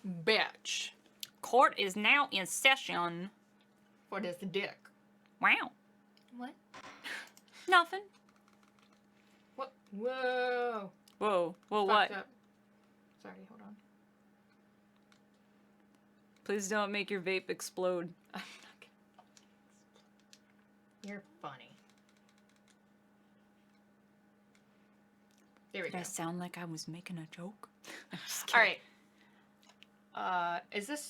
Bitch. Court is now in session. What is the dick? Wow. What? Nothing. What? Whoa. Whoa. Whoa, Fucked what? up. Sorry, hold on. Please don't make your vape explode. I'm not gonna... You're funny. There we Did go. I sound like I was making a joke? I'm just kidding. Alright. Is this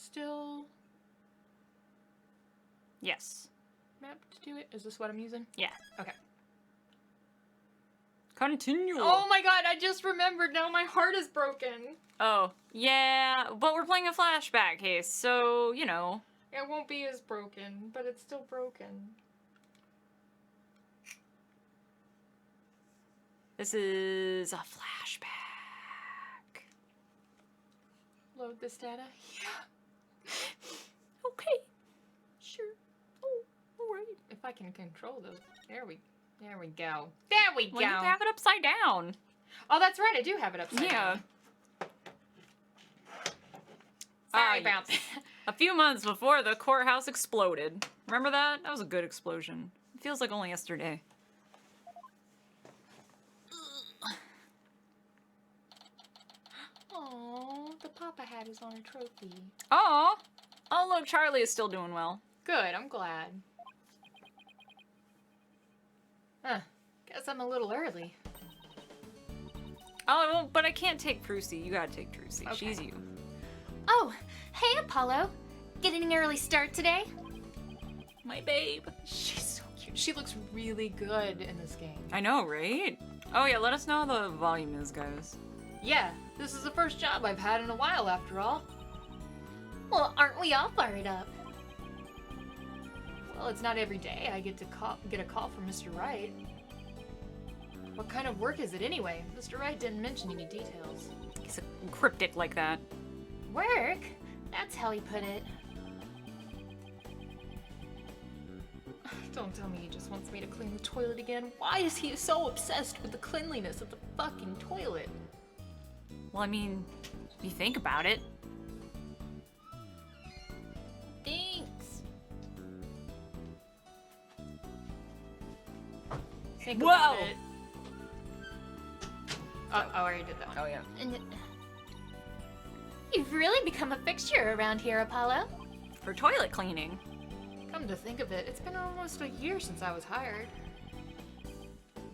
still Yes. mapped to it? Is this what I'm using? Yeah. Okay. Continue. Oh my god, I just remembered now my heart is broken. Oh, yeah, but we're playing a flashback case, so, you know. It won't be as broken, but it's still broken. This is a flashback. Load this data? Yeah. Okay. Sure. Oh, alright. If I can control those. There we go. There we Well, go. you have it upside down. Oh, that's right. I do have it upside Yeah. down. Sorry Ah, about yes. that. A few months before the courthouse exploded. Remember that? That was a good explosion. It feels like only yesterday. Oh, the Papa hat is on a trophy. Oh, look, Charlie is still doing well. Good, I'm glad. Huh. Guess I'm a little early. Oh, well, but I can't take Prusy. You gotta take Prusy. Okay. She's you. Oh, hey Apollo. Getting an early start today? My babe. She's so cute. She looks really good in this game. I know, right? Oh yeah, let us know how the volume is, guys. Yeah, this is the first job I've had in a while after all. Well, aren't we all fired up? Well, it's not every day I get to get a call from Mr. Wright. What kind of work is it anyway? Mr. Wright didn't mention any details. He's cryptic like that. Work? That's how he put it. Don't tell me he just wants me to clean the toilet again. Why is he so obsessed with the cleanliness of the fucking toilet? Well, I mean, if you think about it. Thanks. Think Whoa! about it. Oh, I already did that one. Oh yeah. And you've really become a fixture around here, Apollo. For toilet cleaning. Come to think of it, it's been almost a year since I was hired.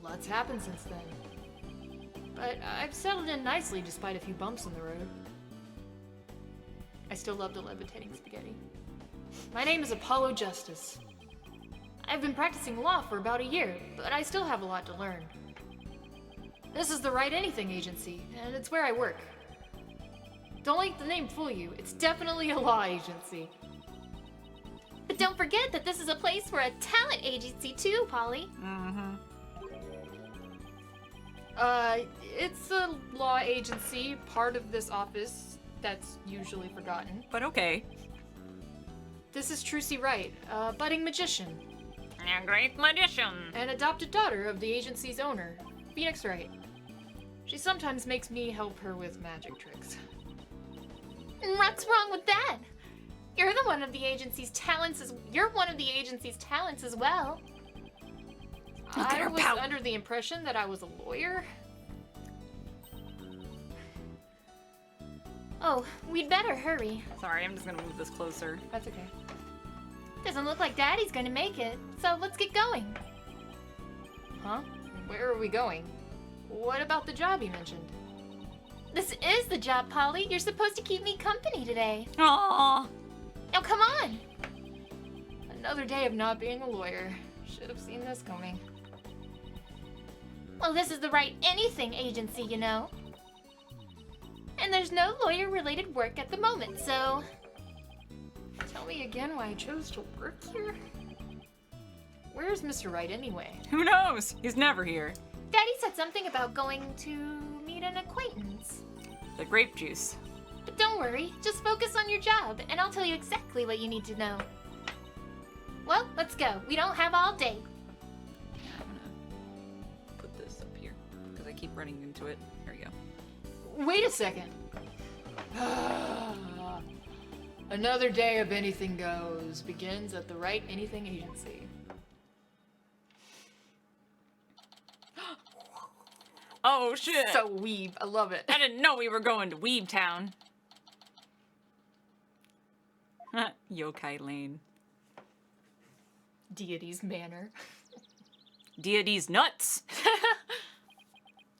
Lots happened since then. But I've settled in nicely despite a few bumps in the road. I still love the levitating spaghetti. My name is Apollo Justice. I've been practicing law for about a year, but I still have a lot to learn. This is the Right Anything Agency, and it's where I work. Don't let the name fool you, it's definitely a law agency. But don't forget that this is a place for a talent agency too, Polly. Mm-hmm. It's a law agency, part of this office that's usually forgotten. But okay. This is Trucy Wright, a budding magician, A great magician. and adopted daughter of the agency's owner, Phoenix Wright. She sometimes makes me help her with magic tricks. And what's wrong with that? You're one of the agency's talents as well. Look at I her was pout. under the impression that I was a lawyer. Oh, we'd better hurry. Sorry, I'm just gonna move this closer. That's okay. Doesn't look like Daddy's gonna make it, so let's get going. Huh? Where are we going? What about the job you mentioned? This is the job, Polly. You're supposed to keep me company today. Aww. Now come on. Another day of not being a lawyer. Should have seen this coming. Well, this is the Right Anything Agency, you know. And there's no lawyer-related work at the moment, so... Tell me again why I chose to work here? Where's Mr. Wright anyway? Who knows? He's never here. Daddy said something about going to meet an acquaintance. The grape juice. But don't worry, just focus on your job, and I'll tell you exactly what you need to know. Well, let's go. We don't have all day. I'm gonna put this up here because I keep running into it. There we go. Wait a second. Another day of anything goes begins at the right anything agency. Oh shit! So weeb. I love it. I didn't know we were going to Weeb Town. Yokai Lane. Deity's manor. Deity's nuts!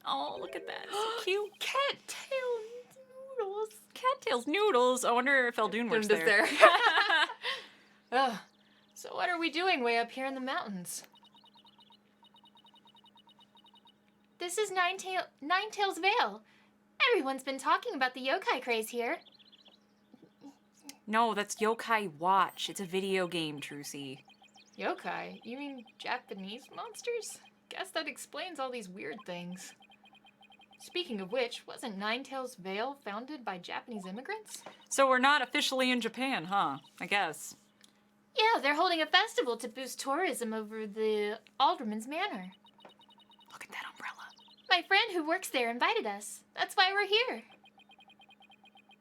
Oh, look at that. So cute. Cattail noodles. Cattail's noodles. I wonder if Eldoon works They're there. just there. Ugh. So what are we doing way up here in the mountains? This is Ninetails Vale. Everyone's been talking about the yokai craze here. No, that's Yokai Watch. It's a video game, Trucy. Yokai? You mean Japanese monsters? Guess that explains all these weird things. Speaking of which, wasn't Ninetails Vale founded by Japanese immigrants? So we're not officially in Japan, huh? I guess. Yeah, they're holding a festival to boost tourism over the Alderman's Manor. Look at that umbrella. My friend who works there invited us. That's why we're here.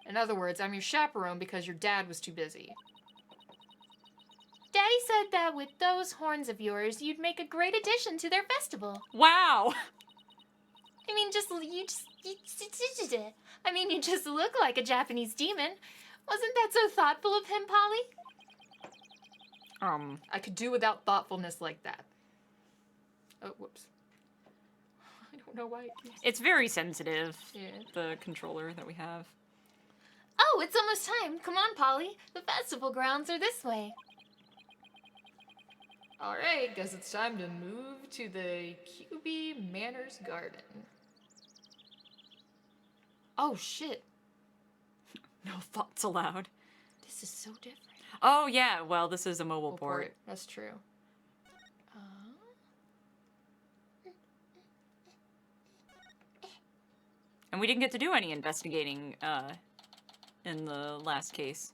In other words, I'm your chaperone because your dad was too busy. Daddy said that with those horns of yours, you'd make a great addition to their festival. Wow! I mean, you just look like a Japanese demon. Wasn't that so thoughtful of him, Polly? I could do without thoughtfulness like that. Oh, whoops. I don't know why it keeps... It's very sensitive, Yeah. the controller that we have. Oh, it's almost time. Come on, Polly. The festival grounds are this way. Alright, guess it's time to move to the QB Manors Garden. Oh, shit. No thoughts allowed. This is so different. Oh, yeah, well, this is a mobile port. That's true. And we didn't get to do any investigating in the last case.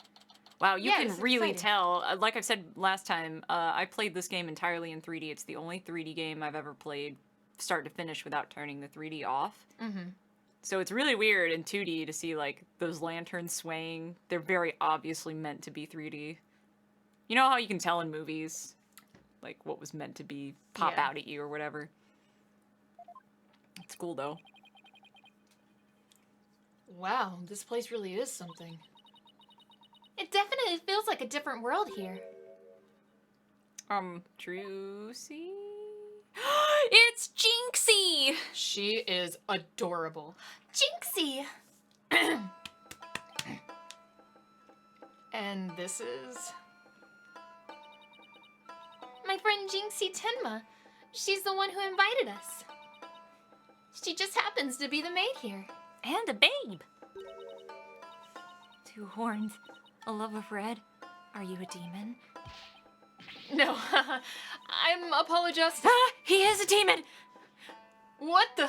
Wow, you Yeah, can it's really exciting. tell. Like I've said last time, I played this game entirely in 3D. It's the only 3D game I've ever played start to finish without turning the 3D off. Mm-hmm. So it's really weird in 2D to see, like, those lanterns swaying. They're very obviously meant to be 3D. You know how you can tell in movies, like, what was meant to be pop Yeah. out at you or whatever? It's cool, though. Wow, this place really is something. It definitely feels like a different world here. Trucy? It's Jinxie! She is adorable. Jinxie! And this is... My friend Jinxie Tenma. She's the one who invited us. She just happens to be the maid here. And a babe! 2 horns, a love of red. Are you a demon? No, I'm apologizing. Ah! He is a demon! What the...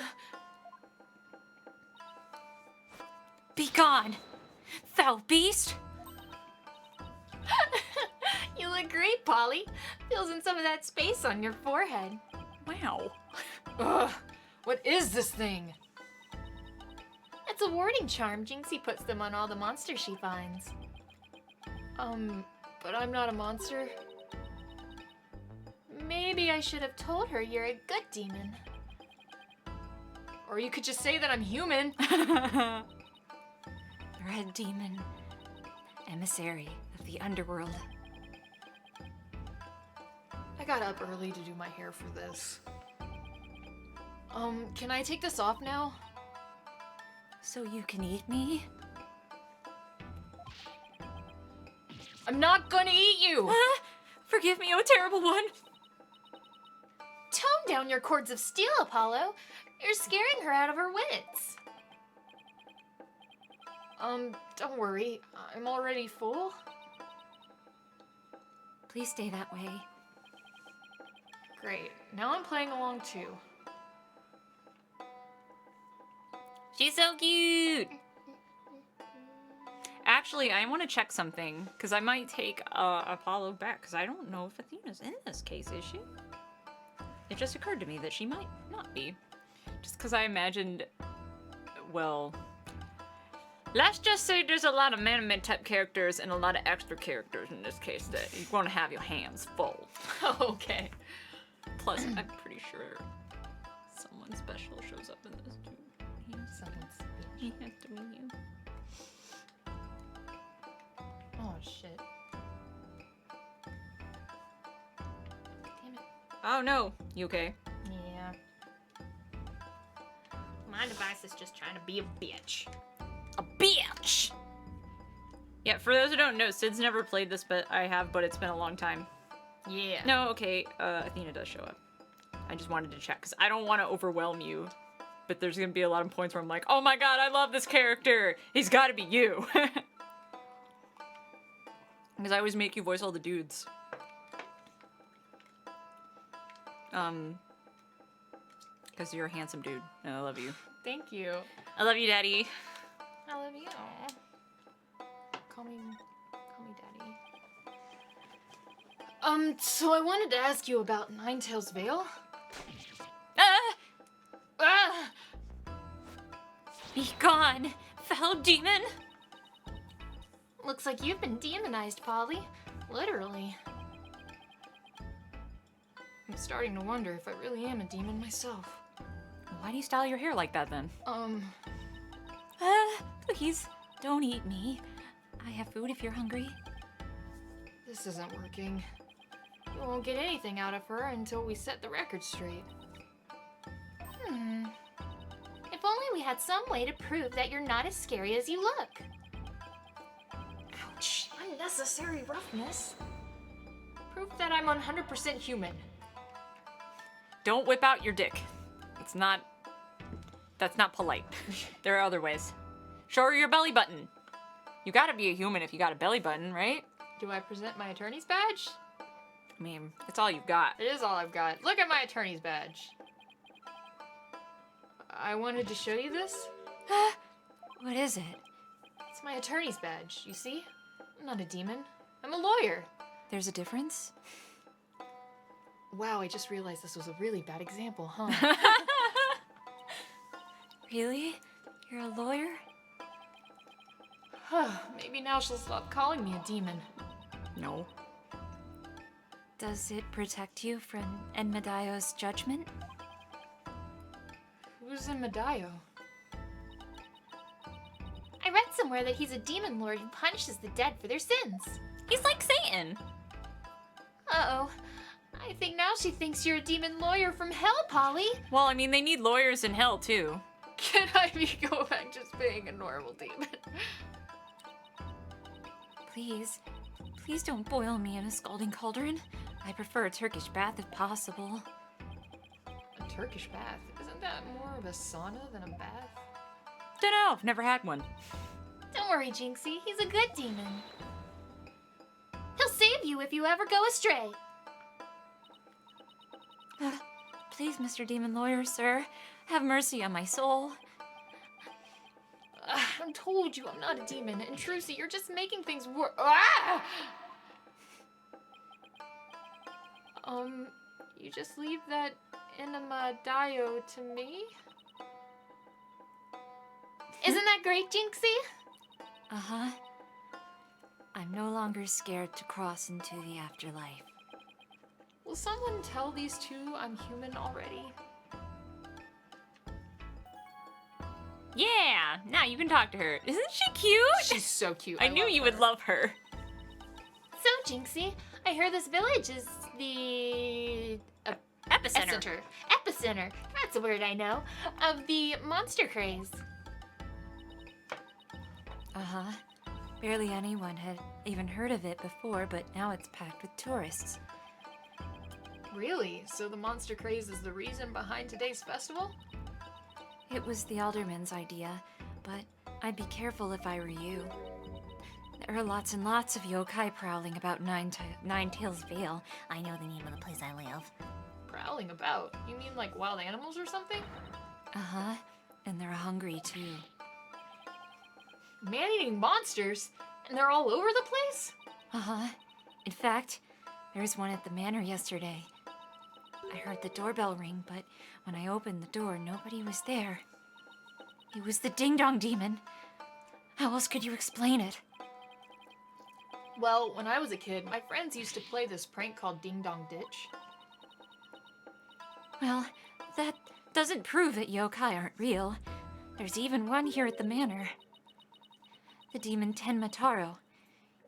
Be gone, foul beast! You look great, Polly. Feels in some of that space on your forehead. Wow. Ugh, what is this thing? It's a warding charm. Jinxie puts them on all the monsters she finds. But I'm not a monster. Maybe I should have told her you're a good demon. Or you could just say that I'm human. Red demon, emissary of the underworld. I got up early to do my hair for this. Can I take this off now? So you can eat me? I'm not gonna eat you! Ah, forgive me, oh terrible one. Tone down your cords of steel, Apollo. You're scaring her out of her wits. Don't worry. I'm already full. Please stay that way. Great. Now I'm playing along too. She's so cute! Actually, I want to check something, because I might take Apollo back, because I don't know if Athena's in this case, is she? It just occurred to me that she might not be. Just because I imagined, well, Let's just say there's a lot of anime type characters and a lot of extra characters in this case that you're gonna have your hands full. Okay. Plus, I'm pretty sure someone special shows up in this too. He has to meet you. Oh shit. Damn it. Oh no, you okay? Yeah. My device is just trying to be a bitch. A bitch! Yeah, for those who don't know, Sid's never played this, but I have, but it's been a long time. Yeah. No, okay, Athena does show up. I just wanted to check, because I don't want to overwhelm you, but there's going to be a lot of points where I'm like, oh my god, I love this character! He's got to be you! Because I always make you voice all the dudes. Because you're a handsome dude, and I love you. Thank you. I love you, Daddy. I love you. Call me daddy. So I wanted to ask you about Ninetales Vale. Ah! Ah! Be gone, foul demon! Looks like you've been demonized, Polly. Literally. I'm starting to wonder if I really am a demon myself. Why do you style your hair like that, then? Please, don't eat me. I have food if you're hungry. This isn't working. We won't get anything out of her until we set the record straight. If only we had some way to prove that you're not as scary as you look. Ouch. Unnecessary roughness. Proof that I'm 100% human. Don't whip out your dick. That's not polite. There are other ways. Show her your belly button. You gotta be a human if you got a belly button, right? Do I present my attorney's badge? I mean, it's all you've got. It is all I've got. Look at my attorney's badge. I wanted to show you this. What is it? It's my attorney's badge, you see? I'm not a demon. I'm a lawyer. There's a difference? Wow, I just realized this was a really bad example, huh? Really? You're a lawyer? Maybe now she'll stop calling me a demon. No. Does it protect you from Enmedaio's judgment? Who's in Medaio? I read somewhere that he's a demon lord who punishes the dead for their sins. He's like Satan. Uh-oh. I think now she thinks you're a demon lawyer from hell, Polly. Well, I mean, they need lawyers in hell, too. Can I go back just being a normal demon? Please don't boil me in a scalding cauldron. I prefer a Turkish bath if possible. A Turkish bath? Isn't that more of a sauna than a bath? Dunno, I've never had one. Don't worry, Jinxie. He's a good demon. He'll save you if you ever go astray. Please, Mr. Demon Lawyer, sir, have mercy on my soul. I told you I'm not a demon, and Trucy, you're just making things worse. Ah! You just leave that enema dio to me? Isn't that great, Jinxie? Uh-huh. I'm no longer scared to cross into the afterlife. Will someone tell these two I'm human already? Yeah, now you can talk to her. Isn't she cute? She's so cute. I knew love you her. would love her. So, Jinxie, I hear this village is the Epicenter. epicenter, that's a word I know, of the monster craze. Uh-huh. Barely anyone had even heard of it before, but now it's packed with tourists. Really? So the monster craze is the reason behind today's festival? It was the alderman's idea, but I'd be careful if I were you. There are lots and lots of yokai prowling about Ninetales Vale. I know the name of the place I live. Prowling about? You mean like wild animals or something? Uh-huh. And they're hungry, too. Man-eating monsters? And they're all over the place? Uh-huh. In fact, there was one at the manor yesterday. I heard the doorbell ring, but when I opened the door, nobody was there. It was the Ding Dong Demon. How else could you explain it? Well, when I was a kid, my friends used to play this prank called Ding Dong Ditch. Well, that doesn't prove that yokai aren't real. There's even one here at the manor. The demon Tenmataro.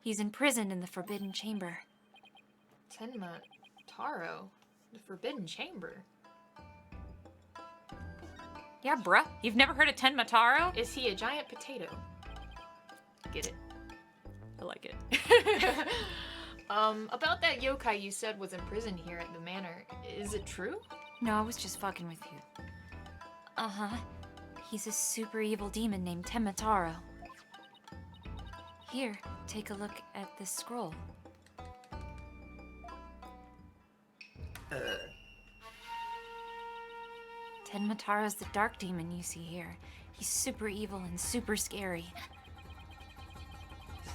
He's imprisoned in the Forbidden Chamber. Tenma Taro, the Forbidden Chamber. Yeah, bruh. You've never heard of Tenmataro? Is he a giant potato? Get it? I like it. About that yokai you said was imprisoned here at the manor, is it true? No, I was just fucking with you. Uh-huh. He's a super evil demon named Tenmataro. Here, take a look at this scroll. Tenmataro's the dark demon you see here. He's super evil and super scary.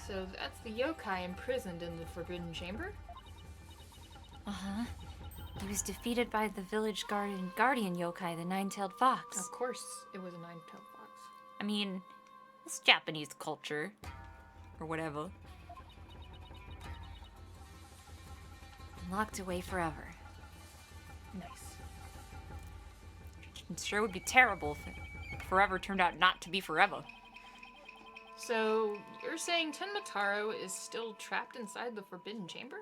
So that's the yokai imprisoned in the Forbidden Chamber? Uh-huh. He was defeated by the village guardian yokai, the nine-tailed fox. Of course, it was a nine-tailed fox. I mean, it's Japanese culture. Or whatever. Locked away forever. Nice. It sure would be terrible if forever turned out not to be forever. So, you're saying Tenmataro is still trapped inside the Forbidden Chamber?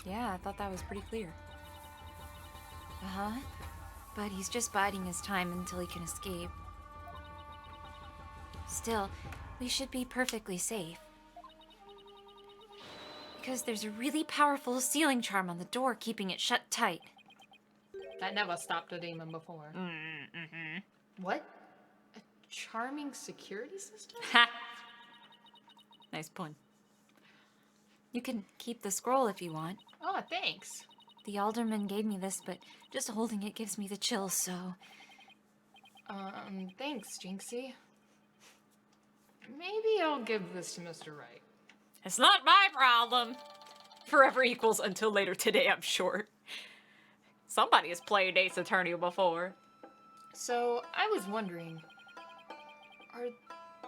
Yeah, I thought that was pretty clear. Uh-huh. But he's just biding his time until he can escape. Still, we should be perfectly safe. Because there's a really powerful sealing charm on the door keeping it shut tight. That never stopped a demon before. Mm-hmm. What? A charming security system? Ha! Nice pun. You can keep the scroll if you want. Oh, thanks. The alderman gave me this, but just holding it gives me the chills, so... Thanks, Jinxie. Maybe I'll give this to Mr. Wright. It's not my problem. Forever equals until later today, I'm sure. Somebody has played Ace Attorney before. So, I was wondering, are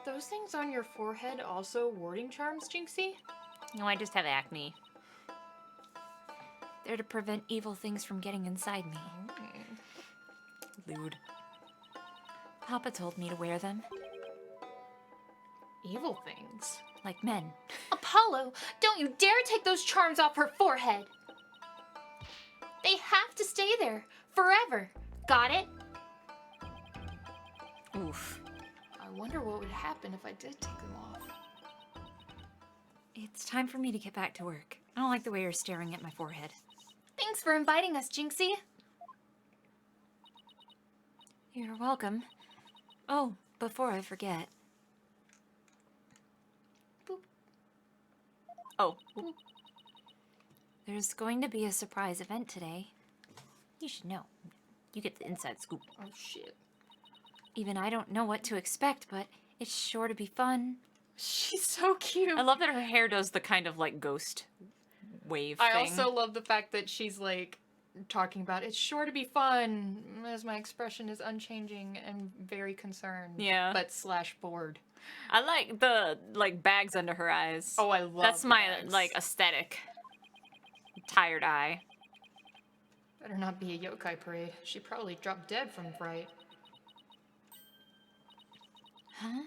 those things on your forehead also warding charms, Jinxie? No, I just have acne. They're to prevent evil things from getting inside me. Lewd. Papa told me to wear them, Evil things? like men. Apollo, don't you dare take those charms off her forehead. They have to stay there forever. Got it? Oof. I wonder what would happen if I did take them off. It's time for me to get back to work. I don't like the way you're staring at my forehead. Thanks for inviting us, Jinxie. You're welcome. Oh, before I forget, Oh. there's going to be a surprise event today. You should know. You get the inside scoop. Oh, shit. Even I don't know what to expect, but it's sure to be fun. She's so cute. I love that her hair does the kind of like ghost wave I thing. also love the fact that she's like talking about it's sure to be fun, as my expression is unchanging and very concerned. Yeah. But slash bored. I like the like bags under her eyes. Oh, I love That's my bags. like aesthetic. Tired eye. Better not be a yokai parade. She probably dropped dead from fright. Huh?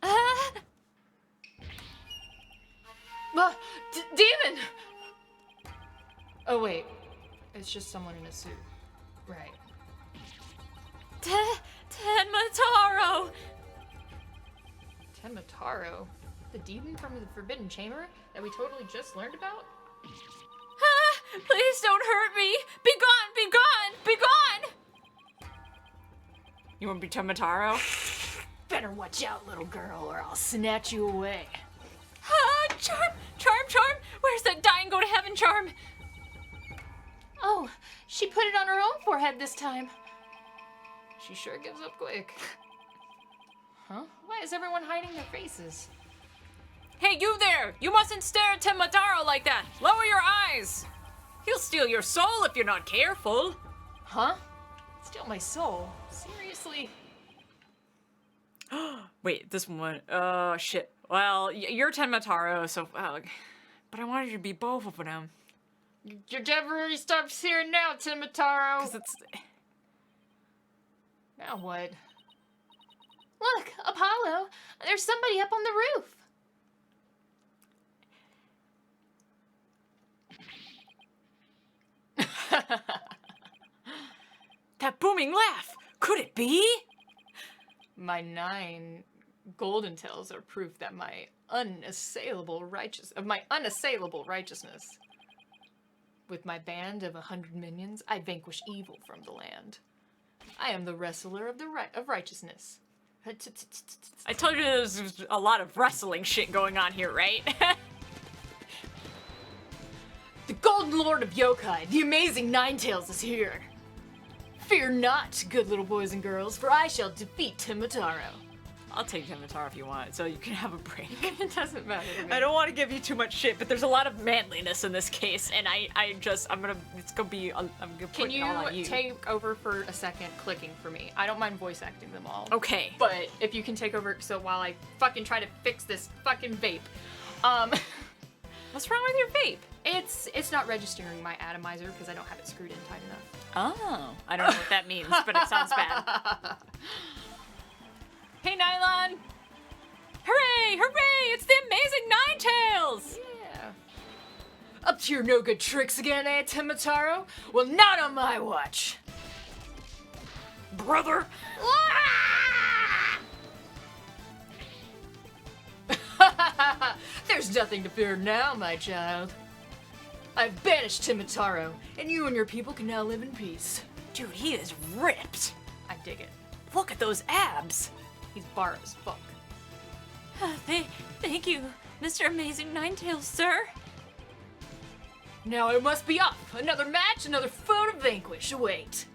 Ah! Demon! Oh, wait. It's just someone in a suit. Right. Tenmataro! Tenmataro? The demon from the Forbidden Chamber that we totally just learned about? Ah, please don't hurt me! Be gone! Be gone! Be gone! You want to be Tenmataro? Better watch out, little girl, or I'll snatch you away. Ah, charm! Charm! Charm! Where's that dying go to heaven charm? Oh, she put it on her own forehead this time. She sure gives up quick. Huh? Why is everyone hiding their faces? Hey, you there! You mustn't stare at Tenmataro like that! Lower your eyes! He'll steal your soul if you're not careful. Huh? Steal my soul? Seriously? Wait, this one. Oh, shit. Well, you're Tenmataro, so... but I wanted you to be both of them. Your temporary stops here now, Timataro. Because it's... Now what? Look, Apollo, there's somebody up on the roof. That booming laugh! Could it be? My 9 golden tails are proof that my unassailable righteousness. With my band of 100 minions, I vanquish evil from the land. I am the wrestler of righteousness. I told you there's a lot of wrestling shit going on here, right? The Golden Lord of Yokai, the amazing Ninetales, is here. Fear not, good little boys and girls, for I shall defeat Timataro. I'll take Tenmataro if you want, so you can have a break. It doesn't matter to me. I don't want to give you too much shit, but there's a lot of manliness in this case, and it's gonna be, I'm gonna put Can it all on you. take over for a second clicking for me? I don't mind voice acting them all. Okay. But if you can take over, so while I fucking try to fix this fucking vape. What's wrong with your vape? It's not registering my atomizer because I don't have it screwed in tight enough. Oh, I don't know what that means, but it sounds bad. Hey, Nylon! Hooray! Hooray! It's the amazing Ninetales! Yeah. Up to your no good tricks again, eh, Timataro? Well, not on my watch. Brother! There's nothing to fear now, my child. I've banished Timataro, and you and your people can now live in peace. Dude, he is ripped. I dig it. Look at those abs. He's bar as fuck. Thank you, Mr. Amazing Ninetales, sir. Now I must be off. Another match, another foe to vanquish. Wait.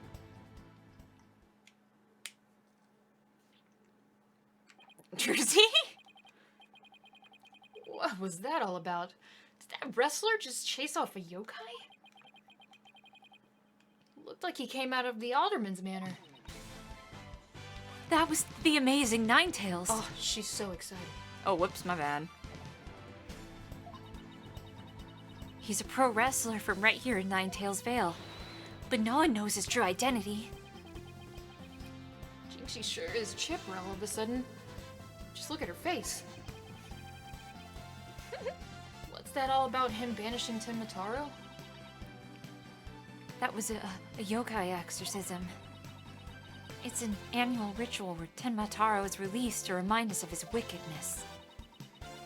Jersey? What was that all about? Did that wrestler just chase off a yokai? Looked like he came out of the Alderman's Manor. That was the Amazing Ninetales. Oh, she's so excited. Oh, whoops, my bad. He's a pro wrestler from right here in Ninetales Vale, but no one knows his true identity. Jinxie sure is chipper all of a sudden. Just look at her face. What's that all about him banishing Timataro? That was a yokai exorcism. It's an annual ritual where Tenmataro is released to remind us of his wickedness.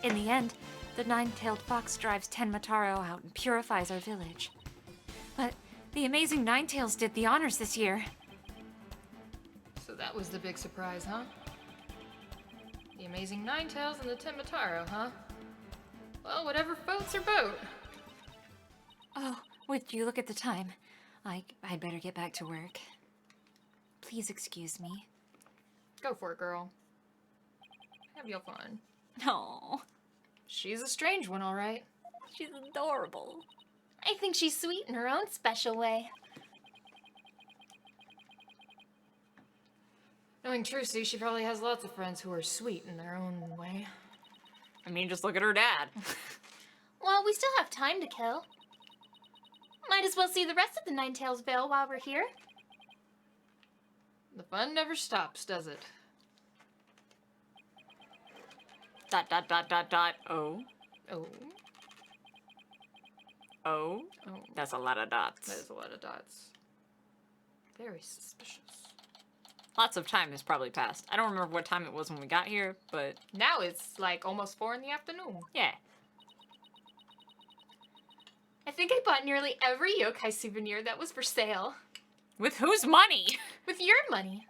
In the end, the nine-tailed fox drives Tenmataro out and purifies our village. But the amazing Ninetales did the honors this year. So that was the big surprise, huh? The amazing Ninetales and the Timataro, huh? Well, whatever floats your boat. Oh, would you look at the time? I'd better get back to work. Please excuse me. Go for it, girl. Have your fun. Oh, She's a strange one, all right. she's adorable. I think she's sweet in her own special way. Knowing Trucy, she probably has lots of friends who are sweet in their own way. I mean, just look at her dad. Well, we still have time to kill. Might as well see the rest of the Ninetales Vale while we're here. The fun never stops, does it? ... Oh. Oh. Oh. Oh. That's a lot of dots. That is a lot of dots. Very suspicious. Lots of time has probably passed. I don't remember what time it was when we got here, but Now it's like almost 4 in the afternoon. yeah. I think I bought nearly every yokai souvenir that was for sale. With whose money? With your money.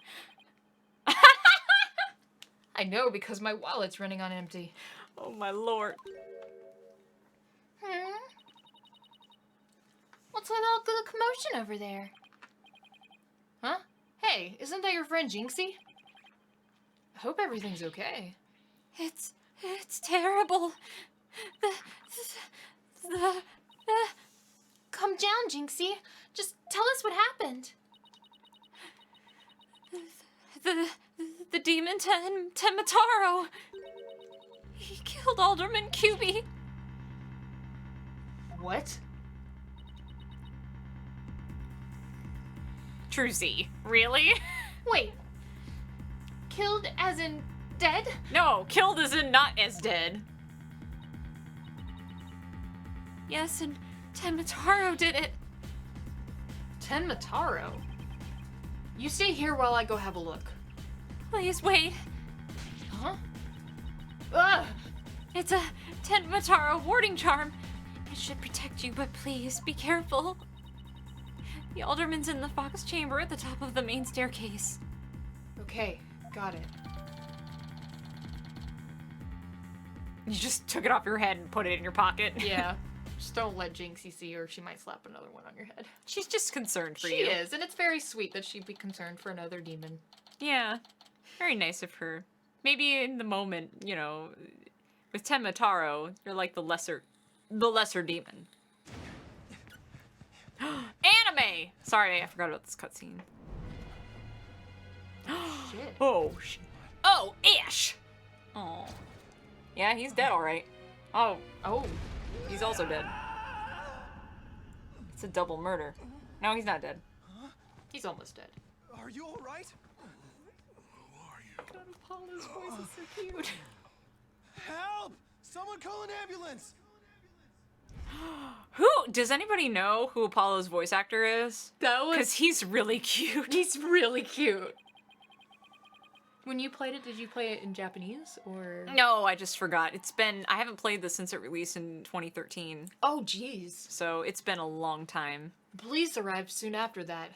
I know because my wallet's running on empty. Oh my lord. What's with all the commotion over there? Huh? Hey, isn't that your friend Jinxie? I hope everything's okay. It's terrible. The Calm down, Jinxie. Just tell us what happened. The demon Temataro. He killed Alderman Cuby. What? Truzy, really? Wait. Killed as in dead? No, killed as in not as dead. Yes, and Temataro did it. Tenmataro? You stay here while I go have a look. Please wait. Huh? Ugh! It's a Temataro warding charm. It should protect you, but please be careful. The alderman's in the fox chamber at the top of the main staircase. Okay, got it. You just took it off your head and put it in your pocket. Yeah. Just don't let Jinxie see her. She might slap another one on your head. She's just concerned for She you. is, and it's very sweet that she'd be concerned for another demon. Yeah. Very nice of her. Maybe in the moment, you know, with Tenmataro, you're like the lesser demon. Anime! Sorry, I forgot about this cutscene. Shit. Oh, oh, Ash! Oh. Yeah, he's dead, alright. Oh, Oh, he's also dead. It's a double murder. No, he's not dead. he's almost dead. Are you all right? Who are you? God, Apollo's voice is so cute. Help! Someone call an ambulance! Who, does anybody know who Apollo's voice actor is? That was... Because he's really cute. He's really cute. When you played it, did you play it in Japanese, or...? No, I just forgot. I haven't played this since it released in 2013. Oh, jeez. So it's been a long time. The police arrived soon after that,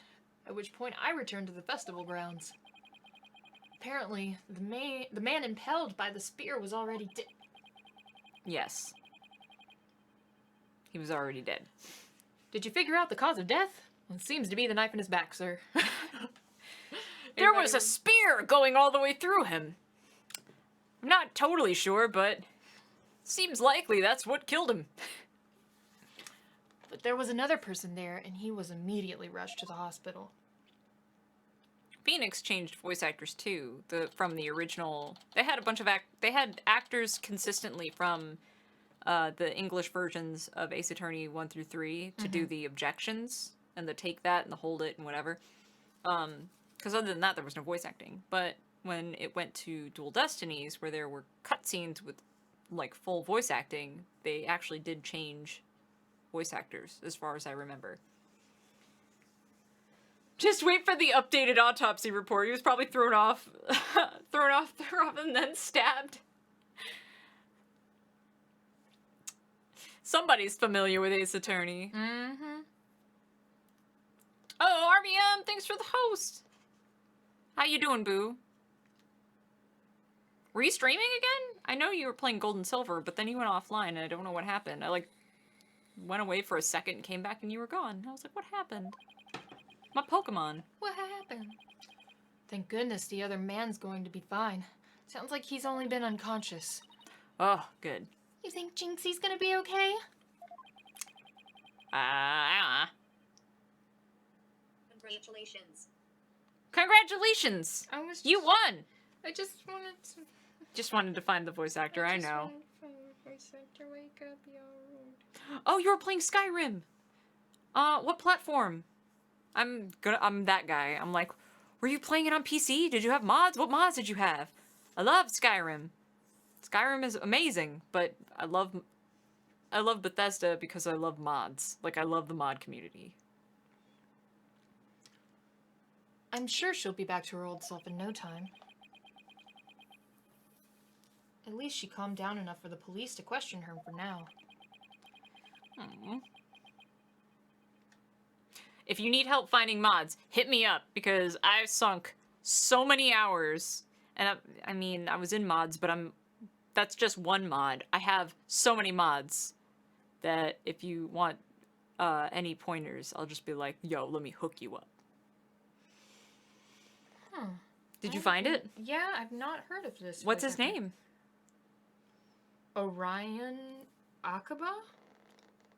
at which point I returned to the festival grounds. Apparently, the man impaled by the spear was already dead. Yes. He was already dead. Did you figure out the cause of death? Well, it seems to be the knife in his back, sir. There was a spear going all the way through him. I'm not totally sure, but seems likely that's what killed him. But there was another person there, and he was immediately rushed to the hospital. Phoenix changed voice actors too. From the original, they had a bunch of they had actors consistently from the English versions of Ace Attorney 1 through 3 to do the objections and the take that and the hold it and whatever. Because other than that, there was no voice acting. But when it went to Dual Destinies, where there were cutscenes with like full voice acting, they actually did change voice actors, as far as I remember. Just wait for the updated autopsy report. He was probably thrown off and then stabbed. Somebody's familiar with Ace Attorney. Mm-hmm. Oh, RBM, thanks for the host. How you doing, boo? Were you streaming again? I know you were playing Gold and Silver, but then you went offline and I don't know what happened. I went away for a second and came back and you were gone. I was like, what happened? My Pokemon. What happened? Thank goodness the other man's going to be fine. Sounds like he's only been unconscious. Oh, good. You think Jinxie's gonna be okay? Congratulations. Congratulations! You won! I just wanted to... Just wanted to find the voice actor, I know. Voice actor, wake up, yo. Oh, you were playing Skyrim! What platform? I'm that guy. I'm like, were you playing it on PC? Did you have mods? What mods did you have? I love Skyrim. Skyrim is amazing, but I love Bethesda because I love mods. Like, I love the mod community. I'm sure she'll be back to her old self in no time. At least she calmed down enough for the police to question her for now. If you need help finding mods, hit me up, because I've sunk so many hours. And I mean, I was in mods, but that's just one mod. I have so many mods that if you want any pointers, I'll just be like, yo, let me hook you up. Did you find it? Yeah, I've not heard of this. What's voice his actor. name? Orion Akaba?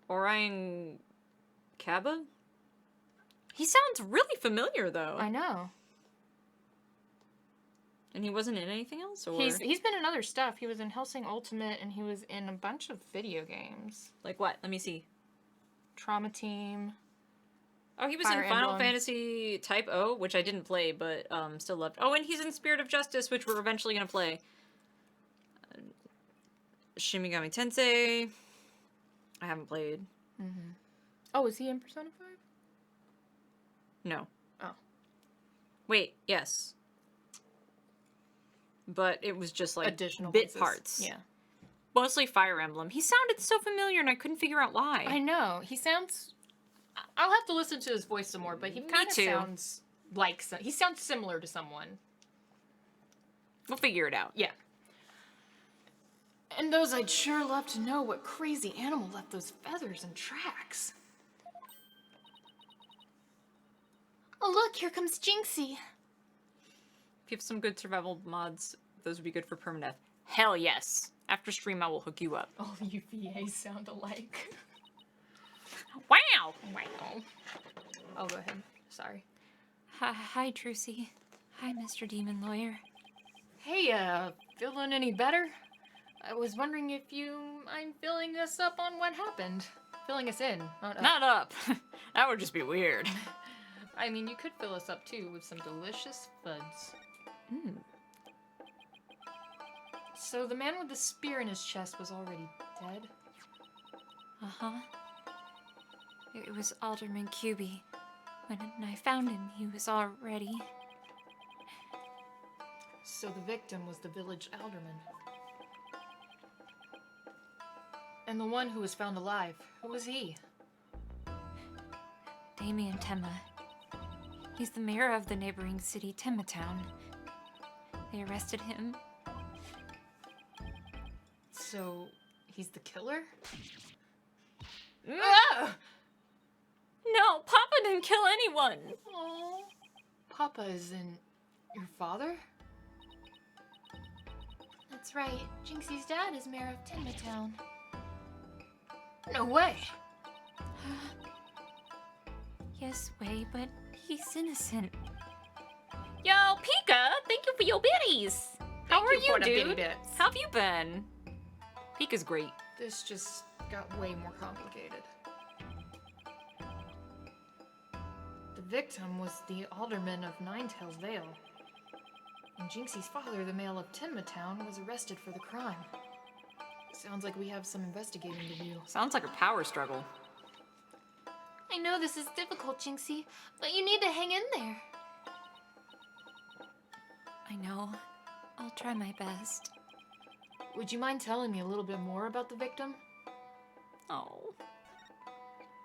Orion Kaba? He sounds really familiar, though. I know. And he wasn't in anything else, or He's been in other stuff. He was in Hellsing Ultimate, and he was in a bunch of video games. like what? Let me see. Trauma Team. Oh, he was Fire in Final Emblem. Fantasy Type O, which I didn't play, but still loved. Oh, and he's in Spirit of Justice, which we're eventually gonna play. Shin Megami Tensei. I haven't played. Oh, is he in Persona 5? No. Oh. Wait, yes. But it was just like Additional bit voices. parts. Yeah. Mostly Fire Emblem. He sounded so familiar, and I couldn't figure out why. I know. He sounds... I'll have to listen to his voice some more, but he kind of too. sounds like... He sounds similar to someone. We'll figure it out. Yeah. And those I'd sure love to know what crazy animal left those feathers and tracks. Oh, look, here comes Jinxie. If you have some good survival mods, those would be good for permadeath. Hell yes. After stream, I will hook you up. All UVAs sound alike. Wow! Wow. Oh, go ahead. Sorry. Hi, Trucy. Hi, Mr. Demon Lawyer. Hey, feeling any better? I was wondering if you mind filling us up on what happened. Filling us in, not up. Not up. That would just be weird. I mean, you could fill us up too with some delicious foods. So the man with the spear in his chest was already dead? Uh-huh. It was Alderman Cuby. When I found him, he was already... So the victim was the village alderman. And the one who was found alive, who was he? Damien Temma. He's the mayor of the neighboring city, Town. They arrested him. So he's the killer? Ah! No, Papa didn't kill anyone. Oh, Papa is in your father? That's right. Jinxie's dad is mayor of Town. No way. Yes, Way, but he's innocent. Yo, Pika, thank you for your biddies. How are you you, for the bitty dude? bits. How have you been? Pika's great. This just got way more complicated. The victim was the alderman of Ninetails Vale. And Jinxie's father, the mayor of Town, was arrested for the crime. Sounds like we have some investigating to do. Sounds like a power struggle. I know this is difficult, Jinxie, but you need to hang in there. I know. I'll try my best. Would you mind telling me a little bit more about the victim? Oh.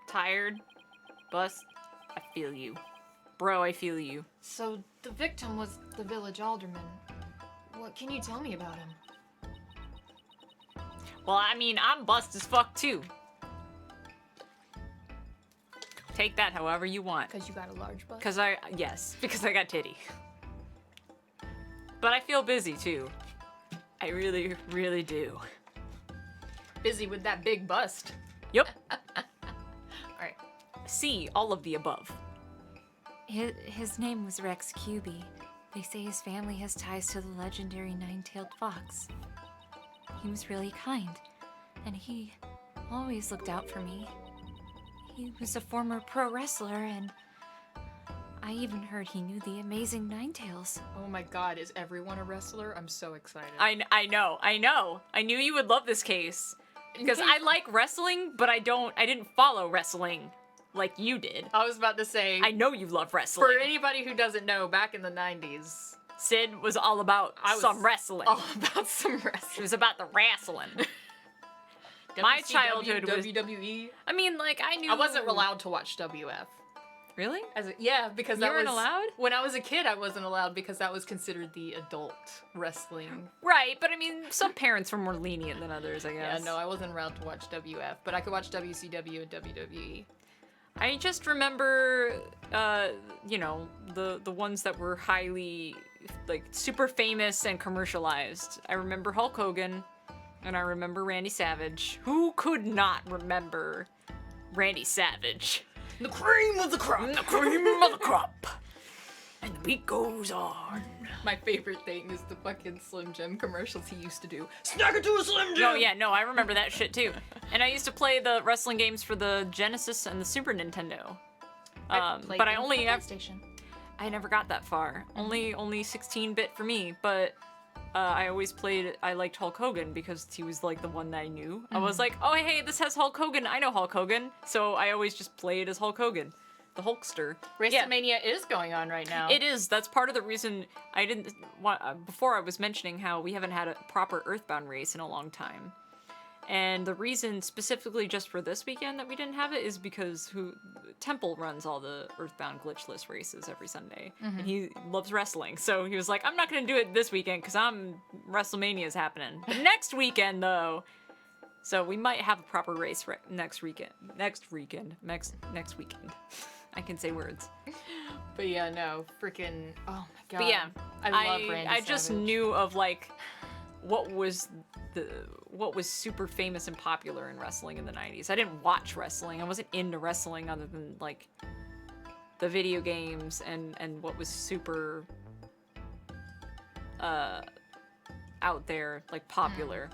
Tired? Bust? I feel you. Bro, I feel you. So, the victim was the village alderman. What can you tell me about him? Well, I mean, I'm bust as fuck too. Take that however you want. Because you got a large butt? Because I got titty. But I feel busy too. I really, really do. Busy with that big bust. Yep. Alright. See, all of the above. His name was Rex Cuby. They say his family has ties to the legendary nine-tailed fox. He was really kind, and he always looked out for me. He was a former pro wrestler, and I even heard he knew the amazing Ninetails. Oh my god, is everyone a wrestler? I'm so excited. I know. I knew you would love this case. Because I like wrestling, but I didn't follow wrestling like you did. I was about to say, I know you love wrestling. for anybody who doesn't know, back in the 90s, Sid was all about I was some wrestling. all about some It wrestling. was about the wrestling. My WCW, childhood was... WWE. I mean, like, I knew... I wasn't allowed to watch WF. Really? Because You that weren't was allowed? when I was a kid. I wasn't allowed because that was considered the adult wrestling. Right, but I mean, some parents were more lenient than others, I Yeah, guess. no, I wasn't allowed to watch WF, but I could watch WCW and WWE. I just remember, you know, the ones that were highly, like, super famous and commercialized. I remember Hulk Hogan, and I remember Randy Savage. Who could not remember Randy Savage? The cream of the crop. The cream of the crop. And the beat goes on. My favorite thing is the fucking Slim Jim commercials he used to do. Snack it to a Slim Jim! Oh yeah, no, I remember that shit too. And I used to play the wrestling games for the Genesis and the Super Nintendo. Played But I them for only PlayStation. I never got that far. Only 16-bit for me, but I liked Hulk Hogan because he was like the one that I knew. I was like, oh hey, this has Hulk Hogan. I know Hulk Hogan. So I always just played as Hulk Hogan. The Hulkster. Yeah. WrestleMania is going on right now. It is. That's part of the reason I didn't want. Before I was mentioning how we haven't had a proper Earthbound race in a long time, and the reason specifically just for this weekend that we didn't have it is because Temple runs all the Earthbound glitchless races every Sunday, and he loves wrestling. So he was like, I'm not gonna do it this weekend because WrestleMania is happening. But next weekend though. So we might have a proper race next weekend. Next weekend. I can say words. But yeah, no, freaking. Oh my god. But yeah, I love Randy I just Savage. knew of like what was super famous and popular in wrestling in the 90s. I didn't watch wrestling. I wasn't into wrestling other than like the video games and what was super out there, like popular.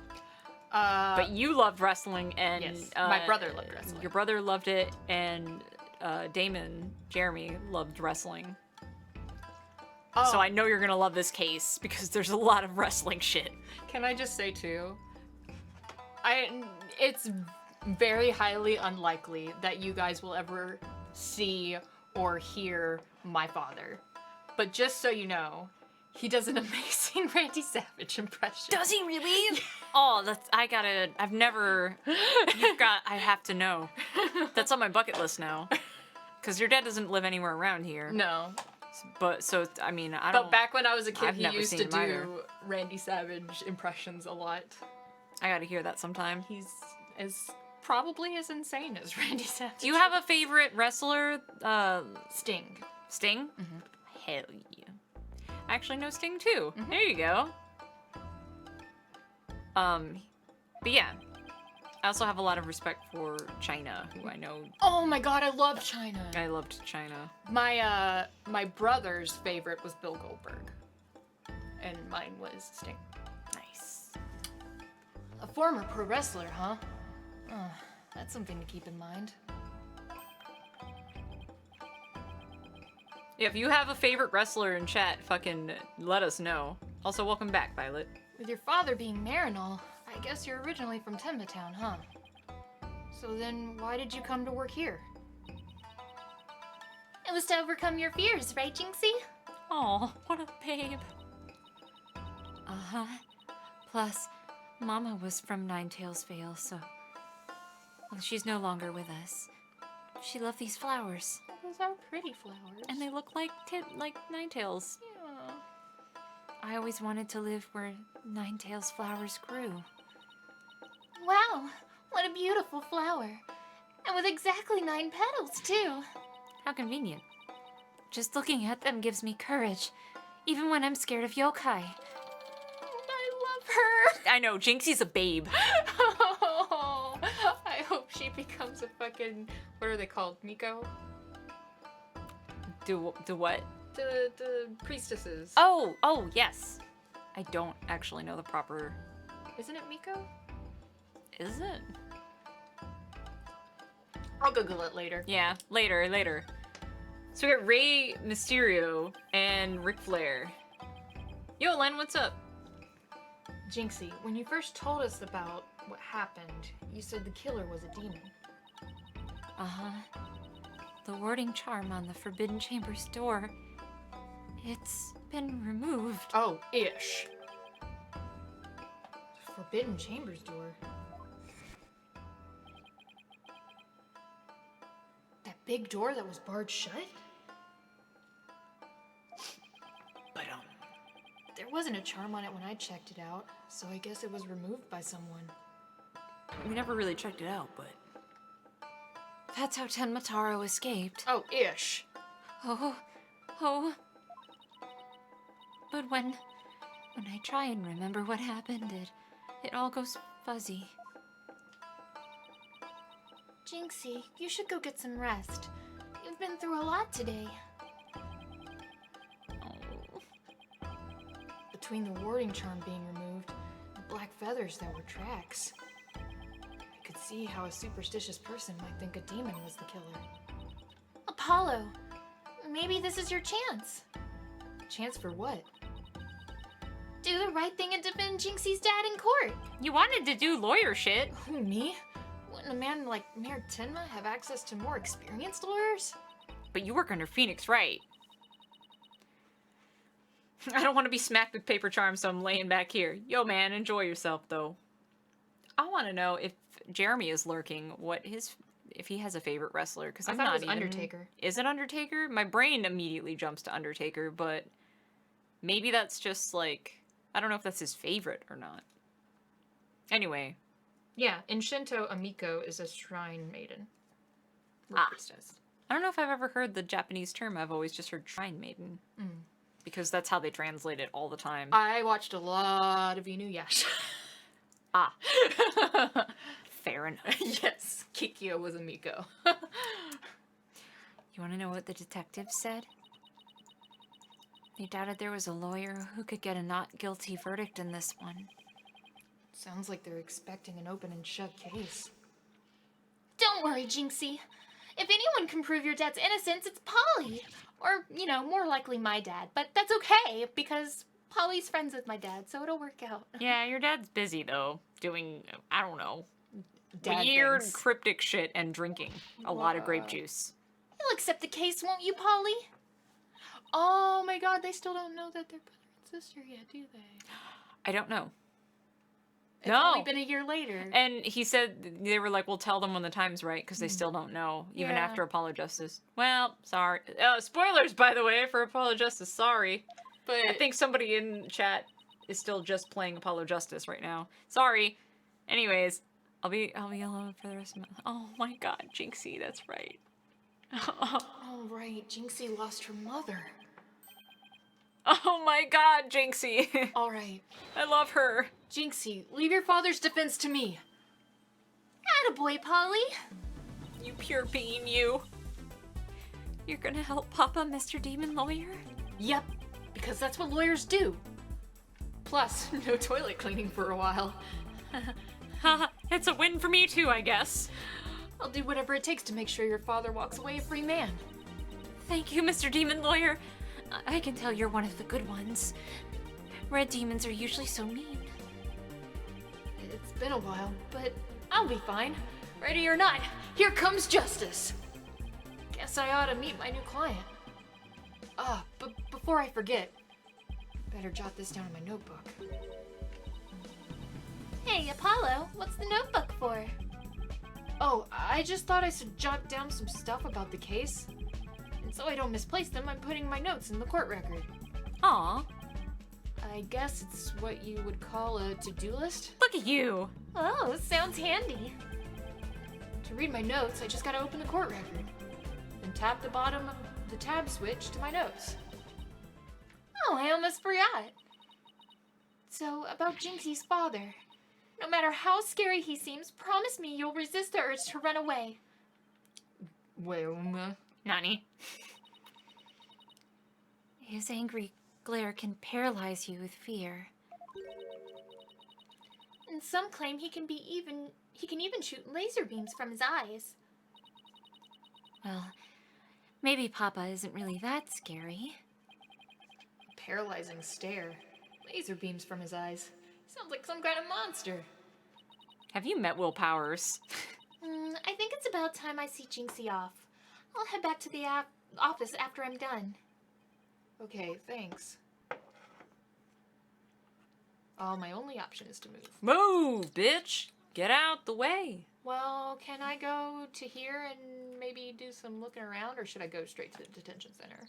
But you loved wrestling, and yes, my brother loved wrestling. Your brother loved it, and Jeremy loved wrestling. Oh, So I know you're gonna love this case because there's a lot of wrestling shit. can I just say too? It's very highly unlikely that you guys will ever see or hear my father. But just so you know, he does an amazing Randy Savage impression. Does he really? Oh, I have to know. That's on my bucket list now. Because your dad doesn't live anywhere around here. No. But, so, I mean, I don't... But back when I was a kid, I've he never used seen to him do either. Randy Savage impressions a lot. I gotta hear that sometime. He's probably as insane as Randy Savage. Do you have a favorite wrestler? Sting? Sting? Mm-hmm. Hell yeah. I actually know Sting too. Mm-hmm. There you go. But yeah. I also have a lot of respect for China, who I know. Oh my god, I love China. I loved China. My brother's favorite was Bill Goldberg. And mine was Sting. Nice. A former pro wrestler, huh? Oh, that's something to keep in mind. Yeah, if you have a favorite wrestler in chat, fucking let us know. Also, welcome back, Violet. With your father being mayor and all, I guess you're originally from Town, huh? So then, why did you come to work here? It was to overcome your fears, right, Jinxie? Oh, what a babe. Uh-huh. Plus, Mama was from Ninetails Vale, so... Well, she's no longer with us. She loved these flowers. Those are pretty flowers. And they look like Ninetails. Yeah. I always wanted to live where Ninetails flowers grew. Wow, what a beautiful flower. And with exactly 9 petals, too. How convenient. Just looking at them gives me courage, even when I'm scared of yokai. I love her. I know, Jinxie's a babe. Oh, I hope she becomes a fucking, what are they called? Miko? Do what? The priestesses. Oh, yes. I don't actually know the proper... Isn't it Miko? Is it? I'll Google it later. Yeah, later. So we got Rey Mysterio and Ric Flair. Yo, Len, what's up? Jinxie, when you first told us about what happened, you said the killer was a demon. Uh-huh. The warding charm on the Forbidden Chamber's door, it's been removed. Oh, ish. Forbidden Chamber's door. That big door that was barred shut? But, There wasn't a charm on it when I checked it out, so I guess it was removed by someone. we never really checked it out, but... That's how Tenmataro escaped. Oh, ish. Oh. But when I try and remember what happened, it all goes fuzzy. Jinxie, you should go get some rest. You've been through a lot today. between the warding charm being removed and black feathers that were tracks. I could see how a superstitious person might think a demon was the killer. Apollo, maybe this is your chance. Chance for what? Do the right thing and defend Jinxie's dad in court. You wanted to do lawyer shit. Who, me? Wouldn't a man like Mayor Tenma have access to more experienced lawyers? But you work under Phoenix, right? I don't want to be smacked with paper charms, so I'm laying back here. Yo, man, enjoy yourself, though. I want to know if Jeremy is lurking, if he has a favorite wrestler, because I I'm thought not it was even... Undertaker. Is it Undertaker? My brain immediately jumps to Undertaker, but maybe that's just like... I don't know if that's his favorite or not. Anyway. Yeah, in Shinto, Amiko is a shrine maiden. Or Ah. priestess. I don't know if I've ever heard the Japanese term. I've always just heard shrine maiden. Because that's how they translate it all the time. I watched a lot of Inuyasha. Ah. Fair enough. Yes, Kikyo was Amiko. You want to know what the detective said? They doubted there was a lawyer who could get a not guilty verdict in this one. Sounds like they're expecting an open and shut case. Don't worry, Jinxie. If anyone can prove your dad's innocence, it's Polly. Or, more likely my dad. But that's okay, because Polly's friends with my dad, so it'll work out. Yeah, your dad's busy, though. Doing, I don't know, Dad weird, things. cryptic shit and drinking a lot of grape juice. You'll accept the case, won't you, Polly? Oh my god, they still don't know that they're brother and sister yet, do they? I don't know. It's No. only been a year later. And he said, they were like, we'll tell them when the time's right, because they still don't know, even Yeah. after Apollo Justice. Well, sorry. Spoilers, by the way, for Apollo Justice, sorry. But I think somebody in chat is still just playing Apollo Justice right now. Sorry. Anyways, I'll be alone for the rest of my... Oh my god, Jinxie, that's right. oh right, Jinxie lost her mother. Oh my god, Jinxie. All right, I love her. Jinxie, leave your father's defense to me. Attaboy, Polly. You pure bean, you. You're gonna help Papa, Mr. Demon Lawyer? Yep, because that's what lawyers do. Plus, no toilet cleaning for a while. Haha, it's a win for me too, I guess. I'll do whatever it takes to make sure your father walks away a free man. Thank you, Mr. Demon Lawyer. I can tell you're one of the good ones. Red demons are usually so mean. It's been a while, but I'll be fine. Ready or not, here comes justice. Guess I ought to meet my new client. But before I forget, better jot this down in my notebook. Hey, Apollo, what's the notebook for? Oh, I just thought I should jot down some stuff about the case. And so I don't misplace them, I'm putting my notes in the court record. Aw, I guess it's what you would call a to-do list. look at you. Oh, sounds handy. To read my notes, I just gotta open the court record. Then tap the bottom of the tab switch to my notes. Oh, I almost forgot. So, about Jinxie's father. No matter how scary he seems, promise me you'll resist the urge to run away. Well, Nani? His angry glare can paralyze you with fear. And some claim he can even shoot laser beams from his eyes. Well, maybe Papa isn't really that scary. paralyzing stare. Laser beams from his eyes. Sounds like some kind of monster. Have you met Will Powers? I think it's about time I see Jinxie off. I'll head back to the office after I'm done. Okay, thanks. My only option is to move. Move, bitch! Get out the way. Well, can I go to here and maybe do some looking around, or should I go straight to the detention center?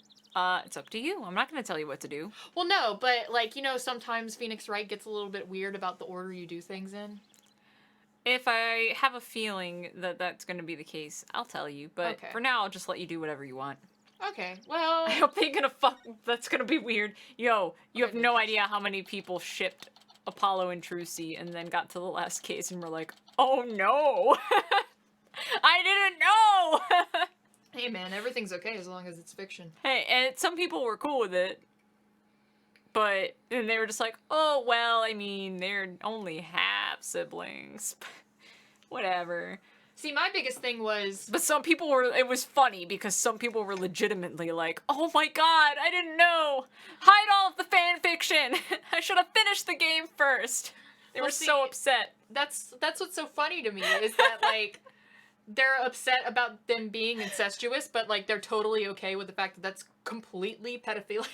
It's up to you. I'm not gonna tell you what to do. Well, no, but, like, you know, sometimes Phoenix Wright gets a little bit weird about the order you do things in. If I have a feeling that that's gonna be the case, I'll tell you. But Okay. for now, I'll just let you do whatever you want. Okay, well... I hope they're gonna that's gonna be weird. Yo, you have no idea how many people shipped Apollo and Trucy and then got to the last case and were like, oh no! I didn't know! Hey man, everything's okay as long as it's fiction. Hey, and some people were cool with it. But and they were just like, oh well, I mean, they're only half siblings. Whatever. See, my biggest thing was But some people were, it was funny because some people were legitimately like, oh my god, I didn't know. Hide all of the fan fiction. I should have finished the game first. They Well, were see, so upset. that's what's so funny to me is that like they're upset about them being incestuous, but like they're totally okay with the fact that that's completely pedophilic.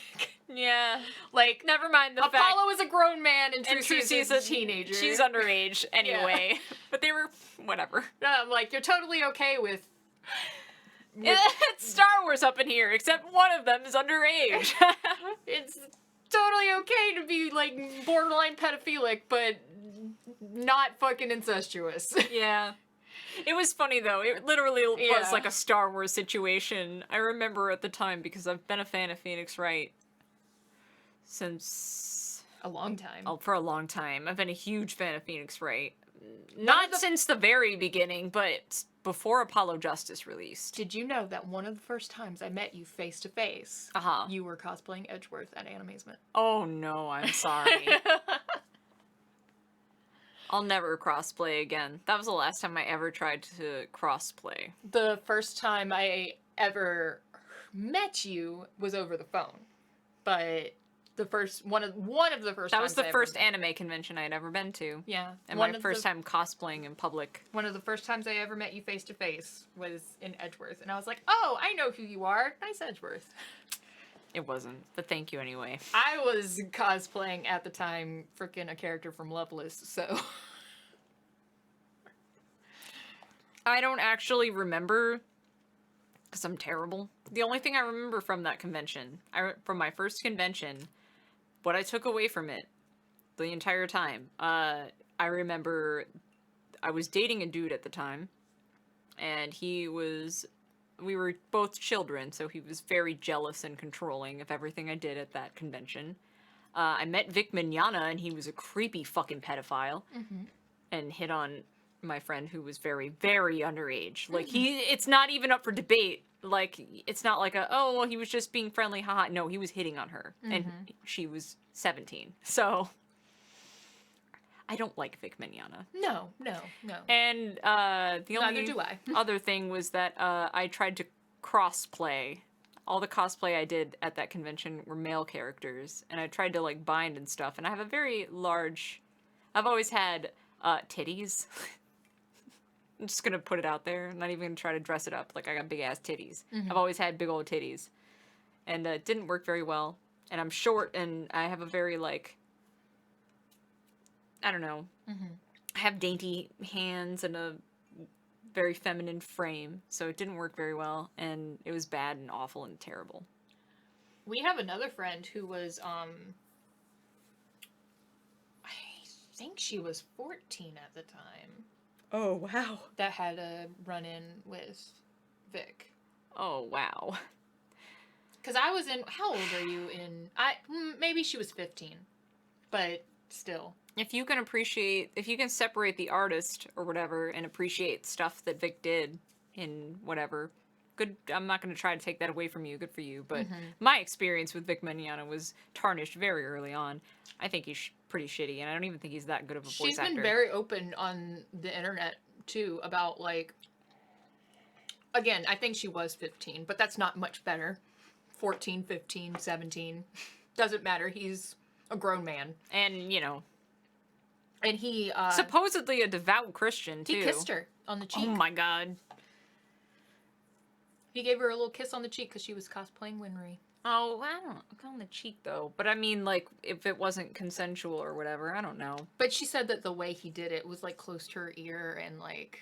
Yeah. Like, Never mind the fact. Apollo is a grown man and And Trucy is a teenager. She's underage anyway. But they were, whatever. Like, you're totally okay with It's Star Wars up in here, except one of them is underage. it's totally okay to be like borderline pedophilic, but not fucking incestuous. Yeah. It was funny though. It literally was Yeah. like a Star Wars situation. I remember at the time because I've been a fan of Phoenix Wright since A long time. for a long time. I've been a huge fan of Phoenix Wright. Not since the very beginning, but before Apollo Justice released. Did you know that one of the first times I met you face to face, Uh-huh. you were cosplaying Edgeworth at Animazement? Oh no, I'm sorry. I'll never crossplay again. That was the last time I ever tried to crossplay. The first time I ever met you was over the phone, but the first one of the first. That was times the I ever- first anime convention I had ever been to. Yeah, And one my of first the- time cosplaying in public. One of the first times I ever met you face to face was in Edgeworth, and I was like, "Oh, I know who you are. Nice Edgeworth." It wasn't, but thank you anyway. I was cosplaying at the time, freaking a character from Loveless, so. I don't actually remember, because I'm terrible. The only thing I remember from that convention, from my first convention, what I took away from it the entire time, I remember I was dating a dude at the time, and we were both children, so he was very jealous and controlling of everything I did at that convention. I met Vic Mignogna, and he was a creepy fucking pedophile, and hit on my friend who was very, very underage. Like, it's not even up for debate. Like, it's not like oh, well, he was just being friendly, haha. No, he was hitting on her, and she was 17. So, I don't like Vic Mignogna. No. And the only Neither do I. other thing was that I tried to crossplay. All the cosplay I did at that convention were male characters, and I tried to like bind and stuff. And I have a very large. I've always had titties. I'm just gonna put it out there. I'm not even gonna try to dress it up. Like, I got big ass titties. I've always had big old titties, and it didn't work very well. And I'm short, and I have a very like. I don't know. I have dainty hands and a very feminine frame, so it didn't work very well, and it was bad and awful and terrible. We have another friend who was, I think she was 14 at the time, Oh, wow. that had a run-in with Vic. Oh, wow. Because I was in, how old are you in, maybe she was 15, but still. If you can separate the artist or whatever and appreciate stuff that Vic did in whatever, good. I'm not going to try to take that away from you. Good for you. But my experience with Vic Mignogna was tarnished very early on. I think he's pretty shitty, and I don't even think he's that good of a voice She's actor. been very open on the internet, too, about, like, again, I think she was 15, but that's not much better. 14, 15, 17. Doesn't matter. He's a grown man. And, you know, And he, supposedly a devout Christian, too. he kissed her on the cheek. Oh my god. He gave her a little kiss on the cheek because she was cosplaying Winry. Oh, I don't on the cheek though. But I mean, like, if it wasn't consensual or whatever, I don't know. But she said that the way he did it was, like, close to her ear and, like...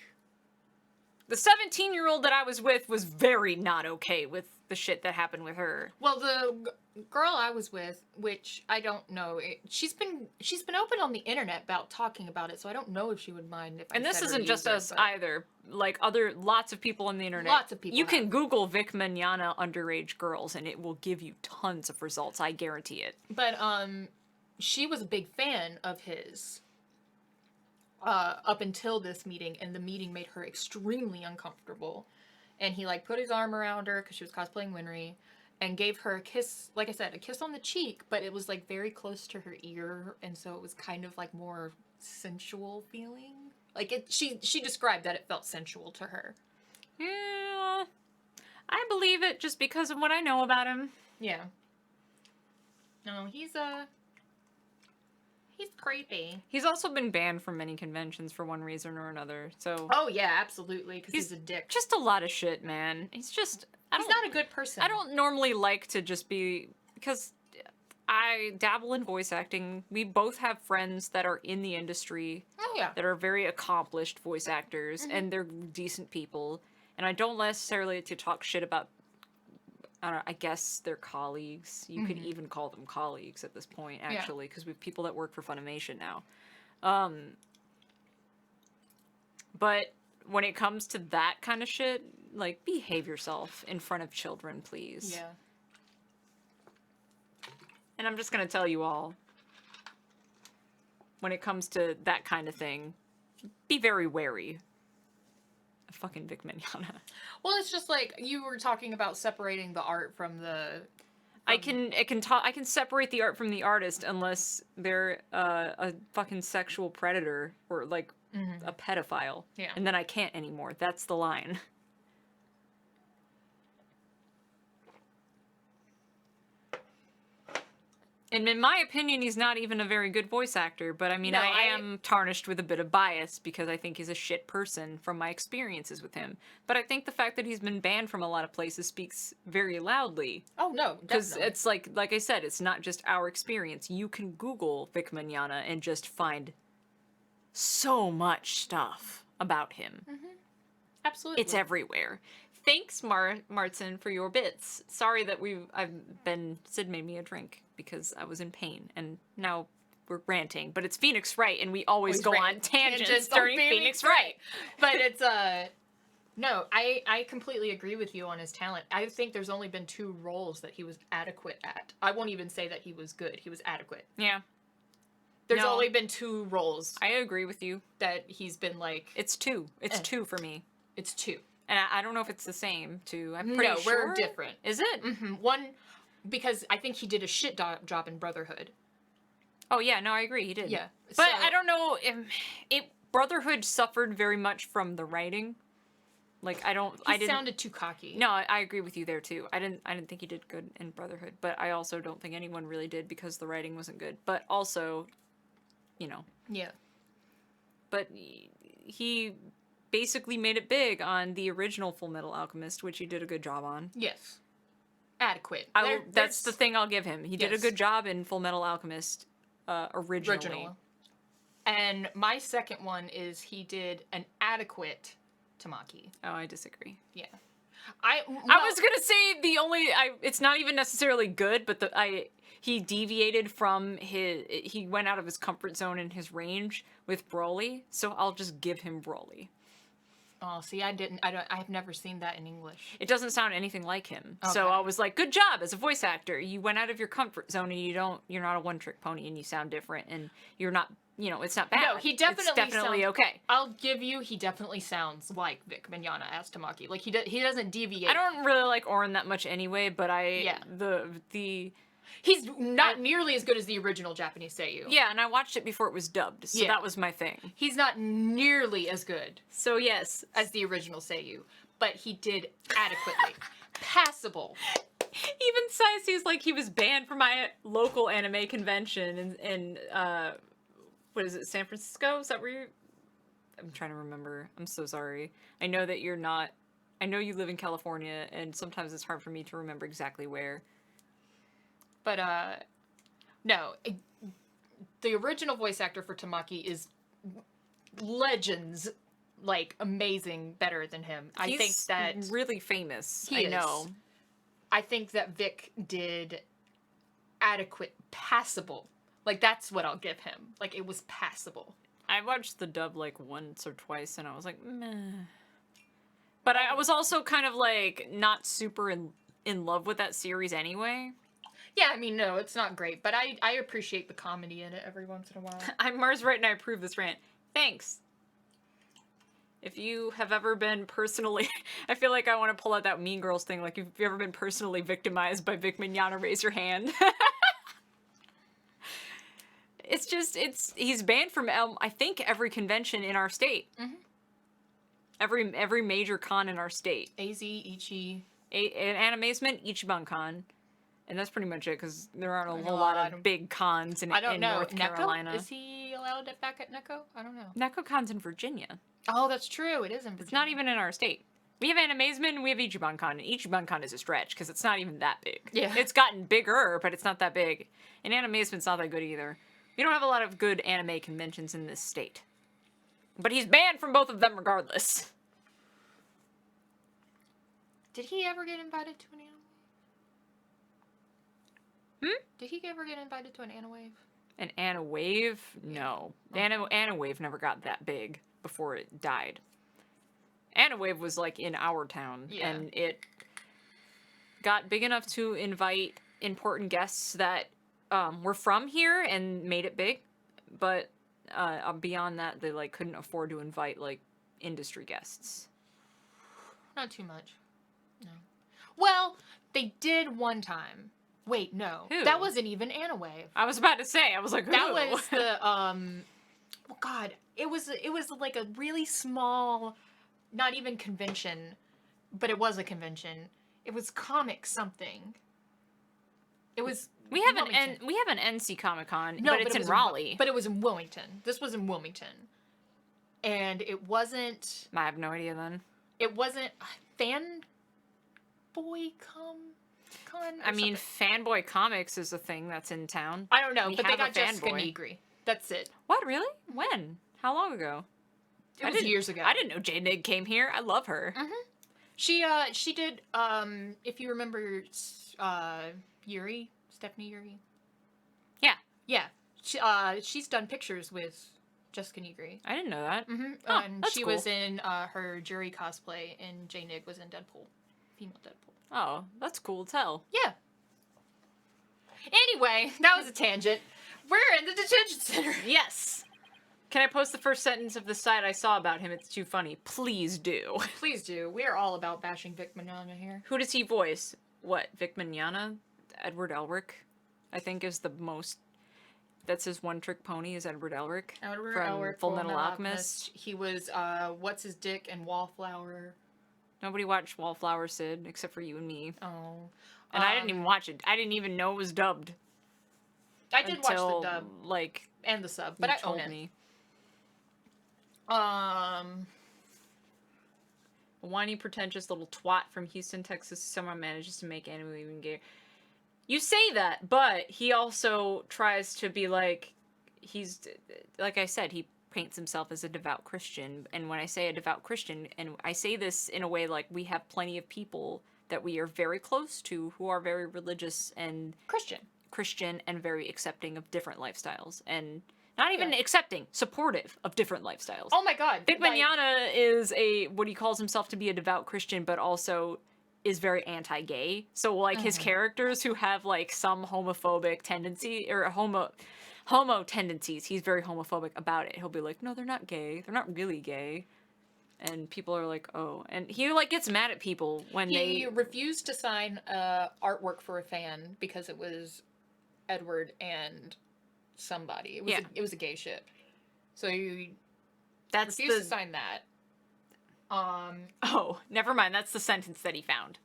The 17-year-old that I was with was very not okay with the shit that happened with her. Well, the girl I was with, which I don't know, she's been open on the internet about talking about it, so I don't know if she would mind if I And this said her isn't just user, us but- either. Like, lots of people on the internet. Lots of people You can have. Google Vic Mignogna underage girls, and it will give you tons of results. I guarantee it. But she was a big fan of his up until this meeting, and the meeting made her extremely uncomfortable. And he, like, put his arm around her because she was cosplaying Winry, and gave her a kiss, like I said, a kiss on the cheek, but it was like very close to her ear, and so it was kind of like more sensual feeling. Like she described that it felt sensual to her. Yeah, I believe it just because of what I know about him. Yeah. No, he's creepy. He's also been banned from many conventions for one reason or another. So Oh yeah, absolutely, because he's a dick. just a lot of shit, man. He's just He's not a good person. I don't normally like to just be because I dabble in voice acting. We both have friends that are in the industry Oh yeah. that are very accomplished voice actors and they're decent people. And I don't necessarily like to talk shit about I guess their colleagues. You could even call them colleagues at this point, actually, because we have people that work for Funimation now. But when it comes to that kind of shit, like, behave yourself in front of children, please. Yeah. And I'm just gonna tell you all, when it comes to that kind of thing, be very wary of fucking Vic Mignogna. Well, it's just like you were talking about separating the art from the. I can separate the art from the artist unless they're a fucking sexual predator or like a pedophile. Yeah. And then I can't anymore. That's the line. And in my opinion, he's not even a very good voice actor, but I mean, No, I am tarnished with a bit of bias because I think he's a shit person from my experiences with him. But I think the fact that he's been banned from a lot of places speaks very loudly. Oh no, Because definitely. it's like I said, it's not just our experience. You can Google Vic Mignogna and just find so much stuff about him. Absolutely. It's everywhere. Thanks, Martin, for your bits. Sorry that Sid made me a drink because I was in pain, and now we're ranting. But it's Phoenix Wright, and we always go on tangents during Phoenix Wright. But it's no, I completely agree with you on his talent. I think there's only been 2 roles that he was adequate at. I won't even say that he was good. He was adequate. Yeah, There's No. only been 2 roles I agree with you. that he's been like. It's 2. It's 2 for me. It's 2. And I don't know if it's the same, too. I'm pretty No, sure. we're different. Is it? One, because I think he did a shit job in Brotherhood. Oh, yeah, no, I agree. He did. Yeah, But so- I don't know. Brotherhood suffered very much from the writing. Like, I didn't. Sounded too cocky. No, I agree with you there too. I didn't think he did good in Brotherhood, but I also don't think anyone really did because the writing wasn't good. But also, Yeah. but he basically made it big on the original Full Metal Alchemist, which he did a good job on. Yes. Adequate. That's the thing I'll give him. He did a Yes. good job in Full Metal Alchemist originally. Original. And my second one is he did an adequate Tamaki. Oh, I disagree. Yeah. I was gonna say it's not even necessarily good, but he deviated from he went out of his comfort zone and his range with Broly, so I'll just give him Broly. Oh, see, I've never seen that in English. It doesn't sound anything like him. So Okay. I was like, good job as a voice actor. You went out of your comfort zone and you're not a one-trick pony and you sound different and you're not, it's not bad. No, he definitely It's definitely sounds- okay. I'll give you, he definitely sounds like Vic Mignogna as Tamaki. Like, he doesn't deviate. I don't really like Orin that much anyway, but Yeah. He's He's not nearly as good as the original Japanese Seiyu. yeah, and I watched it before it was dubbed, so Yeah. that was my thing. He's not nearly as good So yes, as the original Seiyu, but he did adequately. Passable. even says he's like he was banned from my local anime convention in what is it, San Francisco? Is that where you? I'm trying to remember. I'm so sorry. I know that you're not. I know you live in California, and sometimes it's hard for me to remember exactly where. But, no. The original voice actor for Tamaki is legends, like, amazing better than him. I think that... really famous. He I is. know. I think that Vic did adequate, passable. Like, that's what I'll give him. Like, it was passable. I watched the dub like once or twice, and I was like, meh. But I was also kind of like not super in love with that series anyway. Yeah, I mean, no, it's not great, but I appreciate the comedy in it every once in a while. I'm Mars right and I approve this rant. Thanks. If you have ever been personally, I feel like I want to pull out that Mean Girls thing. Like, if you've ever been personally victimized by Vic Mignogna, raise your hand. He's banned from, I think, every convention in our state. Mhm. Every major con in our state. AZ, Ichi. An Animazement, Ichiban Con. And that's pretty much it, because there aren't a I know whole a lot lot of of- big cons in I don't know. North Neko? Carolina. Is he allowed it back at Neko? I don't know. Neko Con's in Virginia. Oh, that's true. It is in Virginia. It's not even in our state. We have Animazement and we have Ichiban Con. And Ichiban Con is a stretch, because it's not even that big. Yeah. It's gotten bigger, but it's not that big. And Animazement's not that good either. We don't have a lot of good anime conventions in this state. But he's banned from both of them regardless. Did he ever get invited to an anime? Did he ever get invited to an Anawave? An Anna Wave? No. The Anna Wave never got that big before it died. Anna Wave was like in our town, Yeah. and it got big enough to invite important guests that were from here and made it big. But beyond that, they like couldn't afford to invite like industry guests. Not too much. No. Well, they did one time. Wait, no. Who? That wasn't even Anawave. I was about to say, I was like, who? That was the well, God, it was like a really small, not even convention, but it was a convention. It was comic something. It was we have Wilmington. we have an NC Comic Con, No, but it's it in was Raleigh. but it was in Wilmington. This was in Wilmington, and it wasn't. I have no idea then. It wasn't Fanboy Con. I mean, Fanboy Comics is a thing that's in town. I don't know, we but they have a got Jessica fanboy. Negri. That's it. What, really? When? How long ago? It was years ago. I didn't know J Nig came here. I love her. She did if you remember Yuri, Stephanie Yuri. Yeah. Yeah. She's done pictures with Jessica Negri. I didn't know that. Mm-hmm. Oh, And that's she cool. was in her jury cosplay, and J Nig was in Deadpool, female Deadpool. Oh, that's cool to tell. Yeah. Anyway, that was a tangent. We're in the detention center. Yes. Can I post the first sentence of the site I saw about him? It's too funny. Please do. Please do. We are all about bashing Vic Mignogna here. Who does he voice? What, Vic Mignogna? Edward Elric, I think, is the most... That's his one-trick pony, is Edward Elric. Edward from Elric, Full Metal Alchemist. He was What's His Dick and Wallflower. Nobody watched Wallflower Sid, except for you and me. Oh. And I didn't even watch it. I didn't even know it was dubbed. I did watch until, the dub like, and the sub, but you I own told it. me. A whiny, pretentious little twat from Houston, Texas, who somehow manages to make anime even gayer. You say that, but he also tries to be like, he's, like I said, he paints himself as a devout Christian. And when I say a devout Christian, and I say this in a way like we have plenty of people that we are very close to who are very religious and Christian and very accepting of different lifestyles. And not even accepting, supportive of different lifestyles. Oh my god. Vic Mignogna is what he calls himself to be a devout Christian, but also is very anti-gay. So like his characters who have like some homophobic tendency or homo tendencies, he's very homophobic about it. He'll be like, no, they're not gay. They're not really gay. And people are like, oh. And he like gets mad at people when He refused to sign artwork for a fan because it was Edward and somebody. It was a gay ship. So he refused to sign that. Oh, never mind. That's the sentence that he found.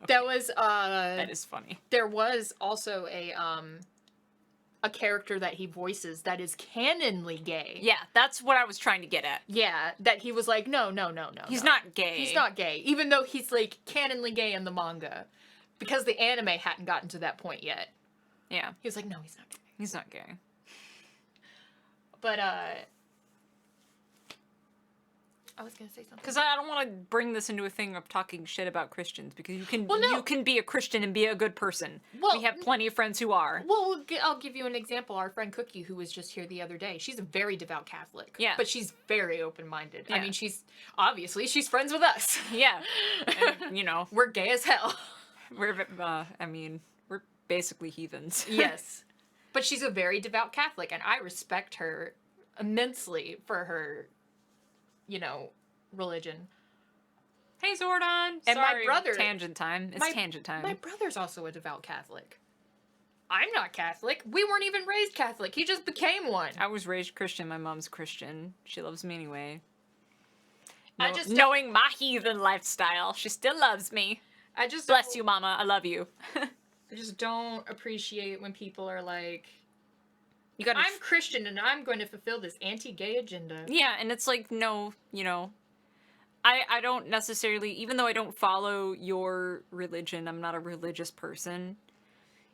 That was That is funny. there was also a character that he voices that is canonly gay. Yeah, that's what I was trying to get at. Yeah, that he was like, no. He's no. not gay. He's not gay, even though he's like canonly gay in the manga, because the anime hadn't gotten to that point yet. Yeah, He was like, no, he's not gay. he's not gay. But I was gonna say something. Because I don't want to bring this into a thing of talking shit about Christians, because you can Well, no. you can be a Christian and be a good person. Well, we have plenty of friends who are. Well, I'll give you an example. Our friend Cookie, who was just here the other day, she's a very devout Catholic. Yeah. But she's very open-minded. I Yeah. mean, she's friends with us. Yeah, and, you know, We're gay as hell. we're we're basically heathens. Yes. But she's a very devout Catholic, and I respect her immensely for her, religion. Hey, Zordon. And my Sorry, brother- Tangent time. It's tangent time. My brother's also a devout Catholic. I'm not Catholic. We weren't even raised Catholic. He just became one. I was raised Christian. My mom's Christian. She loves me anyway. I just don't- knowing my heathen lifestyle, she still loves me. I just Bless don't- you, Mama. I love you. I just don't appreciate when people are like, You gotta. I'm Christian and I'm going to fulfill this anti-gay agenda. Yeah, and it's like, no, you know, I don't necessarily, even though I don't follow your religion, I'm not a religious person.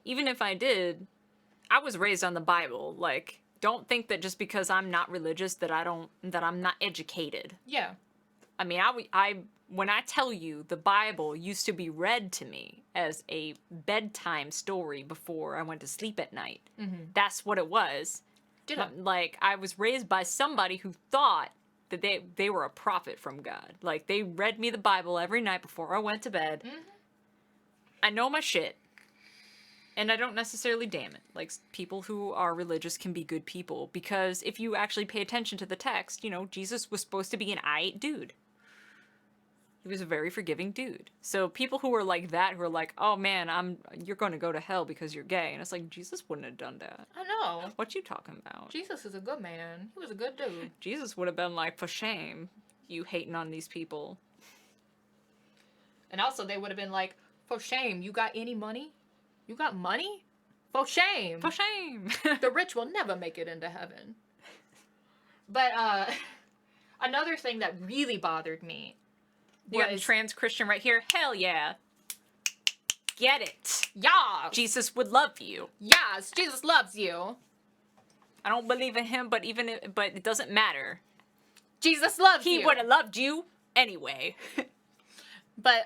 Even if I did, I was raised on the Bible. Like, don't think that just because I'm not religious that I'm not educated. Yeah. I mean, when I tell you the Bible used to be read to me as a bedtime story before I went to sleep at night. Mm-hmm. That's what it was. Like, I was raised by somebody who thought that they were a prophet from God. Like, they read me the Bible every night before I went to bed. Mm-hmm. I know my shit. And I don't necessarily damn it. Like, people who are religious can be good people. Because if you actually pay attention to the text, you know, Jesus was supposed to be an aight dude. He was a very forgiving dude. So people who are like that, who are like, oh man, you're going to go to hell because you're gay. And it's like, Jesus wouldn't have done that. I know. What you talking about? Jesus is a good man. He was a good dude. Jesus would have been like, for shame, you hating on these people. And also they would have been like, for shame, you got any money? You got money? For shame. For shame. The rich will never make it into heaven. But another thing that really bothered me You got a was, trans Christian right here? Hell yeah. Get it. yeah, Jesus would love you. yes, Jesus loves you. I don't believe in him, but but it doesn't matter. Jesus loves He you. would have loved you anyway. But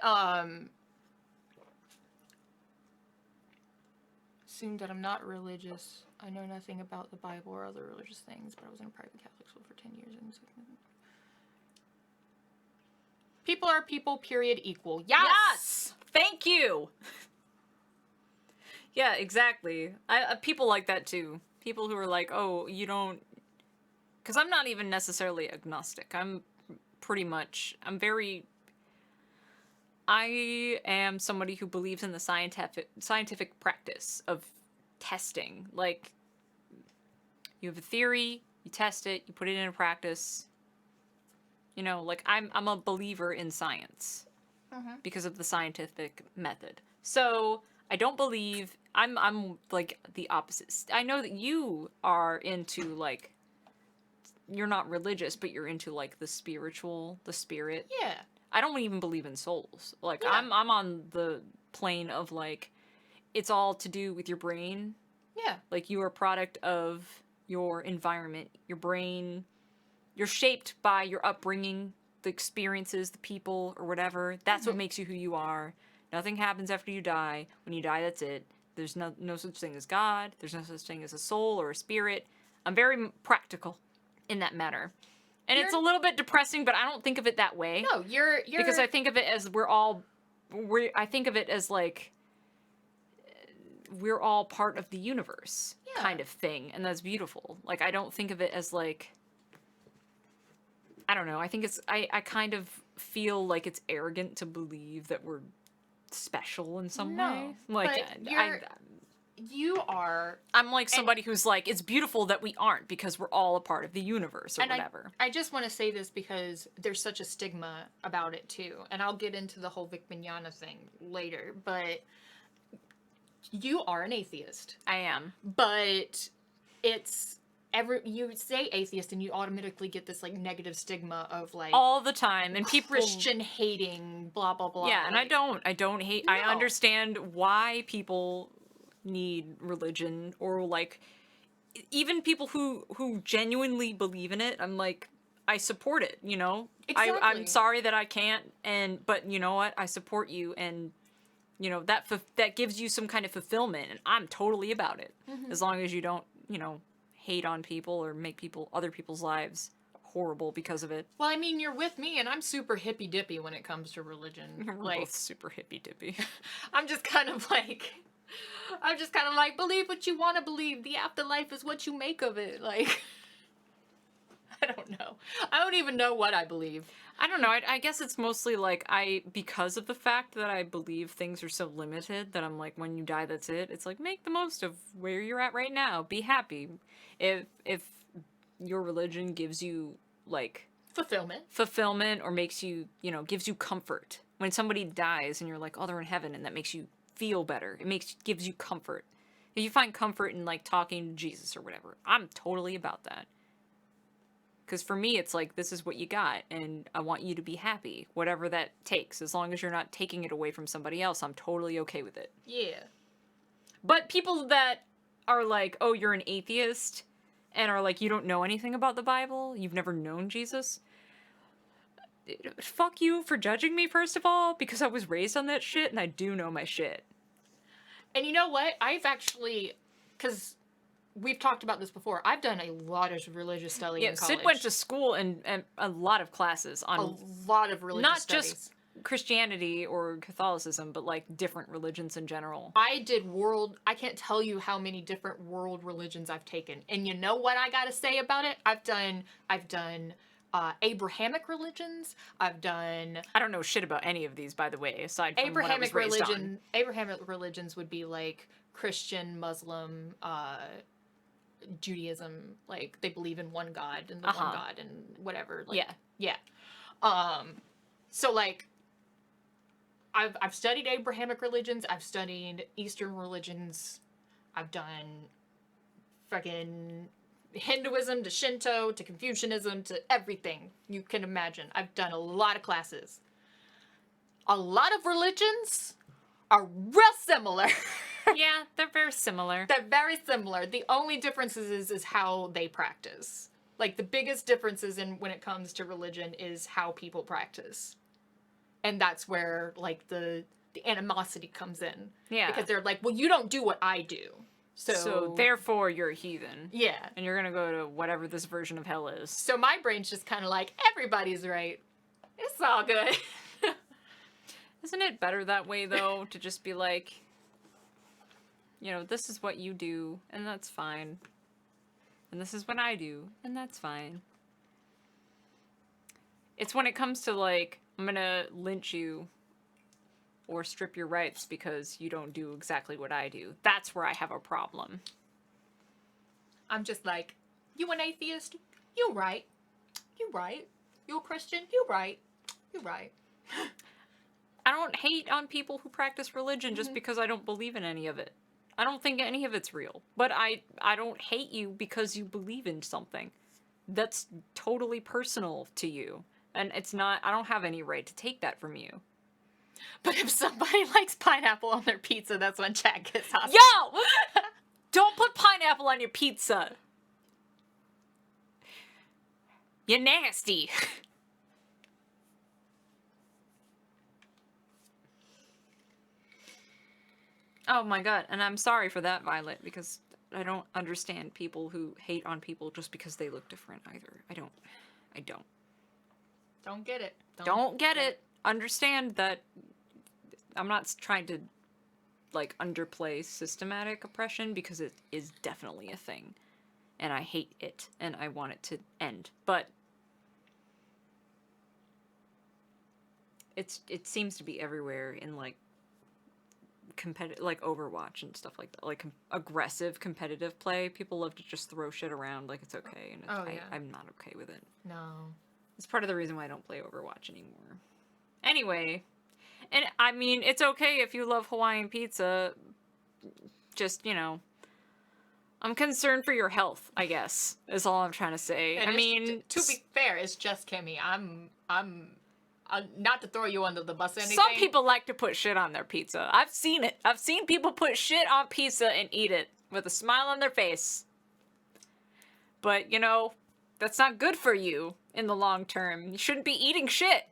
assume that I'm not religious. I know nothing about the Bible or other religious things, but I was in a private Catholic school for 10 years. And people are people, period, equal. Yes! Thank you. Yeah, exactly. People like that too. People who are like, oh, you don't... Because I'm not even necessarily agnostic. I am somebody who believes in the scientific practice of testing. Like, you have a theory, you test it, you put it into practice. You know, like, I'm a believer in science because of the scientific method. So I don't believe I'm like the opposite. I know that you are into like, you're not religious, but you're into like the spiritual, the spirit. Yeah. I don't even believe in souls. Like, Yeah. I'm on the plane of like, it's all to do with your brain. Yeah. Like, you are a product of your environment, your brain. You're shaped by your upbringing, the experiences, the people, or whatever. That's what makes you who you are. Nothing happens after you die. When you die, that's it. There's no such thing as God. There's no such thing as a soul or a spirit. I'm very practical in that matter. And it's a little bit depressing, but I don't think of it that way. No, you're Because I think of it as I think of it as like, we're all part of the universe kind of thing. And that's beautiful. Like, I don't think of it as like, I don't know. I think I kind of feel like it's arrogant to believe that we're special in some way. Like, but you are. I'm like somebody who's like, it's beautiful that we aren't because we're all a part of the universe or whatever. I just want to say this because there's such a stigma about it too. And I'll get into the whole Vic Mignogna thing later. But you are an atheist. I am. But it's... you say atheist and you automatically get this like negative stigma of like All the time. And people... Christian hating, blah, blah, blah. Yeah, and like, I don't hate... No. I understand why people need religion, or like even people who genuinely believe in it. I'm like, I support it, you know. Exactly. I'm sorry that I can't, but you know what, I support you, and you know that gives you some kind of fulfillment, and I'm totally about it. As long as you don't, you know, hate on people or make other people's lives horrible because of it. Well, I mean, you're with me, and I'm super hippy dippy when it comes to religion. We're Like, both super hippy dippy. I'm just kind of like, believe what you want to believe. The afterlife is what you make of it. Like, I don't know. I don't even know what I believe. I don't know. I guess it's mostly like because of the fact that I believe things are so limited that I'm like, when you die, that's it. It's like, make the most of where you're at right now. Be happy. If your religion gives you like fulfillment or makes you, gives you comfort. When somebody dies and you're like, oh, they're in heaven, and that makes you feel better. Gives you comfort. If you find comfort in like talking to Jesus or whatever, I'm totally about that. Because for me, it's like, this is what you got, and I want you to be happy, whatever that takes. As long as you're not taking it away from somebody else, I'm totally okay with it. Yeah. But people that are like, oh, you're an atheist, and are like, you don't know anything about the Bible, you've never known Jesus, fuck you for judging me, first of all, because I was raised on that shit, and I do know my shit. And you know what? I've actually, because we've talked about this before, I've done a lot of religious study in college. Sid went to school and a lot of classes on a lot of religious not studies. just Christianity or Catholicism, but like different religions in general. I can't tell you how many different world religions I've taken. And you know what I gotta say about it? I've done Abrahamic religions. I don't know shit about any of these, by the way, aside from what I was Abrahamic raised on. Abrahamic religions would be like Christian, Muslim, Judaism. Like they believe in one God and the one God and whatever. Like, yeah. So like, I've studied Abrahamic religions. I've studied Eastern religions. I've done fucking Hinduism to Shinto to Confucianism to everything you can imagine. I've done a lot of classes. A lot of religions are real similar. Yeah, they're very similar. They're very similar. The only difference is how they practice. Like the biggest differences when it comes to religion is how people practice. And that's where like the animosity comes in. Yeah. Because they're like, well, you don't do what I do. So therefore you're a heathen. Yeah. And you're gonna go to whatever this version of hell is. So my brain's just kind of like, everybody's right. It's all good. Isn't it better that way, though, to just be like, this is what you do, and that's fine. And this is what I do, and that's fine. It's when it comes to, like, I'm gonna lynch you or strip your rights because you don't do exactly what I do. That's where I have a problem. I'm just like, you an atheist? You right. You right. You a Christian? You right. You right. I don't hate on people who practice religion just because I don't believe in any of it. I don't think any of it's real. But I don't hate you because you believe in something. That's totally personal to you. And it's not, I don't have any right to take that from you. But if somebody likes pineapple on their pizza, that's when Chad gets hostile. Yo! Don't put pineapple on your pizza. You're nasty. Oh my god, and I'm sorry for that, Violet, because I don't understand people who hate on people just because they look different either. I don't. Don't get it. Don't get it. Understand that I'm not trying to, like, underplay systematic oppression, because it is definitely a thing. And I hate it, and I want it to end. But it seems to be everywhere in, like, competitive, like Overwatch and stuff like that, like aggressive competitive play. People love to just throw shit around like it's okay, and I'm not okay with it. No. It's part of the reason why I don't play Overwatch anymore. Anyway, and I mean, it's okay if you love Hawaiian pizza. Just, I'm concerned for your health, I guess, is all I'm trying to say. And I mean, to be fair, it's just Kemi. I'm not to throw you under the bus or anything. some people like to put shit on their pizza. I've seen it. I've seen people put shit on pizza and eat it with a smile on their face. But, that's not good for you in the long term. You shouldn't be eating shit.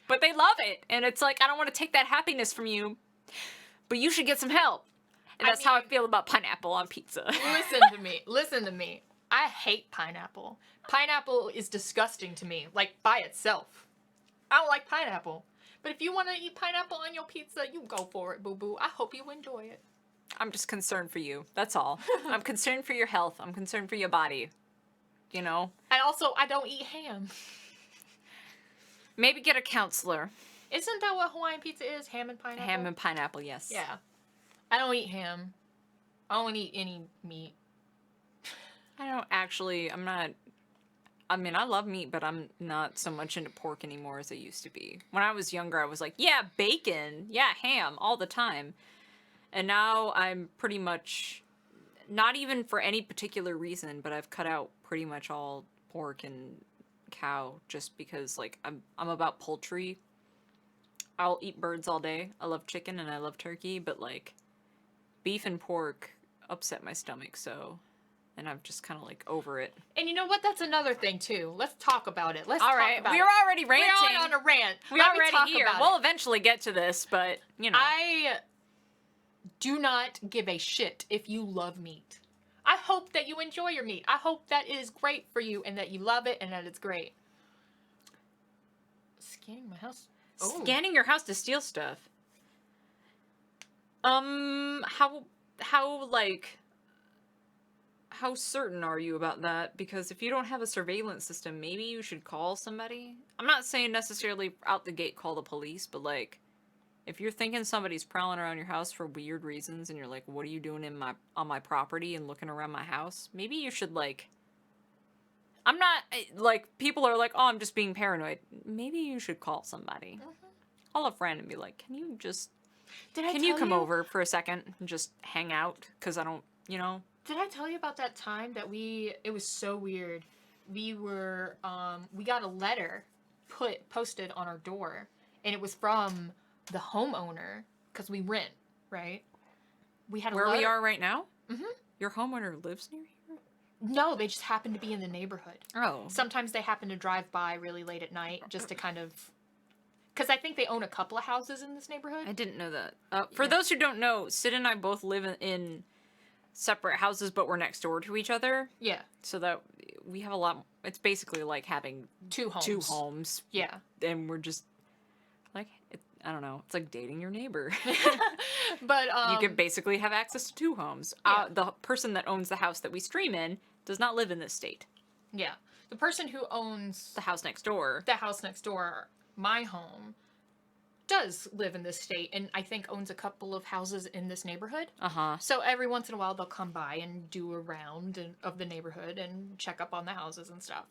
But they love it. And it's like, I don't want to take that happiness from you. But you should get some help. And that's how I feel about pineapple on pizza. Listen to me. I hate pineapple. Pineapple is disgusting to me, like by itself. I don't like pineapple. But if you want to eat pineapple on your pizza, you go for it, boo-boo. I hope you enjoy it. I'm just concerned for you. That's all. I'm concerned for your health. I'm concerned for your body. And also, I don't eat ham. Maybe get a counselor. Isn't that what Hawaiian pizza is? Ham and pineapple? Ham and pineapple, yes. Yeah. I don't eat ham. I don't eat any meat. I mean, I love meat, but I'm not so much into pork anymore as I used to be. When I was younger, I was like, yeah, bacon, yeah, ham, all the time. And now I'm pretty much, not even for any particular reason, but I've cut out pretty much all pork and cow just because, like, I'm about poultry. I'll eat birds all day. I love chicken and I love turkey, but, like, beef and pork upset my stomach, so... And I'm just kind of like over it. And you know what? That's another thing too. Let's talk about it. Let's All talk right, about we it. are already ranting. We're on a rant. We're Let me already talk here. about We'll it. eventually get to this, but you know. I do not give a shit if you love meat. I hope that you enjoy your meat. I hope that it is great for you and that you love it and that it's great. Scanning my house. Oh. Scanning your house to steal stuff. How certain are you about that? Because if you don't have a surveillance system, maybe you should call somebody. I'm not saying necessarily out the gate call the police, but like, if you're thinking somebody's prowling around your house for weird reasons, and you're like, "What are you doing on my property and looking around my house?" Maybe you should like. I'm not like people are like, "Oh, I'm just being paranoid." Maybe you should call somebody. Call a friend and be like, "Can you just? Can you come over for a second and just hang out? Because I don't, you know." Did I tell you about that time that it was so weird. We got a letter posted on our door, and it was from the homeowner, because we rent, right? We had a Where letter. we are right now? Mm-hmm. Your homeowner lives near here? No, they just happen to be in the neighborhood. Oh. Sometimes they happen to drive by really late at night just to kind of... Because I think they own a couple of houses in this neighborhood. I didn't know that. For those who don't know, Sid and I both live in separate houses, but we're next door to each other. Yeah. So that we have a lot... It's basically like having Two homes. two homes. Yeah. And we're just... Like, I don't know. It's like dating your neighbor. But, you could basically have access to two homes. Yeah. The person that owns the house that we stream in does not live in this state. Yeah. The person who owns The house next door. the house next door, my home, does live in this state and I think owns a couple of houses in this neighborhood. Uh-huh. So every once in a while they'll come by and do a round of the neighborhood and check up on the houses and stuff.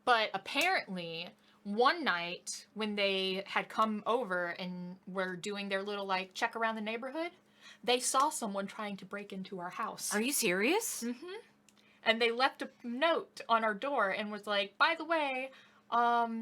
But apparently, one night when they had come over and were doing their little like check around the neighborhood, they saw someone trying to break into our house. Are you serious? Mm-hmm. And they left a note on our door and was like, by the way,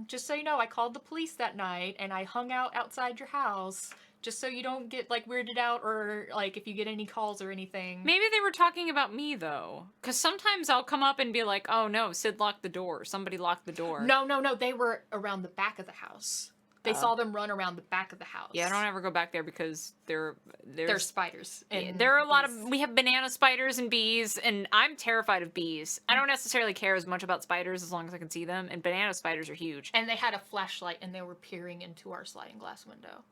just so you know, I called the police that night and I hung out outside your house just so you don't get like weirded out or like if you get any calls or anything. Maybe they were talking about me though. Because sometimes I'll come up and be like, oh no, Sid locked the door. Somebody locked the door. No. They were around the back of the house. They saw them run around the back of the house. Yeah, I don't ever go back there because there's spiders. And there are a lot of, we have banana spiders and bees, and I'm terrified of bees. I don't necessarily care as much about spiders as long as I can see them, and banana spiders are huge. And they had a flashlight and they were peering into our sliding glass window.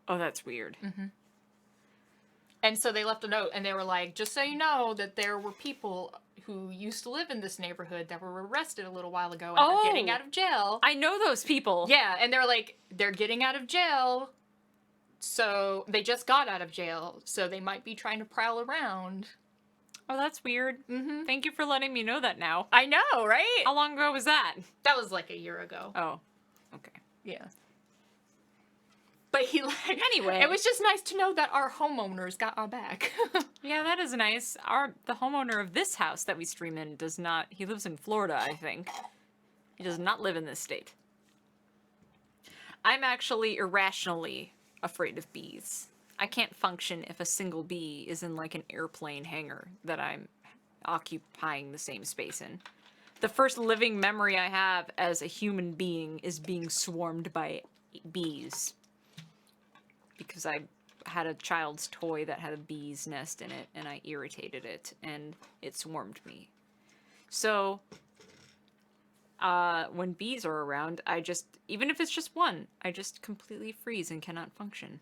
Oh, that's weird. Mm-hmm. And so they left a note and they were like, just so you know that there were people who used to live in this neighborhood that were arrested a little while ago and are getting out of jail. I know those people. Yeah, and they're like, they're getting out of jail. So they just got out of jail. So they might be trying to prowl around. Oh, that's weird. Mm-hmm. Thank you for letting me know that now. I know, right? How long ago was that? That was like a year ago. Oh, okay. Yeah. But Anyway. it was just nice to know that our homeowners got our back. Yeah, that is nice. The homeowner of this house that we stream in does not, he lives in Florida, I think. He does not live in this state. I'm actually irrationally afraid of bees. I can't function if a single bee is in like an airplane hangar that I'm occupying the same space in. The first living memory I have as a human being is being swarmed by bees. Because I had a child's toy that had a bee's nest in it, and I irritated it, and it swarmed me. So, when bees are around, I just, even if it's just one, I just completely freeze and cannot function.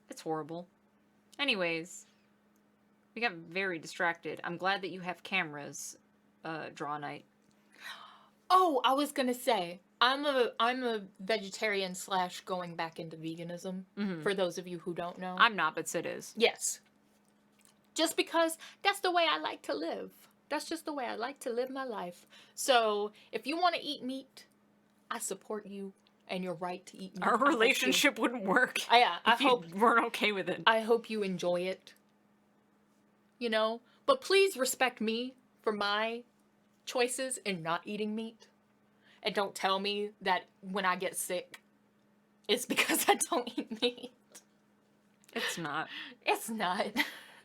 It's horrible. Anyways, we got very distracted. I'm glad that you have cameras, Draw Night. Oh, I was gonna say I'm a vegetarian slash going back into veganism. For those of you who don't know, I'm not, but Sid is. yes, just because that's the way I like to live. That's just the way I like to live my life. So if you want to eat meat, I support you and your right to eat meat. Our relationship wouldn't work. Yeah, I if you hope weren't okay with it. I hope you enjoy it. You know, but please respect me for my choices in not eating meat. And don't tell me that when I get sick, it's because I don't eat meat. It's not. It's not.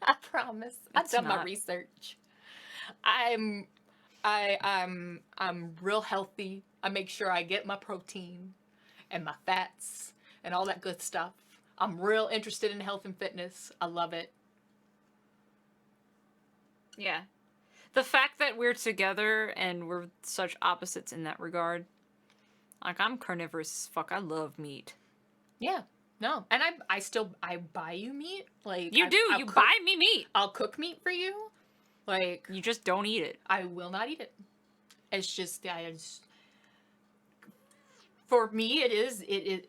I promise. I've It's done my not. research. I'm real healthy. I make sure I get my protein and my fats and all that good stuff. I'm real interested in health and fitness. I love it. Yeah. The fact that we're together and we're such opposites in that regard. Like, I'm carnivorous as fuck. I love meat. Yeah. No. And I buy you meat. Like You do. I'll You cook- buy me meat. I'll cook meat for you. Like You just don't eat it. I will not eat it. It's just for me it's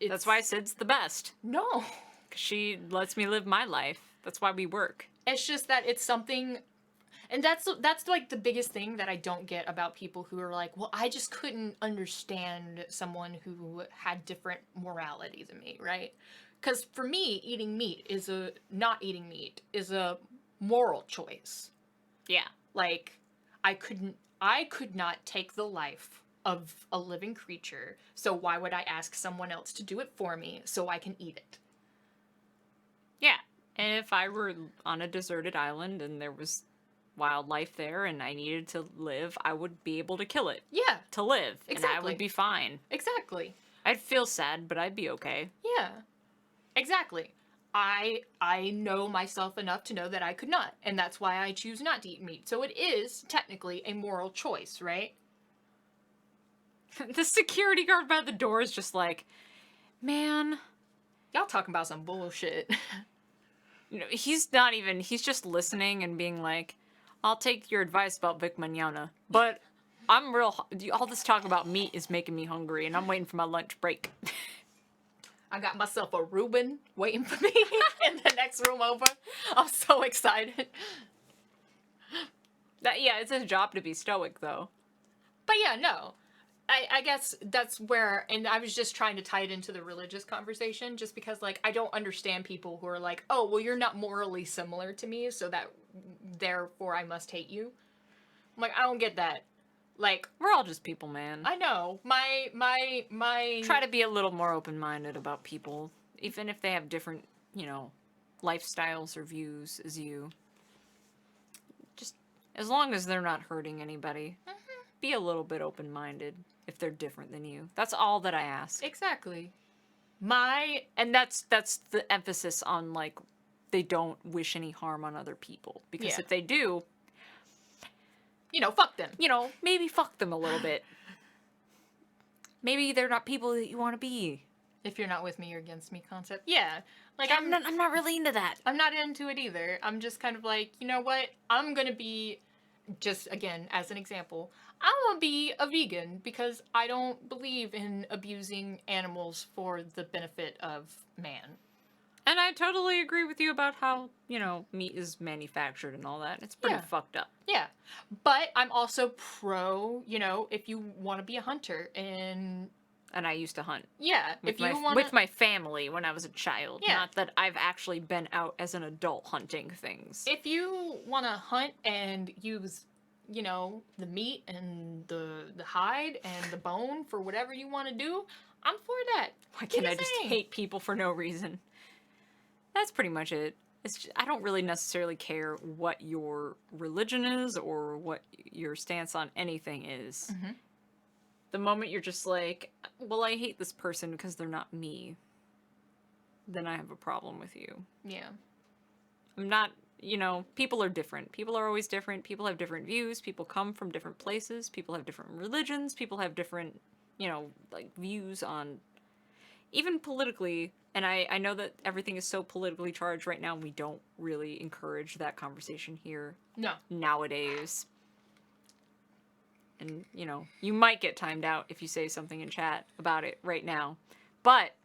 That's why Sid's the best. no. 'Cause she lets me live my life. That's why we work. It's just that it's something, and that's like the biggest thing that I don't get about people who are like, well, I just couldn't understand someone who had different morality than me, right? Because for me, not eating meat is a moral choice. Yeah. Like, I could not take the life of a living creature, so why would I ask someone else to do it for me so I can eat it? Yeah. And if I were on a deserted island and there was wildlife there and I needed to live, I would be able to kill it Yeah, to live. And I Exactly. would be fine. exactly. I'd feel sad, but I'd be okay. Yeah, exactly. I know myself enough to know that I could not, and that's why I choose not to eat meat. So it is technically a moral choice, right? The security guard by the door is just like, man, Y'all talking about some bullshit. you know, he's just listening and being like, I'll take your advice about Vic Manana, but all this talk about meat is making me hungry and I'm waiting for my lunch break. I got myself a Reuben waiting for me in the next room over. I'm so excited. Yeah, it's his job to be stoic though. But yeah, no. I guess that's where, and I was just trying to tie it into the religious conversation, just because, like, I don't understand people who are like, oh, well, you're not morally similar to me, so that, therefore, I must hate you. I'm like, I don't get that. Like, We're all just people, man. I know, my... Try to be a little more open-minded about people, even if they have different, lifestyles or views as you. Just, as long as they're not hurting anybody, be a little bit open-minded if they're different than you. That's all that I ask. Exactly. And that's the emphasis on, like, they don't wish any harm on other people. Because Yeah. if they do, fuck them. maybe fuck them a little bit. Maybe they're not people that you want to be. If you're not with me, you're against me concept. Yeah. Like, I'm not really into that. I'm not into it either. I'm just kind of like, you know what? I'm gonna be, just again, as an example, I'm gonna be a vegan because I don't believe in abusing animals for the benefit of man. And I totally agree with you about how, meat is manufactured and all that. It's pretty Yeah. fucked up. Yeah. But I'm also pro, if you want to be a hunter and And I used to hunt yeah, with, if you want with my family when I was a child. Yeah. Not that I've actually been out as an adult hunting things. if you want to hunt and use the meat and the hide and the bone for whatever you want to do, I'm for that. Why can't I your just thing. hate people for no reason? That's pretty much it. I don't really necessarily care what your religion is or what your stance on anything is. Mhm. The moment you're just like, well, I hate this person because they're not me, then I have a problem with you. Yeah. I'm not, people are different. People are always different. People have different views. People come from different places. People have different religions. People have different, views on, even politically. And I know that everything is so politically charged right now, and we don't really encourage that conversation here No. nowadays. And, you know, you might get timed out if you say something in chat about it right now. But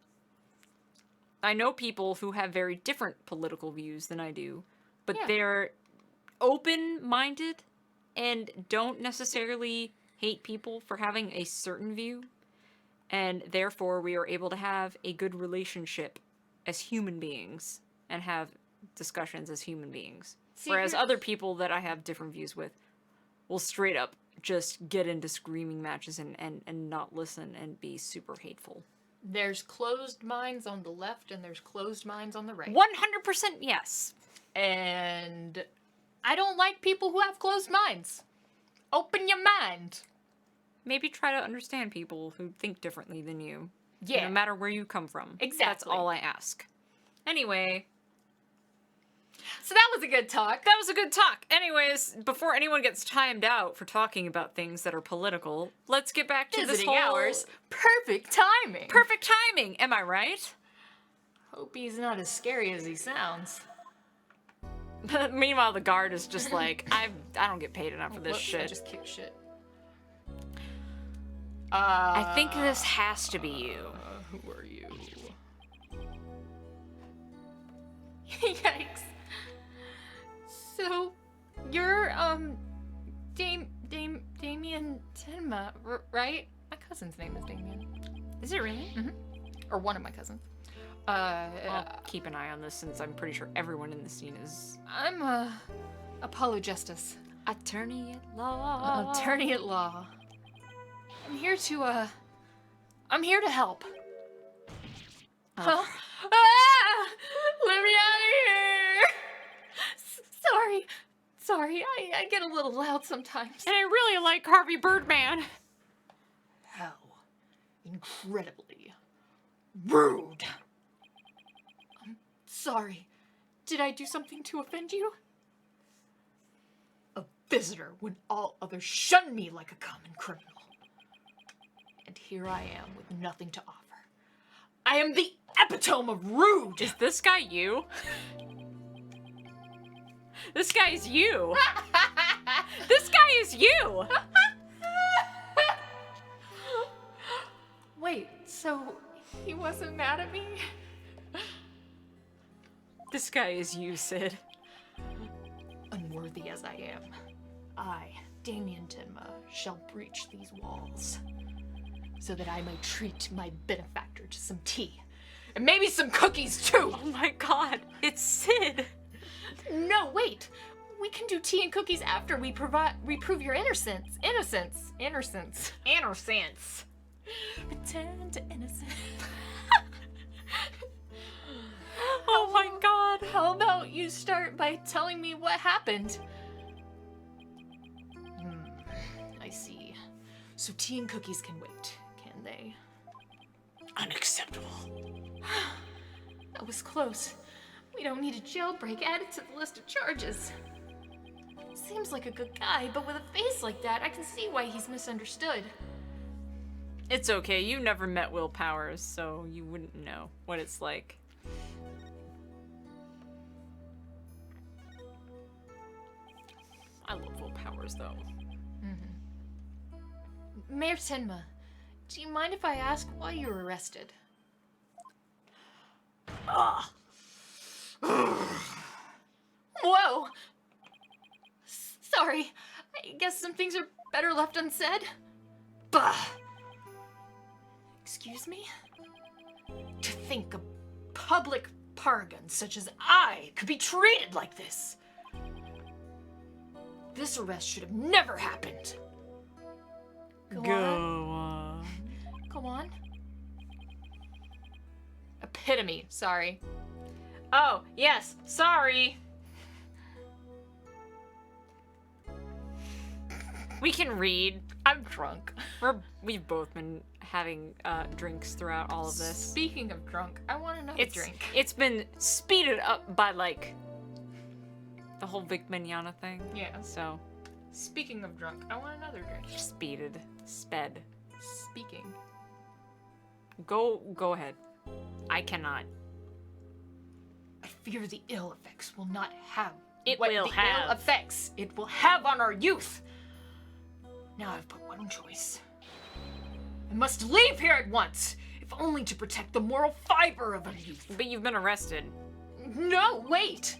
I know people who have very different political views than I do, but Yeah. they're open-minded and don't necessarily hate people for having a certain view. And therefore, we are able to have a good relationship as human beings and have discussions as human beings. See, Whereas here's- other people that I have different views with will straight up just get into screaming matches and not listen and be super hateful. There's closed minds on the left and there's closed minds on the right. 100% yes. And I don't like people who have closed minds. Open your mind. Maybe try to understand people who think differently than you. Yeah. No matter where you come from. That's Exactly. all I ask. Anyway, So that was a good talk. that was a good talk. Anyways, before anyone gets timed out for talking about things that are political, let's get back to this Visiting whole... hours. Perfect timing. Perfect timing, am I right? Hope he's not as scary as he sounds. Meanwhile, the guard is just like, I don't get paid enough for this Whoops, I shit. just kicked shit. I think this has to be you. Who are you? Yikes. So, you're, Damien Tenma, right? My cousin's name is Damien. Is it really? Or one of my cousins. I'll keep an eye on this since I'm pretty sure everyone in the scene is... I'm, Apollo Justice. Attorney at law. Attorney at law. I'm here to, I'm here to help. Huh? Ah! Let me out of here! Sorry, I get a little loud sometimes. And I really like Harvey Birdman. How incredibly rude. I'm sorry. Did I do something to offend you? A visitor when all others shun me like a common criminal. And here I am with nothing to offer. I am the epitome of rude! Is this guy you? This guy is you. This guy is you. Wait, so he wasn't mad at me? This guy is you, Sid. Unworthy as I am, I, Damien Tenma, shall breach these walls, so that I may treat my benefactor to some tea, and maybe some cookies too! Oh my god, it's Sid. No, wait! We can do tea and cookies after we prove your innocence. Innocence. Return to innocence. Oh my god. How about you start by telling me what happened? I see. So tea and cookies can wait, can they? Unacceptable. That was close. We don't need a jailbreak added to the list of charges. Seems like a good guy, but with a face like that, I can see why he's misunderstood. It's okay, you never met Will Powers, so you wouldn't know what it's like. I love Will Powers, though. Mayor Tenma, do you mind if I ask why you were arrested? Whoa! Sorry, I guess some things are better left unsaid. Bah! Excuse me? To think a public paragon such as I could be treated like this! This arrest should have never happened. Go on. Go on. Epitome, sorry. Oh, yes, sorry. We can read. I'm drunk. We've both been having drinks throughout all of this. Speaking of drunk, I want another drink. It's been speeded up by like the whole Vic Mignogna thing. Yeah. So Speaking of drunk, I want another drink. sped. Speaking. Go ahead. I cannot. I fear the ill effects will not have It what will the have. ill effects it will have on our youth. Now I've but one choice. I must leave here at once, if only to protect the moral fiber of a youth. But you've been arrested. No, wait!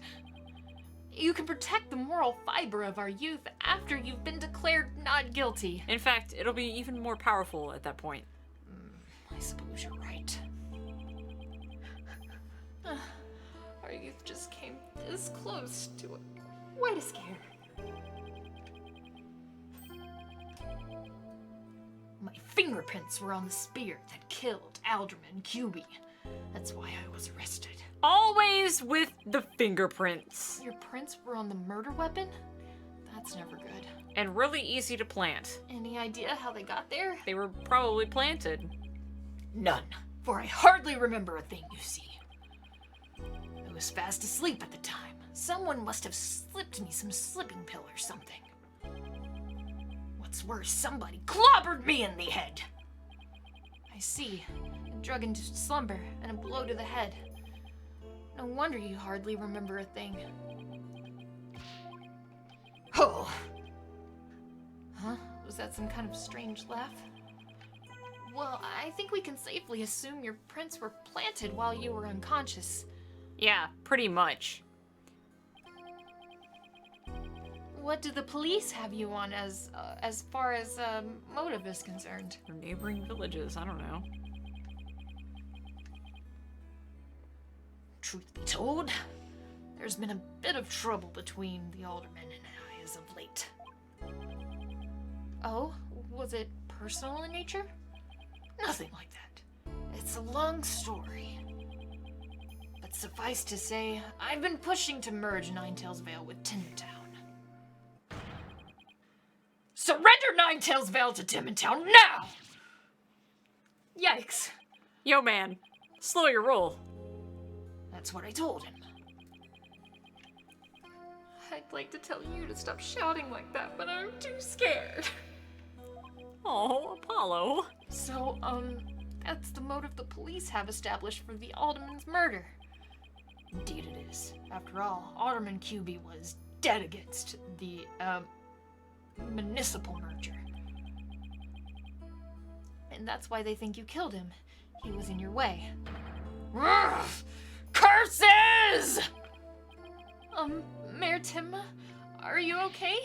You can protect the moral fiber of our youth after you've been declared not guilty. In fact, it'll be even more powerful at that point. I suppose you're right. Our youth just came this close to quite a scare. My fingerprints were on the spear that killed Alderman QB. That's why I was arrested. Always with the fingerprints. Your prints were on the murder weapon? That's never good. And really easy to plant. Any idea how they got there? They were probably planted. None, for I hardly remember a thing, you see. I was fast asleep at the time. Someone must have slipped me some slipping pill or something. What's worse, somebody clobbered me in the head. I see. A drug-induced slumber and a blow to the head. No wonder you hardly remember a thing. Oh! Huh? Was that some kind of strange laugh? Well, I think we can safely assume your prints were planted while you were unconscious. Yeah, pretty much. What do the police have you on as far as motive is concerned? Or neighboring villages, I don't know. Truth be told, there's been a bit of trouble between the alderman and I as of late. Oh, was it personal in nature? Nothing like that. It's a long story. But suffice to say, I've been pushing to merge Ninetails Vale with Tindertown. Surrender Ninetails Vale to Tindertown now! Yikes. Yo, man. Slow your roll. That's what I told him. I'd like to tell you to stop shouting like that, but I'm too scared. Oh, Apollo. So, that's the motive the police have established for the alderman's murder. Indeed it is. After all, Alderman QB was dead against the, municipal merger. And that's why they think you killed him. He was in your way. Ugh! Curses! Mayor Tim, are you okay?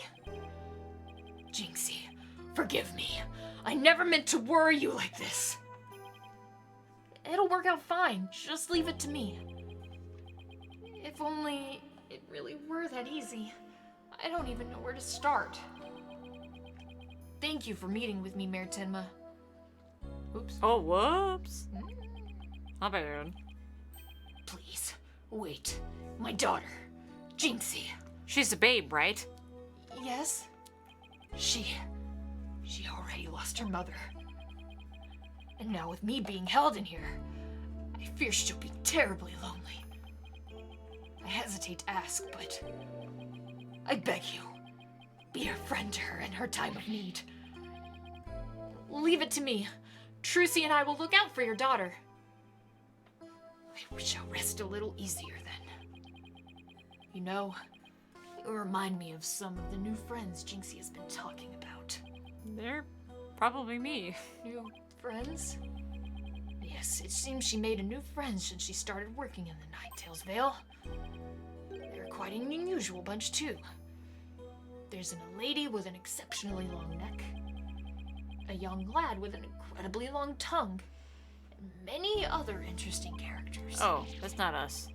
Jinxie, forgive me. I never meant to worry you like this. It'll work out fine. Just leave it to me. If only it really were that easy. I don't even know where to start. Thank you for meeting with me, Mayor Tenma. Oops. Oh, whoops. Not bad. Please, wait. My daughter, Jinxie. She's a babe, right? Yes? She already lost her mother. And now with me being held in here, I fear she'll be terribly lonely. I hesitate to ask, but I beg you, be a friend to her in her time of need. Leave it to me. Trucy and I will look out for your daughter. I wish I'll rest a little easier then. You know, you remind me of some of the new friends Jinxie has been talking about. They're probably me. New friends? Yes, it seems she made a new friend since she started working in the Ninetails Vale. They're quite an unusual bunch, too. There's a lady with an exceptionally long neck, a young lad with an incredibly long tongue, and many other interesting characters. Oh, that's not us.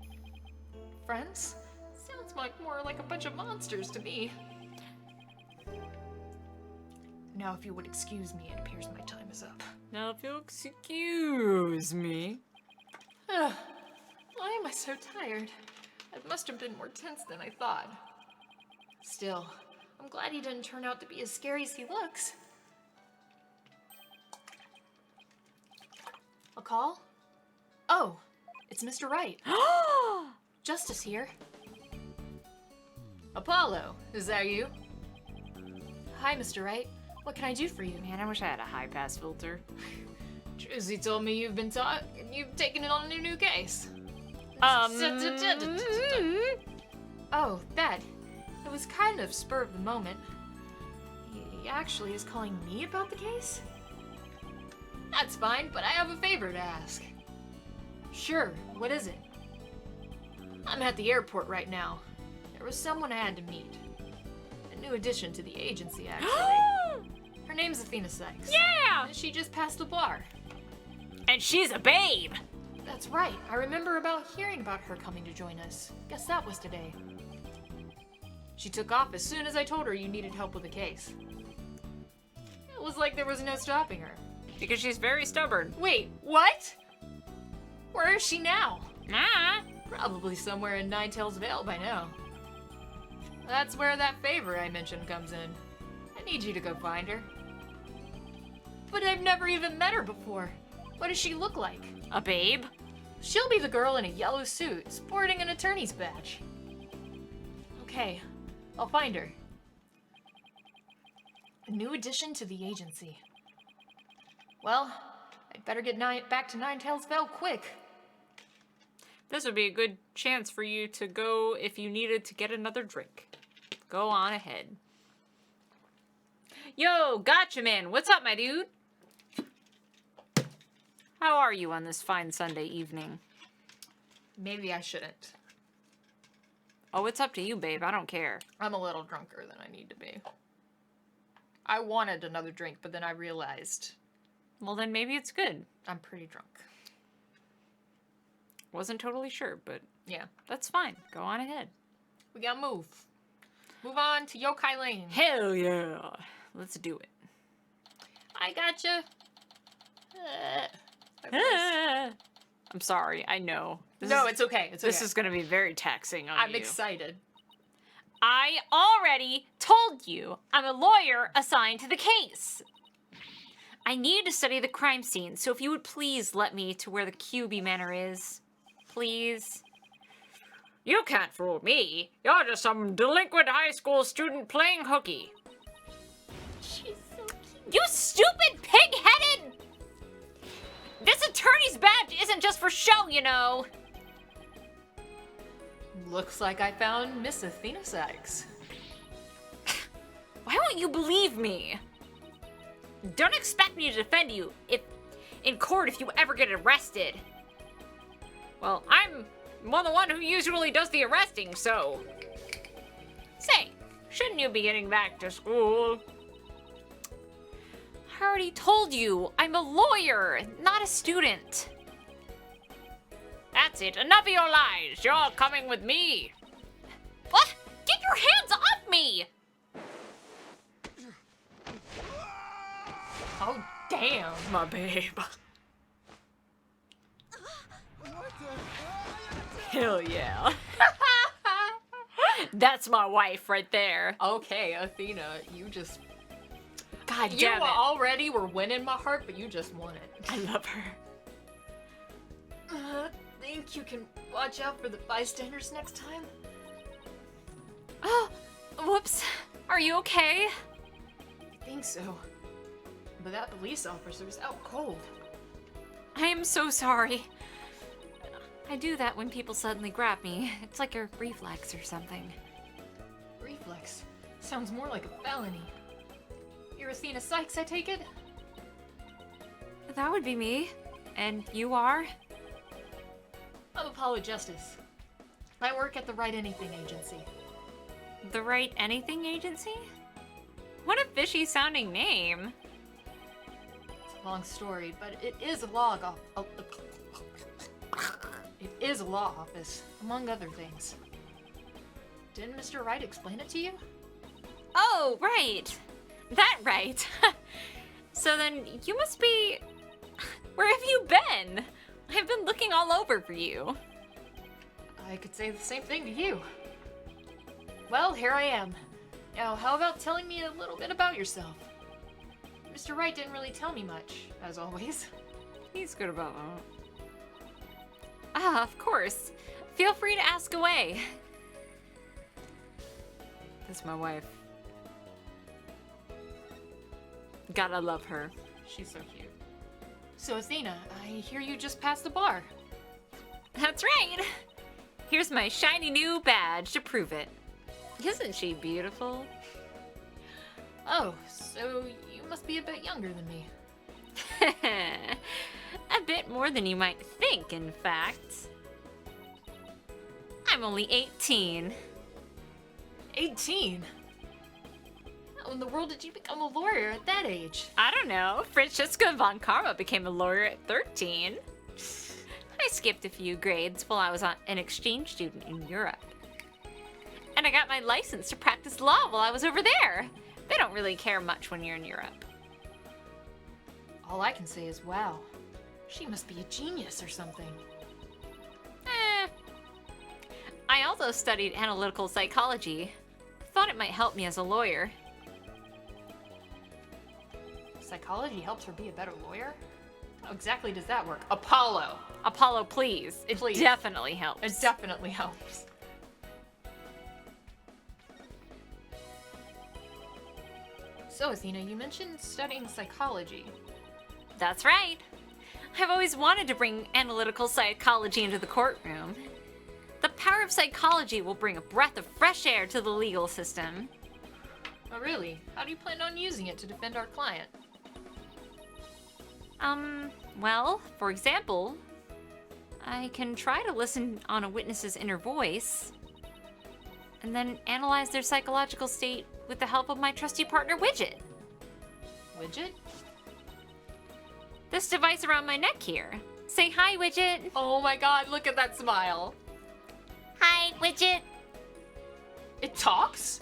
Friends? Sounds more like a bunch of monsters to me. Now, if you would excuse me, it appears my time is up. Now, if you'll excuse me. Why am I so tired? It must have been more tense than I thought. Still, I'm glad he didn't turn out to be as scary as he looks. A call? Oh, it's Mr. Wright. Justice here. Apollo, is that you? Hi, Mr. Wright. What can I do for you? Man, I wish I had a high pass filter. Trucy told me you've taken it on a new case. Oh, that. It was kind of spur of the moment. He actually is calling me about the case? That's fine, but I have a favor to ask. Sure, what is it? I'm at the airport right now. There was someone I had to meet. A new addition to the agency, actually. Her name's Athena Sykes. Yeah! And she just passed the bar. And she's a babe! That's right. I remember hearing about her coming to join us. Guess that was today. She took off as soon as I told her you needed help with the case. It was like there was no stopping her. Because she's very stubborn. Wait, what? Where is she now? Ah! Probably somewhere in Ninetales Vale by now. That's where that favor I mentioned comes in. I need you to go find her. But I've never even met her before. What does she look like? A babe? She'll be the girl in a yellow suit, sporting an attorney's badge. Okay, I'll find her. A new addition to the agency. Well, I'd better get back to Ninetales Vale quick. This would be a good chance for you to go if you needed to get another drink. Go on ahead. Yo, gotcha, man. What's up, my dude? How are you on this fine Sunday evening? Maybe I shouldn't. Oh, it's up to you, babe. I don't care. I'm a little drunker than I need to be. I wanted another drink, but then I realized Well, then maybe it's good. I'm pretty drunk. Wasn't totally sure, but Yeah, that's fine. Go on ahead. we gotta move. Move on to Yokai Lane. Hell yeah. Let's do it. I gotcha. My voice. I'm sorry. I know. No, it's okay. It's okay. This is going to be very taxing on I'm you. excited. I already told you I'm a lawyer assigned to the case. I need to study the crime scene, so if you would please let me to where the QB Manor is. Please. You can't fool me. You're just some delinquent high school student playing hooky. She's so cute. You stupid pig-headed! This attorney's badge isn't just for show, you know. Looks like I found Miss Athena Sykes. Why won't you believe me? Don't expect me to defend you in court if you ever get arrested. Well, I'm the one who usually does the arresting, so... Say, shouldn't you be getting back to school? I already told you, I'm a lawyer, not a student. That's it, enough of your lies. You're coming with me. What? Get your hands off me! Oh, damn. My babe. What the? Hell yeah. That's my wife right there. Okay, Athena, you just... God You damn it. already were winning my heart, but you just won it. I love her. Think you can watch out for the bystanders next time? Oh, whoops. Are you okay? I think so. But that police officer's out cold. I am so sorry. I do that when people suddenly grab me. It's like a reflex or something. Reflex. Sounds more like a felony. You're Athena Sykes, I take it? That would be me. And you are? I'm Apollo Justice. I work at the Right Anything Agency. The Right Anything Agency? What a fishy sounding name. It's a long story, but it is a law It is a law office, among other things. Didn't Mr. Wright explain it to you? Oh, right. That right. So then you must be... Where have you been? I've been looking all over for you. I could say the same thing to you. Well, here I am. Now, how about telling me a little bit about yourself? Mr. Wright didn't really tell me much, as always. He's good about that. Ah, of course. Feel free to ask away. That's my wife. Gotta love her. She's so cute. So, Athena, I hear you just passed the bar. That's right. Here's my shiny new badge to prove it. Isn't she beautiful? Oh, so you must be a bit younger than me. A bit more than you might think, in fact. I'm only 18. 18? How in the world did you become a lawyer at that age? I don't know. Francesca von Karma became a lawyer at 13. I skipped a few grades while I was an exchange student in Europe. And I got my license to practice law while I was over there. They don't really care much when you're in Europe. All I can say is, wow, she must be a genius or something. I also studied analytical psychology. Thought it might help me as a lawyer. Psychology helps her be a better lawyer? How exactly does that work? Apollo! Apollo, please. It Please. definitely helps. It definitely helps. So, Athena, you mentioned studying psychology. That's right. I've always wanted to bring analytical psychology into the courtroom. The power of psychology will bring a breath of fresh air to the legal system. Oh, really? How do you plan on using it to defend our client? Well, for example, I can try to listen on a witness's inner voice, and then analyze their psychological state with the help of my trusty partner, Widget. Widget? This device around my neck here. Say hi, Widget. Oh my god, look at that smile. Hi, Widget. It talks?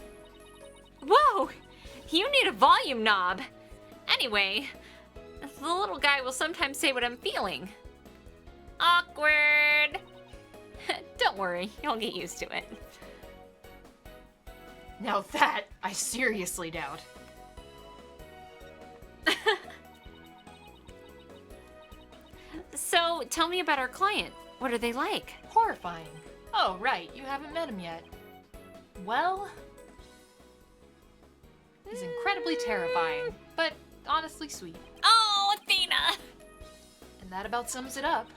Whoa! You need a volume knob. Anyway, the little guy will sometimes say what I'm feeling. Awkward. Don't worry, you'll get used to it. Now that, I seriously doubt. So, tell me about our client. What are they like? Horrifying. Oh, right, you haven't met him yet. Well, he's incredibly terrifying, but honestly sweet. Oh, Athena! And that about sums it up.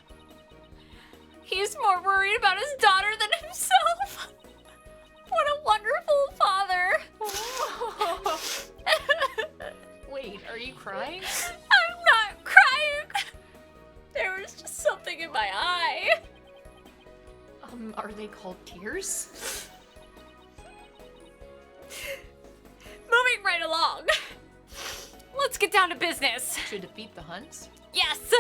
He's more worried about his daughter than himself. What a wonderful father. Wait, are you crying? I'm not crying. There was just something in my eye. Are they called tears? Moving right along. Let's get down to business. To defeat the Hunts? Yes!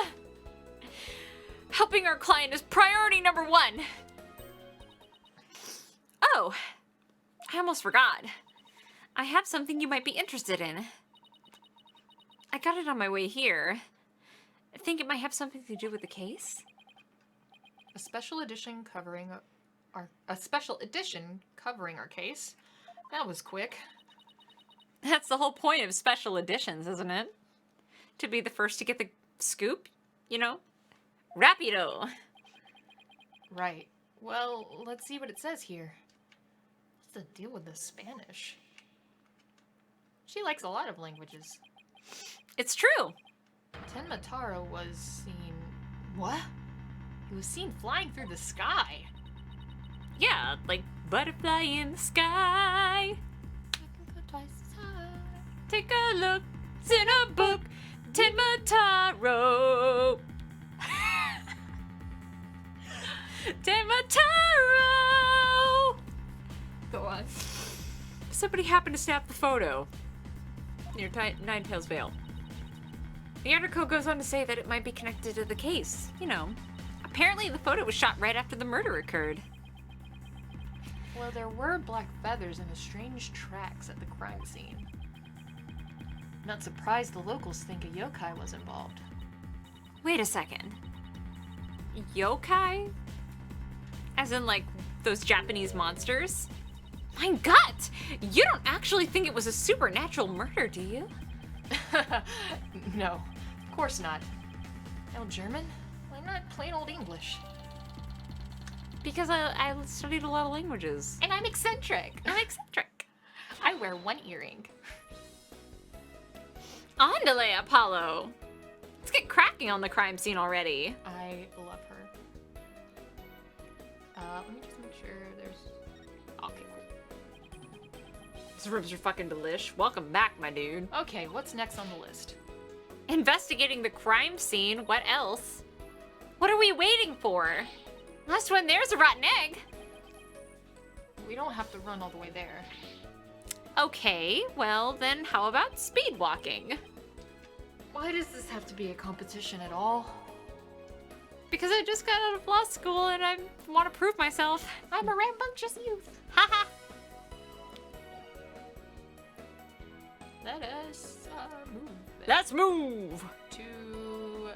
Helping our client is priority number 1. Oh, I almost forgot. I have something you might be interested in. I got it on my way here. I think it might have something to do with the case. A special edition covering our case. That was quick. That's the whole point of special editions, isn't it? To be the first to get the scoop, you know? Rapido! Right. Well, let's see what it says here. What's the deal with the Spanish? She likes a lot of languages. It's true! Tenmataro was seen... What? He was seen flying through the sky. Yeah, like butterfly in the sky. Take a look, it's in a book, Tenmataro. Tenmataro! Go on. Somebody happened to snap the photo near Ninetales Vale. The article goes on to say that it might be connected to the case. You know, apparently the photo was shot right after the murder occurred. Well, there were black feathers and strange tracks at the crime scene. Not surprised the locals think a yokai was involved. Wait a second. Yokai? As in, like, those Japanese monsters? My gut! You don't actually think it was a supernatural murder, do you? No, of course not. No German? Why not plain old English? Because I studied a lot of languages. And I'm eccentric. I'm eccentric. I wear one earring. Andale, Apollo! Let's get cracking on the crime scene already. I love her. Let me just make sure there's... Okay, cool. These ribs are fucking delish. Welcome back, my dude. Okay, what's next on the list? Investigating the crime scene. What else? What are we waiting for? Last one there's a rotten egg. We don't have to run all the way there. Okay, well then how about speed walking? Why does this have to be a competition at all? Because I just got out of law school and I want to prove myself. I'm a rambunctious youth. Haha. Let us move Let's move to...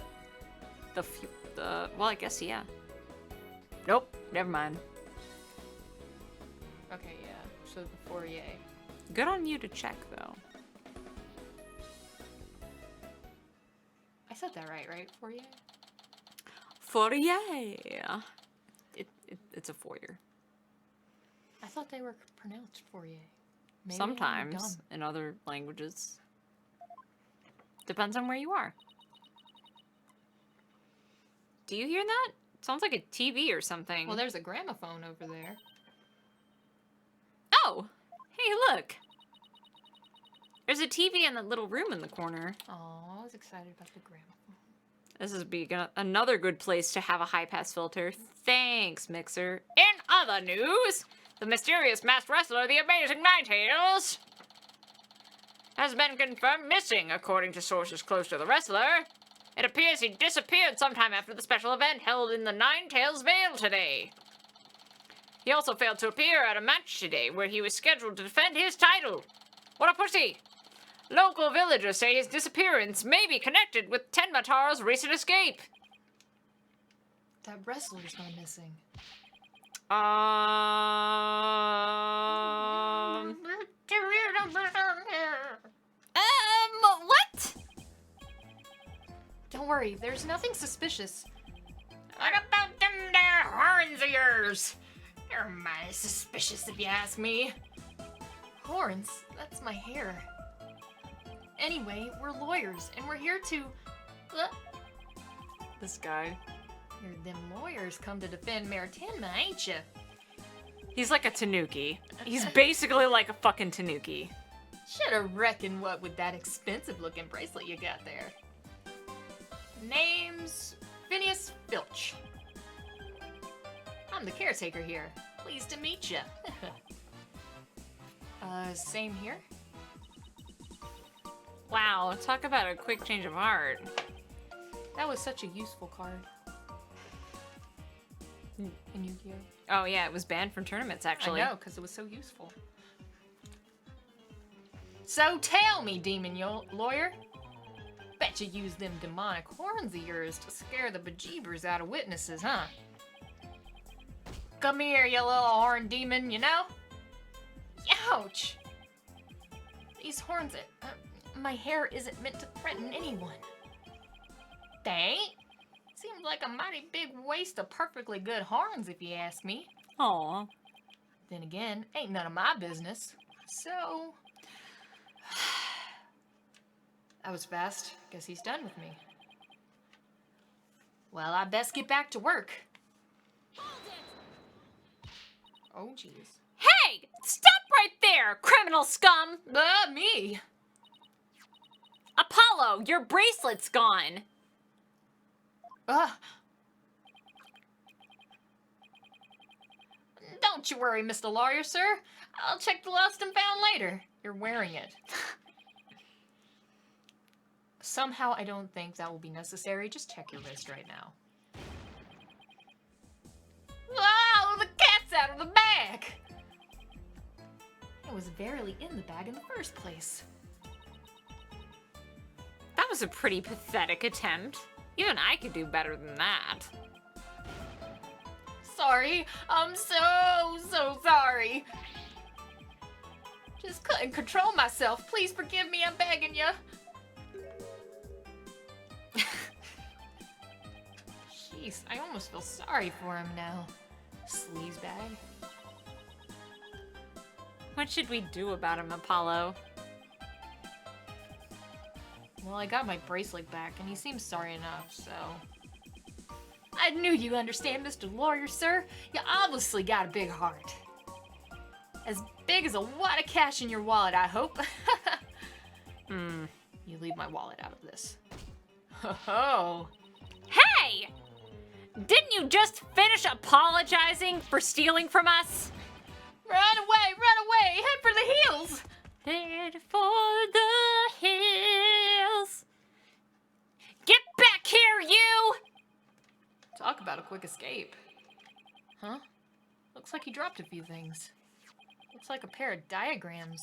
well, I guess, yeah. Nope, never mind. Okay, yeah. So the foyer. Good on you to check, though. I said that right? Foyer? Foyer. It's a foyer. I thought they were pronounced foyer. Maybe I'm Sometimes, dumb. in other languages. Depends on where you are. Do you hear that? Sounds like a TV or something. Well, there's a gramophone over there. Oh! Hey, look! There's a TV in that little room in the corner. Oh, I was excited about the gramophone. This is another good place to have a high-pass filter. Thanks, Mixer. In other news, the mysterious masked wrestler, the Amazing Ninetales, has been confirmed missing, according to sources close to the wrestler. It appears he disappeared sometime after the special event held in the Ninetales Vale today. He also failed to appear at a match today, where he was scheduled to defend his title. What a pussy! Local villagers say his disappearance may be connected with Tenmatar's recent escape. That wrestler's gone missing. What? Don't worry, there's nothing suspicious. What about them there horns of yours? They're mighty suspicious if you ask me. Horns? That's my hair. Anyway, we're lawyers, and we're here to... This guy. Them lawyers come to defend Mayor Tenma, ain't ya? He's like a tanuki. He's basically like a fucking tanuki. Shoulda reckoned what with that expensive-looking bracelet you got there. Name's Phineas Filch. I'm the caretaker here. Pleased to meet ya. Same here? Wow, talk about a quick change of heart. That was such a useful card. In Yu-Gi-Oh! Oh yeah, it was banned from tournaments actually. I know, because it was so useful. So tell me, demon lawyer. Bet you use them demonic horns of yours to scare the bejeebers out of witnesses, huh? Come here, you little horn demon, you know? Ouch! These horns, my hair isn't meant to threaten anyone. They ain't? Seems like a mighty big waste of perfectly good horns, if you ask me. Aw. Then again, ain't none of my business. So... That was fast. Guess he's done with me. Well, I best get back to work. Oh, jeez. Hey! Stop right there, criminal scum! Me! Apollo, your bracelet's gone. Don't you worry, Mr. Lawyer, sir. I'll check the lost and found later. You're wearing it. Somehow I don't think that will be necessary. Just check your wrist right now. Wow, the cat's out of the bag! It was barely in the bag in the first place. That was a pretty pathetic attempt. Even I could do better than that. Sorry. I'm so sorry. Just couldn't control myself. Please forgive me, I'm begging you. Jeez, I almost feel sorry for him now. Sleazebag. What should we do about him, Apollo? Well, I got my bracelet back, and he seems sorry enough, so... I knew you'd understand, Mr. Lawyer, sir. You obviously got a big heart. As big as a wad of cash in your wallet, I hope. Hmm. You leave my wallet out of this. Oh. Hey! Didn't you just finish apologizing for stealing from us? Run away! Head for the heels! Head for the hills. Get back here, you! Talk about a quick escape. Huh? Looks like he dropped a few things. Looks like a pair of diagrams.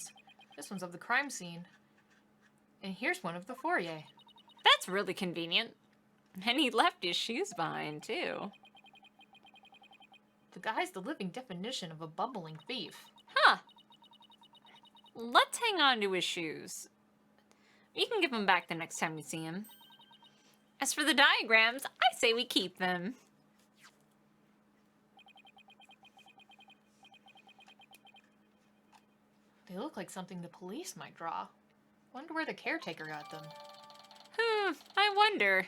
This one's of the crime scene. And here's one of the foyer. That's really convenient. And he left his shoes behind, too. The guy's the living definition of a bumbling thief. Huh. Let's hang on to his shoes. We can give them back the next time we see him. As for the diagrams, I say we keep them. They look like something the police might draw. Wonder where the caretaker got them. I wonder.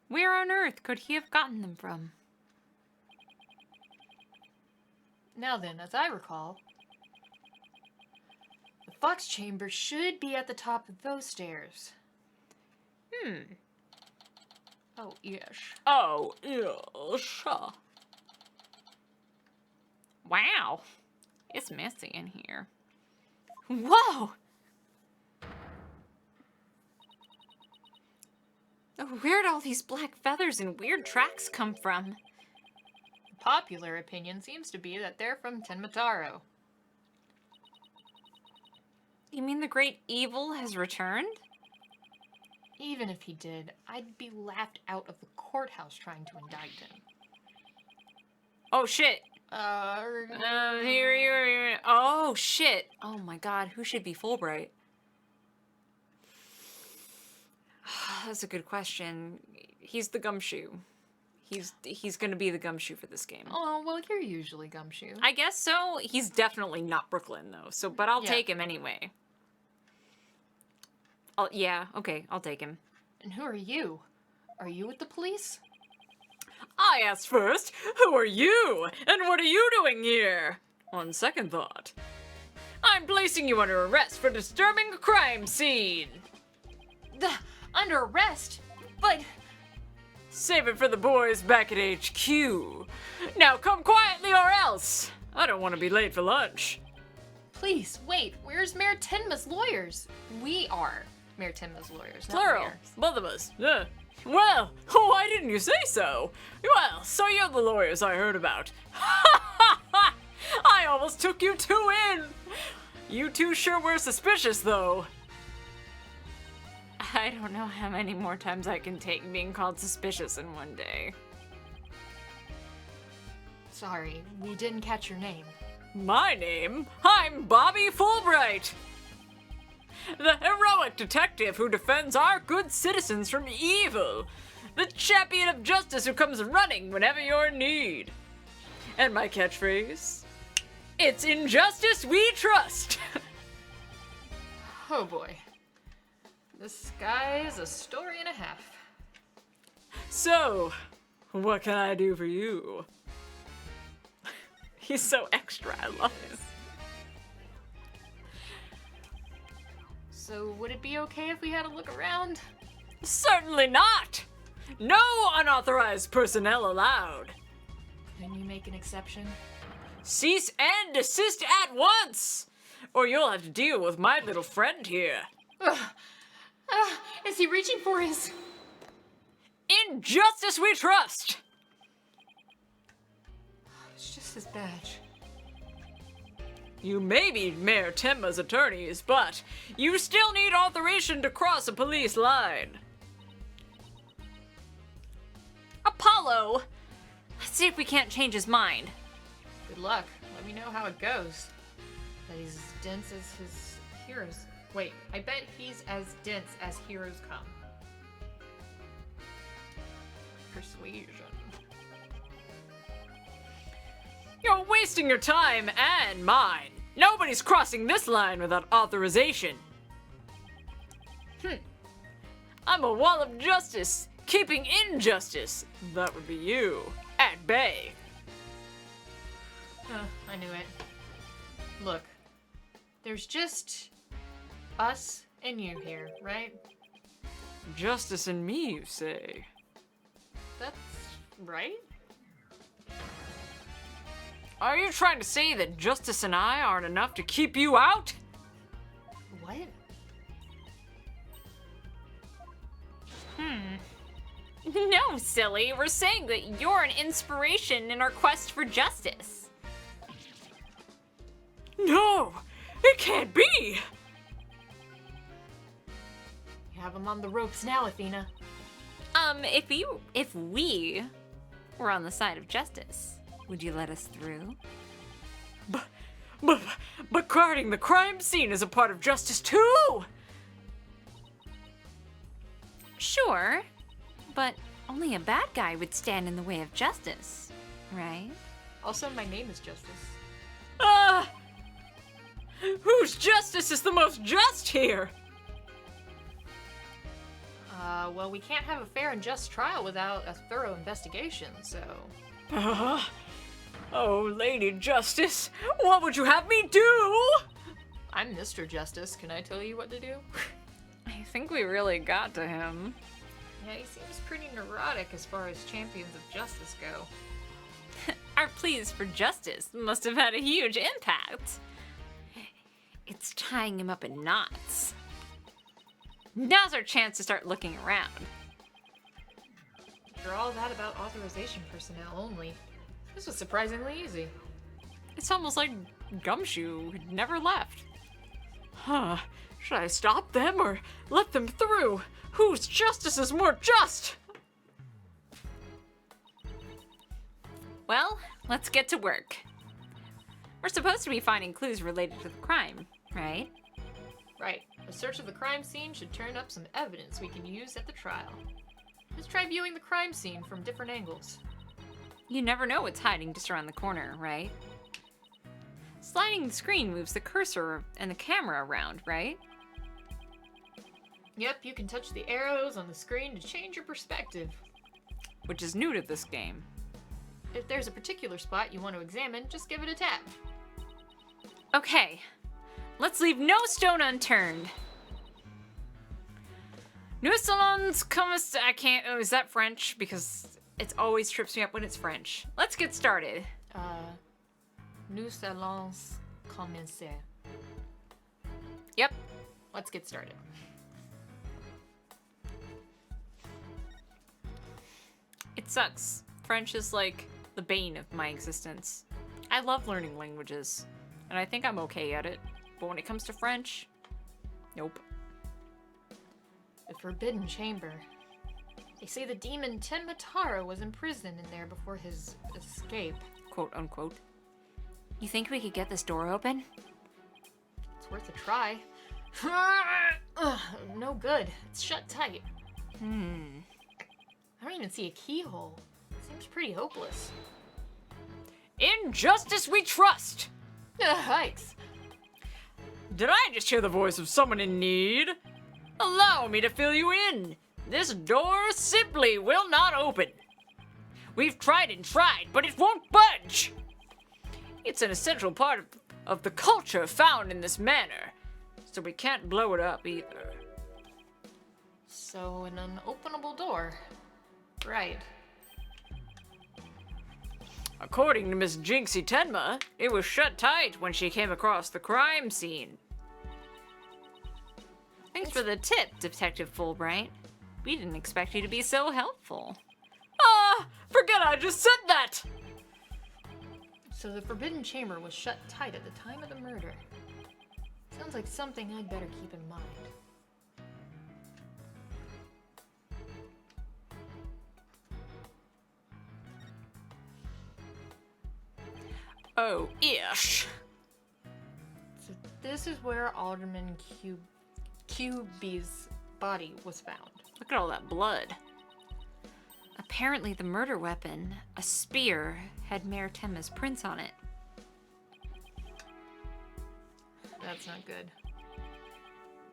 Where on earth could he have gotten them from? Now then, as I recall, the fox chamber should be at the top of those stairs. Oh, yes. Oh, yes. Wow. It's messy in here. Whoa! Oh, where'd all these black feathers and weird tracks come from? The popular opinion seems to be that they're from Tenmataro. You mean the great evil has returned? Even if he did, I'd be laughed out of the courthouse trying to indict him. Oh, shit. Here. Oh, shit. Oh, my God. Who should be Fulbright? That's a good question. He's the gumshoe. He's gonna be the gumshoe for this game. Oh, well, you're usually Gumshoe. I guess so. He's definitely not Brooklyn, though. So, but I'll take him anyway. Okay, I'll take him. And who are you? Are you with the police? I asked first, who are you? And what are you doing here? On second thought, I'm placing you under arrest for disturbing a crime scene. Under arrest? But... Save it for the boys back at HQ. Now come quietly or else. I don't want to be late for lunch. Please, wait. Where's Mayor Tenma's lawyers? We are Mayor Tenma's lawyers, not Plural. mayors. Both of us. Yeah. Well, why didn't you say so? Well, so you're the lawyers I heard about. I almost took you two in. You two sure were suspicious, though. I don't know how many more times I can take being called suspicious in one day. Sorry, we didn't catch your name. My name? I'm Bobby Fulbright. The heroic detective who defends our good citizens from evil. The champion of justice who comes running whenever you're in need. And my catchphrase? It's in justice we trust. Oh boy. This guy is a story and a half. So, what can I do for you? He's so extra, I love him. So would it be okay if we had a look around? Certainly not! No unauthorized personnel allowed. Can you make an exception? Cease and desist at once! Or you'll have to deal with my little friend here. Is he reaching for his... In justice we trust! It's just his badge. You may be Mayor Tenma's attorneys, but you still need authorization to cross a police line. Apollo! Let's see if we can't change his mind. Good luck. Let me know how it goes. That he's as dense as his heroes. Wait, I bet he's as dense as heroes come. Persuasion. You're wasting your time and mine. Nobody's crossing this line without authorization. I'm a wall of justice, keeping injustice. That would be you. at bay. I knew it. Look, there's just us and you here, right? Justice and me, you say? That's right? Are you trying to say that Justice and I aren't enough to keep you out? What? No, silly. We're saying that you're an inspiration in our quest for justice. No! It can't be! You have him on the ropes now, Athena. If we were on the side of justice, would you let us through? But guarding the crime scene is a part of justice too! Sure, but only a bad guy would stand in the way of justice, right? Also, my name is Justice. Whose justice is the most just here? Well, we can't have a fair and just trial without a thorough investigation, so... Oh, Lady Justice, what would you have me do? I'm Mr. Justice. Can I tell you what to do? I think we really got to him. Yeah, he seems pretty neurotic as far as champions of justice go. Our pleas for justice must have had a huge impact. It's tying him up in knots. Now's our chance to start looking around. After all that about authorization personnel only, this was surprisingly easy. It's almost like Gumshoe had never left. Should I stop them or let them through? Whose justice is more just? Well, let's get to work. We're supposed to be finding clues related to the crime, right? Right. A search of the crime scene should turn up some evidence we can use at the trial. Let's try viewing the crime scene from different angles. You never know what's hiding just around the corner, right? Sliding the screen moves the cursor and the camera around, right? Yep, you can touch the arrows on the screen to change your perspective. Which is new to this game. If there's a particular spot you want to examine, just give it a tap. Okay, let's leave no stone unturned. Nous allons commencer. I can't. Oh, is that French? Because it always trips me up when it's French. Let's get started. Nous allons commencer. Yep. Let's get started. It sucks. French is like the bane of my existence. I love learning languages, and I think I'm okay at it. But when it comes to French, nope. The Forbidden Chamber. They say the demon Tenmataro was imprisoned in there before his escape. Quote unquote. You think we could get this door open? It's worth a try. Ugh, no good. It's shut tight. I don't even see a keyhole. Seems pretty hopeless. In justice we trust! Yikes. Did I just hear the voice of someone in need? Allow me to fill you in. This door simply will not open. We've tried and tried, but it won't budge. It's an essential part of the culture found in this manor, so we can't blow it up either. So, an unopenable door. Right. According to Miss Jinxie Tenma, it was shut tight when she came across the crime scene. Thanks for the tip, Detective Fulbright. We didn't expect you to be so helpful. Forget I just said that! So the Forbidden Chamber was shut tight at the time of the murder. Sounds like something I'd better keep in mind. Oh, ish. So this is where Alderman QB's body was found. Look at all that blood. Apparently the murder weapon, a spear, had Mayor Temma's prints on it. That's not good.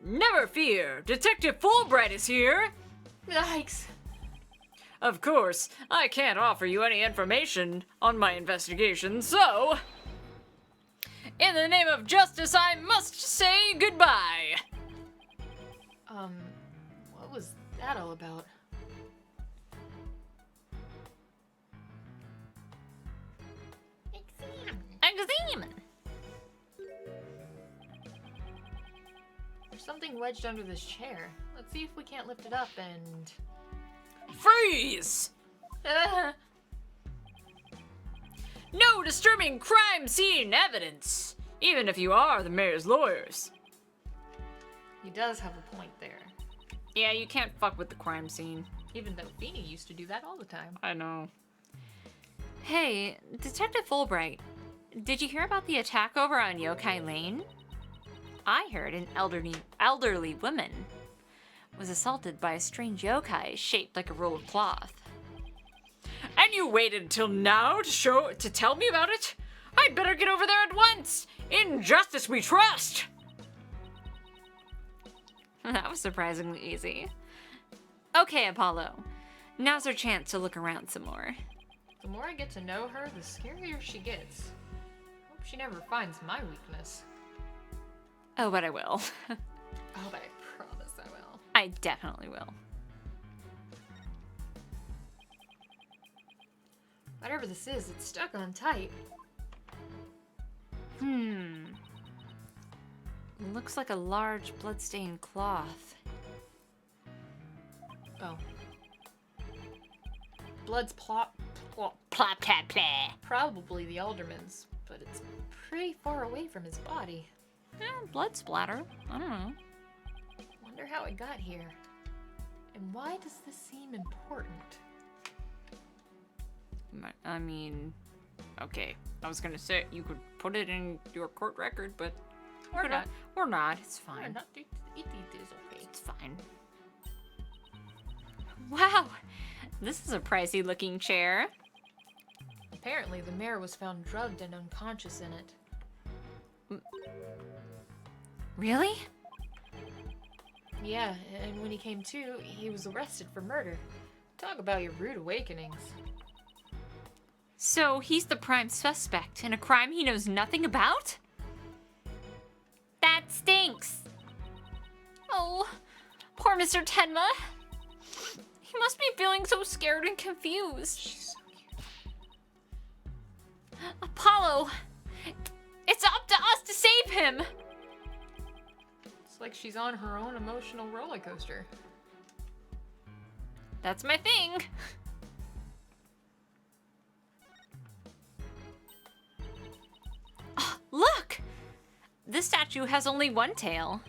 Never fear, Detective Fulbright is here. Yikes! Of course, I can't offer you any information on my investigation, so... in the name of justice, I must say goodbye! What was that all about? Examine! There's something wedged under this chair. Let's see if we can't lift it up and... Freeze! No disturbing crime scene evidence, even if you are the mayor's lawyers. He does have a point there. Yeah, you can't fuck with the crime scene. Even though Feeney used to do that all the time. I know. Hey, Detective Fulbright, did you hear about the attack over on Yokai Lane? I heard an elderly woman was assaulted by a strange yokai shaped like a roll of cloth. And you waited until now to tell me about it? I'd better get over there at once! In justice we trust! That was surprisingly easy. Okay, Apollo. Now's our chance to look around some more. The more I get to know her, the scarier she gets. Hope she never finds my weakness. Oh, but I will. Oh, but I promise I will. I definitely will. Whatever this is, it's stuck on tight. Looks like a large bloodstained cloth. Oh. Blood's Plop, plap, plap. probably the alderman's, but it's pretty far away from his body. Blood splatter. I don't know. Wonder how it got here. And why does this seem important? I mean, okay. I was gonna say you could put it in your court record, but Or not. Or not. It's Or fine. not. It is okay. It's fine. Wow, this is a pricey looking chair. Apparently, the mayor was found drugged and unconscious in it. Really? Yeah, and when he came to, he was arrested for murder. Talk about your rude awakenings. So he's the prime suspect in a crime he knows nothing about? That stinks. Oh, poor Mr. Tenma. He must be feeling so scared and confused. She's so cute. Apollo, it's up to us to save him. It's like she's on her own emotional roller coaster. That's my thing. Oh, look! This statue has only one tail.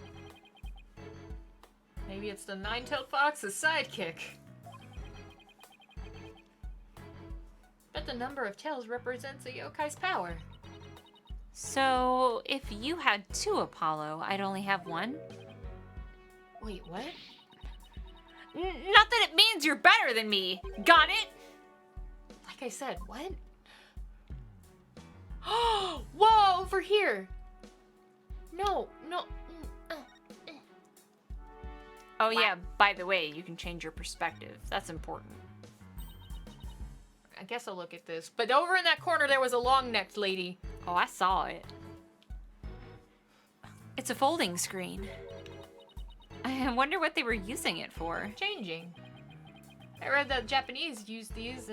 Maybe it's the nine-tailed fox's sidekick. Bet the number of tails represents a yokai's power. So, if you had two Apollo, I'd only have one? Wait, what? Not that it means you're better than me. Got it? Like I said, what? Whoa, over here! No. Oh yeah, by the way, you can change your perspective. That's important. I guess I'll look at this. But over in that corner, there was a long-necked lady. Oh, I saw it. It's a folding screen. I wonder what they were using it for. Changing. I read that Japanese used to use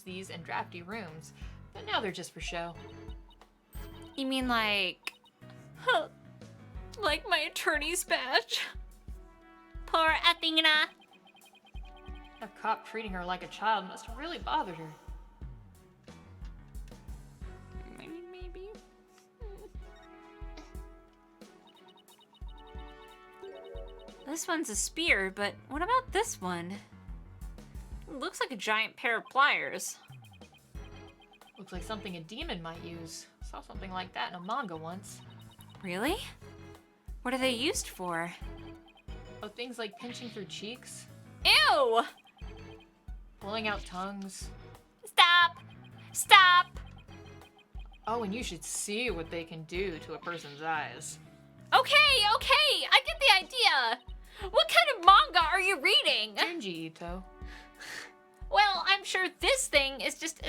these in drafty rooms, but now they're just for show. You mean like... like my attorney's badge? Poor Athena. A cop treating her like a child must have really bothered her. Maybe. This one's a spear, but what about this one? It looks like a giant pair of pliers. Looks like something a demon might use. Saw something like that in a manga once. Really? What are they used for? Oh, things like pinching through cheeks, Ew! pulling out tongues. Stop! Stop! Oh, and you should see what they can do to a person's eyes. Okay, I get the idea. What kind of manga are you reading? Junji Ito. Well, I'm sure this thing is just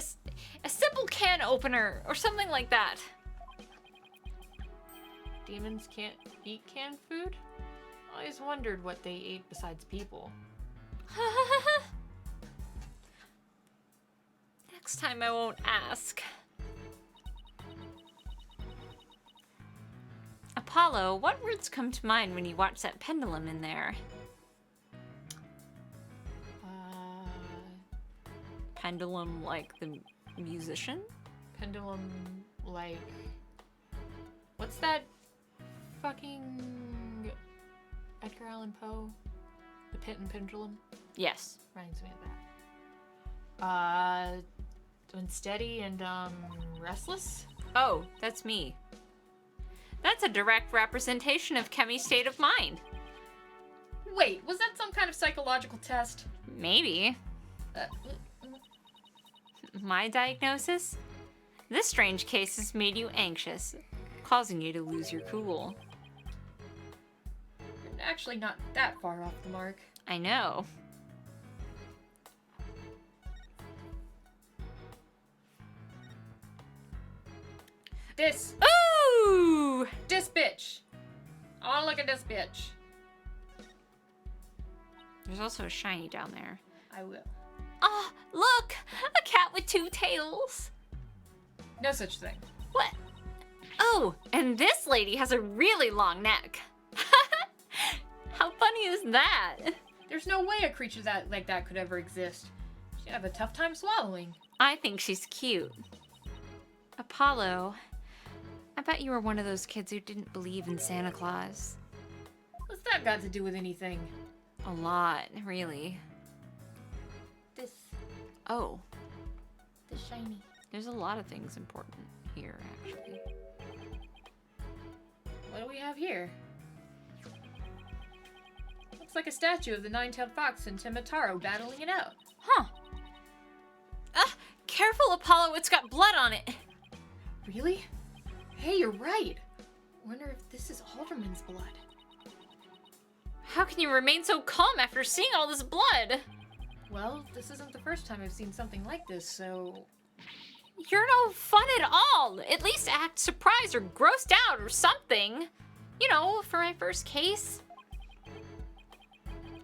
a simple can opener or something like that. Demons can't eat canned food? Always wondered what they ate besides people. Next time I won't ask. Apollo, what words come to mind when you watch that pendulum in there? Pendulum like the musician? Pendulum, like... What's that fucking Edgar Allan Poe? The Pit and Pendulum? Yes. Reminds me of that. Unsteady and, restless? Oh, that's me. That's a direct representation of Kemi's state of mind. Wait, was that some kind of psychological test? Maybe. My diagnosis? This strange case has made you anxious, causing you to lose your cool. You're actually not that far off the mark. I know. This Ooh! bitch. I wanna look at this bitch. There's also a shiny down there. I will. Oh, look! A cat with two tails! No such thing. What? Oh, and this lady has a really long neck. How funny is that? There's no way a creature like that could ever exist. She'd have a tough time swallowing. I think she's cute. Apollo, I bet you were one of those kids who didn't believe in Santa Claus. What's that got to do with anything? A lot, really. This Oh, shiny. there's a lot of things important here, actually. What do we have here? Looks like a statue of the nine-tailed fox and Timitaro battling it out. Huh. Careful, Apollo, it's got blood on it. Really? Hey, you're right. Wonder if this is Alderman's blood. How can you remain so calm after seeing all this blood? Well, this isn't the first time I've seen something like this, so... You're no fun at all. At least act surprised or grossed out or something. You know, for my first case.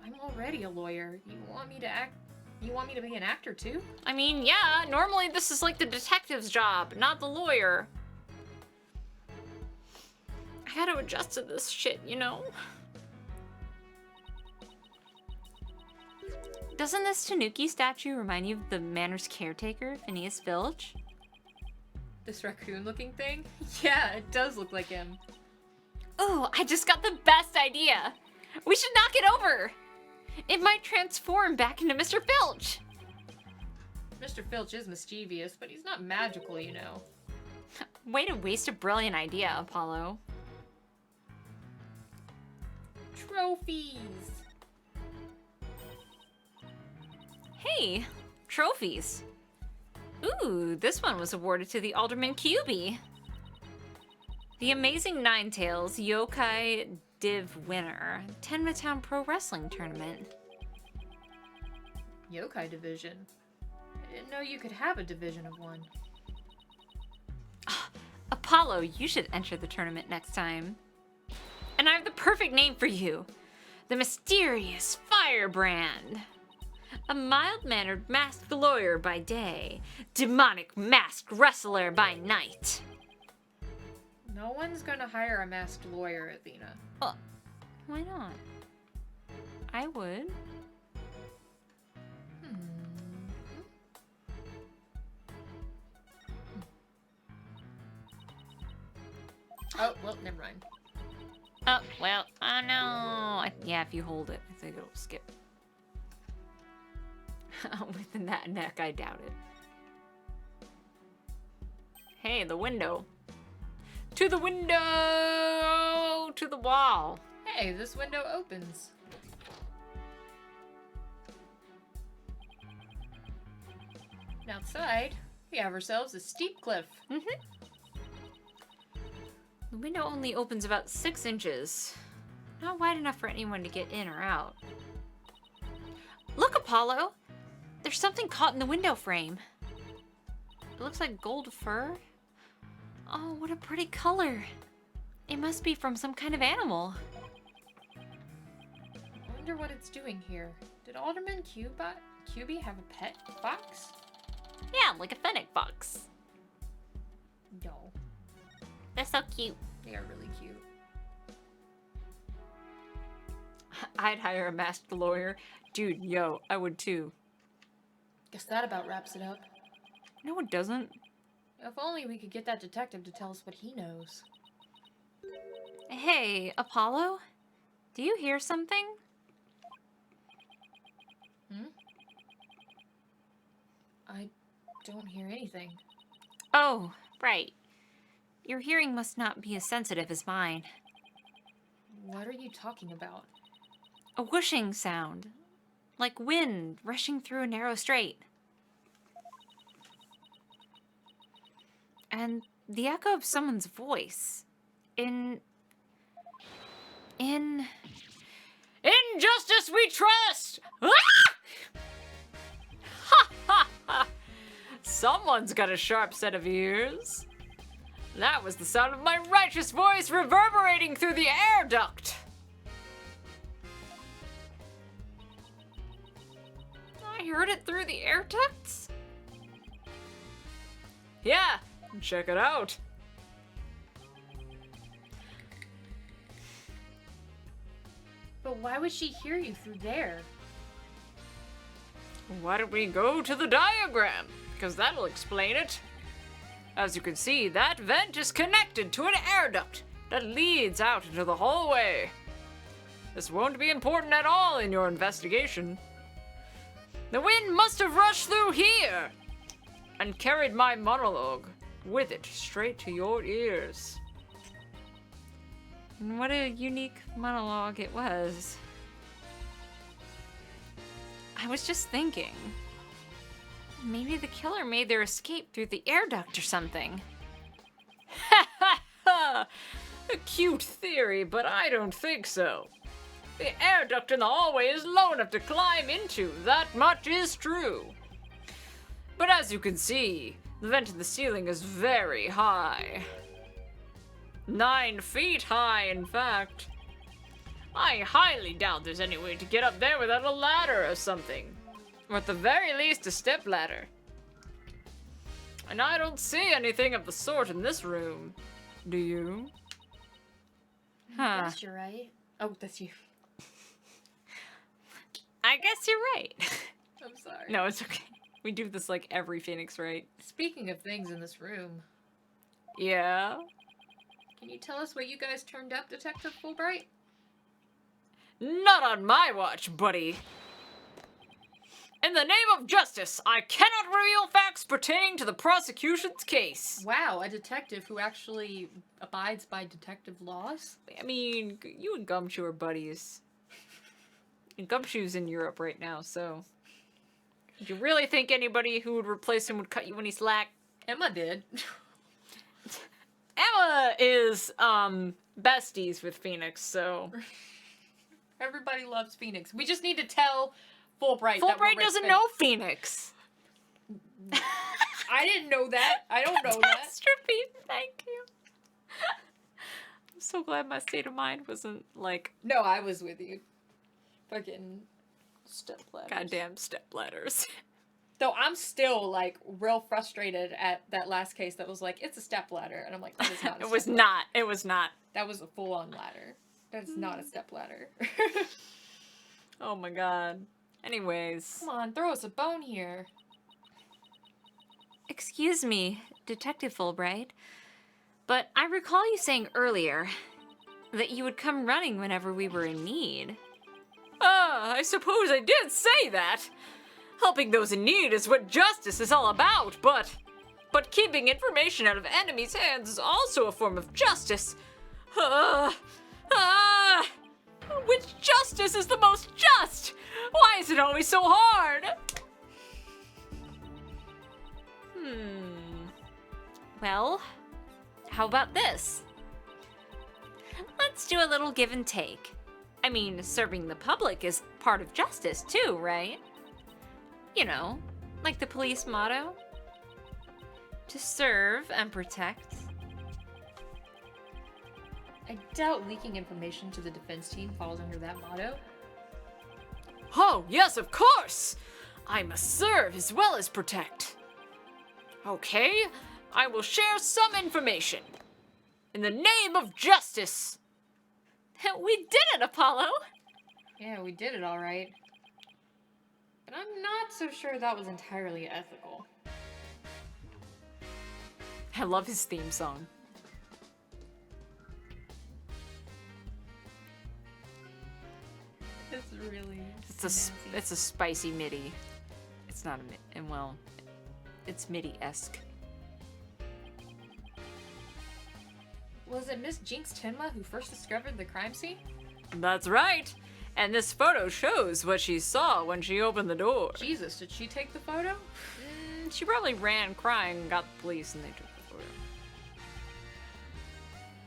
I'm already a lawyer. You want me to act... You want me to be an actor, too? I mean, yeah, normally this is like the detective's job, not the lawyer. I gotta adjust to this shit, you know? Doesn't this Tanuki statue remind you of the manor's caretaker, Phineas Filch? This raccoon-looking thing? Yeah, it does look like him. Oh, I just got the best idea. We should knock it over. It might transform back into Mr. Filch. Mr. Filch is mischievous, but he's not magical, you know. Way to waste a brilliant idea, Apollo. Trophies! Hey, trophies. Ooh, this one was awarded to the Alderman Kyubi. The Amazing Ninetales Yokai Div winner, Tenma Pro Wrestling Tournament. Yokai division. I didn't know you could have a division of one. Apollo, you should enter the tournament next time. And I have the perfect name for you. The Mysterious Firebrand. A mild-mannered masked lawyer by day, demonic masked wrestler by night. No one's gonna hire a masked lawyer, Athena. Why not? I would. Oh, well, never mind. Oh, well, oh no. Yeah, if you hold it, I think it'll skip. Within that neck, I doubt it. Hey, the window. To the window! To the wall. Hey, this window opens. And outside, we have ourselves a steep cliff. The window only opens about 6 inches. not wide enough for anyone to get in or out. Look, Apollo! There's something caught in the window frame. It looks like gold fur. Oh, what a pretty color. It must be from some kind of animal. I wonder what it's doing here. Did Alderman QB have a pet fox? Yeah, like a fennec fox. No. They're so cute. They are really cute. I'd hire a masked lawyer. Dude, yo, I would too. Guess that about wraps it up. No, it doesn't. If only we could get that detective to tell us what he knows. Hey, Apollo? Do you hear something? I don't hear anything. Oh, right. Your hearing must not be as sensitive as mine. What are you talking about? A whooshing sound. Like wind rushing through a narrow strait. And the echo of someone's voice. In Justice we trust! Ah! Ha ha ha! Someone's got a sharp set of ears. That was the sound of my righteous voice reverberating through the air duct. I heard it through the air ducts? Yeah, check it out. But why would she hear you through there? Why don't we go to the diagram? Because that'll explain it. As you can see, that vent is connected to an air duct that leads out into the hallway. This won't be important at all in your investigation. The wind must have rushed through here and carried my monologue with it straight to your ears. And what a unique monologue it was. I was just thinking. Maybe the killer made their escape through the air duct or something. Ha ha ha! A cute theory, but I don't think so. The air duct in the hallway is low enough to climb into, that much is true. But as you can see, the vent in the ceiling is very high. 9 feet high, in fact. I highly doubt there's any way to get up there without a ladder or something. Or at the very least, a step ladder. And I don't see anything of the sort in this room. Do you? Huh. Guess you're right. Oh, that's you. I guess you're right. I'm sorry. No, it's okay. We do this like every Phoenix, right? Speaking of things in this room, Yeah? can you tell us what you guys turned up, Detective Fulbright? Not on my watch, buddy. In the name of justice, I cannot reveal facts pertaining to the prosecution's case. Wow, a detective who actually abides by detective laws? I mean, you and Gumshoe are buddies. And Gumshoe's in Europe right now, so... Do you really think anybody who would replace him would cut you any slack? Emma did. Emma is, besties with Phoenix, so... Everybody loves Phoenix. We just need to tell Fulbright that we're Fulbright doesn't respect- know Phoenix. I didn't know that. I don't know that. Masterpiece, thank you. I'm so glad my state of mind wasn't like No, I was with you. Fucking step ladders. goddamn stepladders. Though I'm still like real frustrated at that last case that was like, it's a step ladder. And I'm like, that is not a It was step not. It was not. ladder. That was a full on ladder. That is not a step ladder. Oh my god. Anyways. Come on, throw us a bone here. Excuse me, Detective Fulbright, but I recall you saying earlier that you would come running whenever we were in need. I suppose I did say that. Helping those in need is what justice is all about, but keeping information out of enemies' hands is also a form of justice. Which justice is the most just? Why is it always so hard? Well, how about this? Let's do a little give and take. I mean, serving the public is part of justice too, right? You know, like the police motto. To serve and protect. I doubt leaking information to the defense team falls under that motto. Oh, yes, of course! I must serve as well as protect. Okay, I will share some information. In the name of justice! We did it, Apollo! Yeah, we did it all right. But I'm not so sure that was entirely ethical. I love his theme song. It's really... It's a spicy MIDI. It's not a MIDI, and well, it's MIDI-esque. Was it Miss Jinx Tenma who first discovered the crime scene? That's right! And this photo shows what she saw when she opened the door. Jesus, did she take the photo? She probably ran crying and got the police and they took the photo.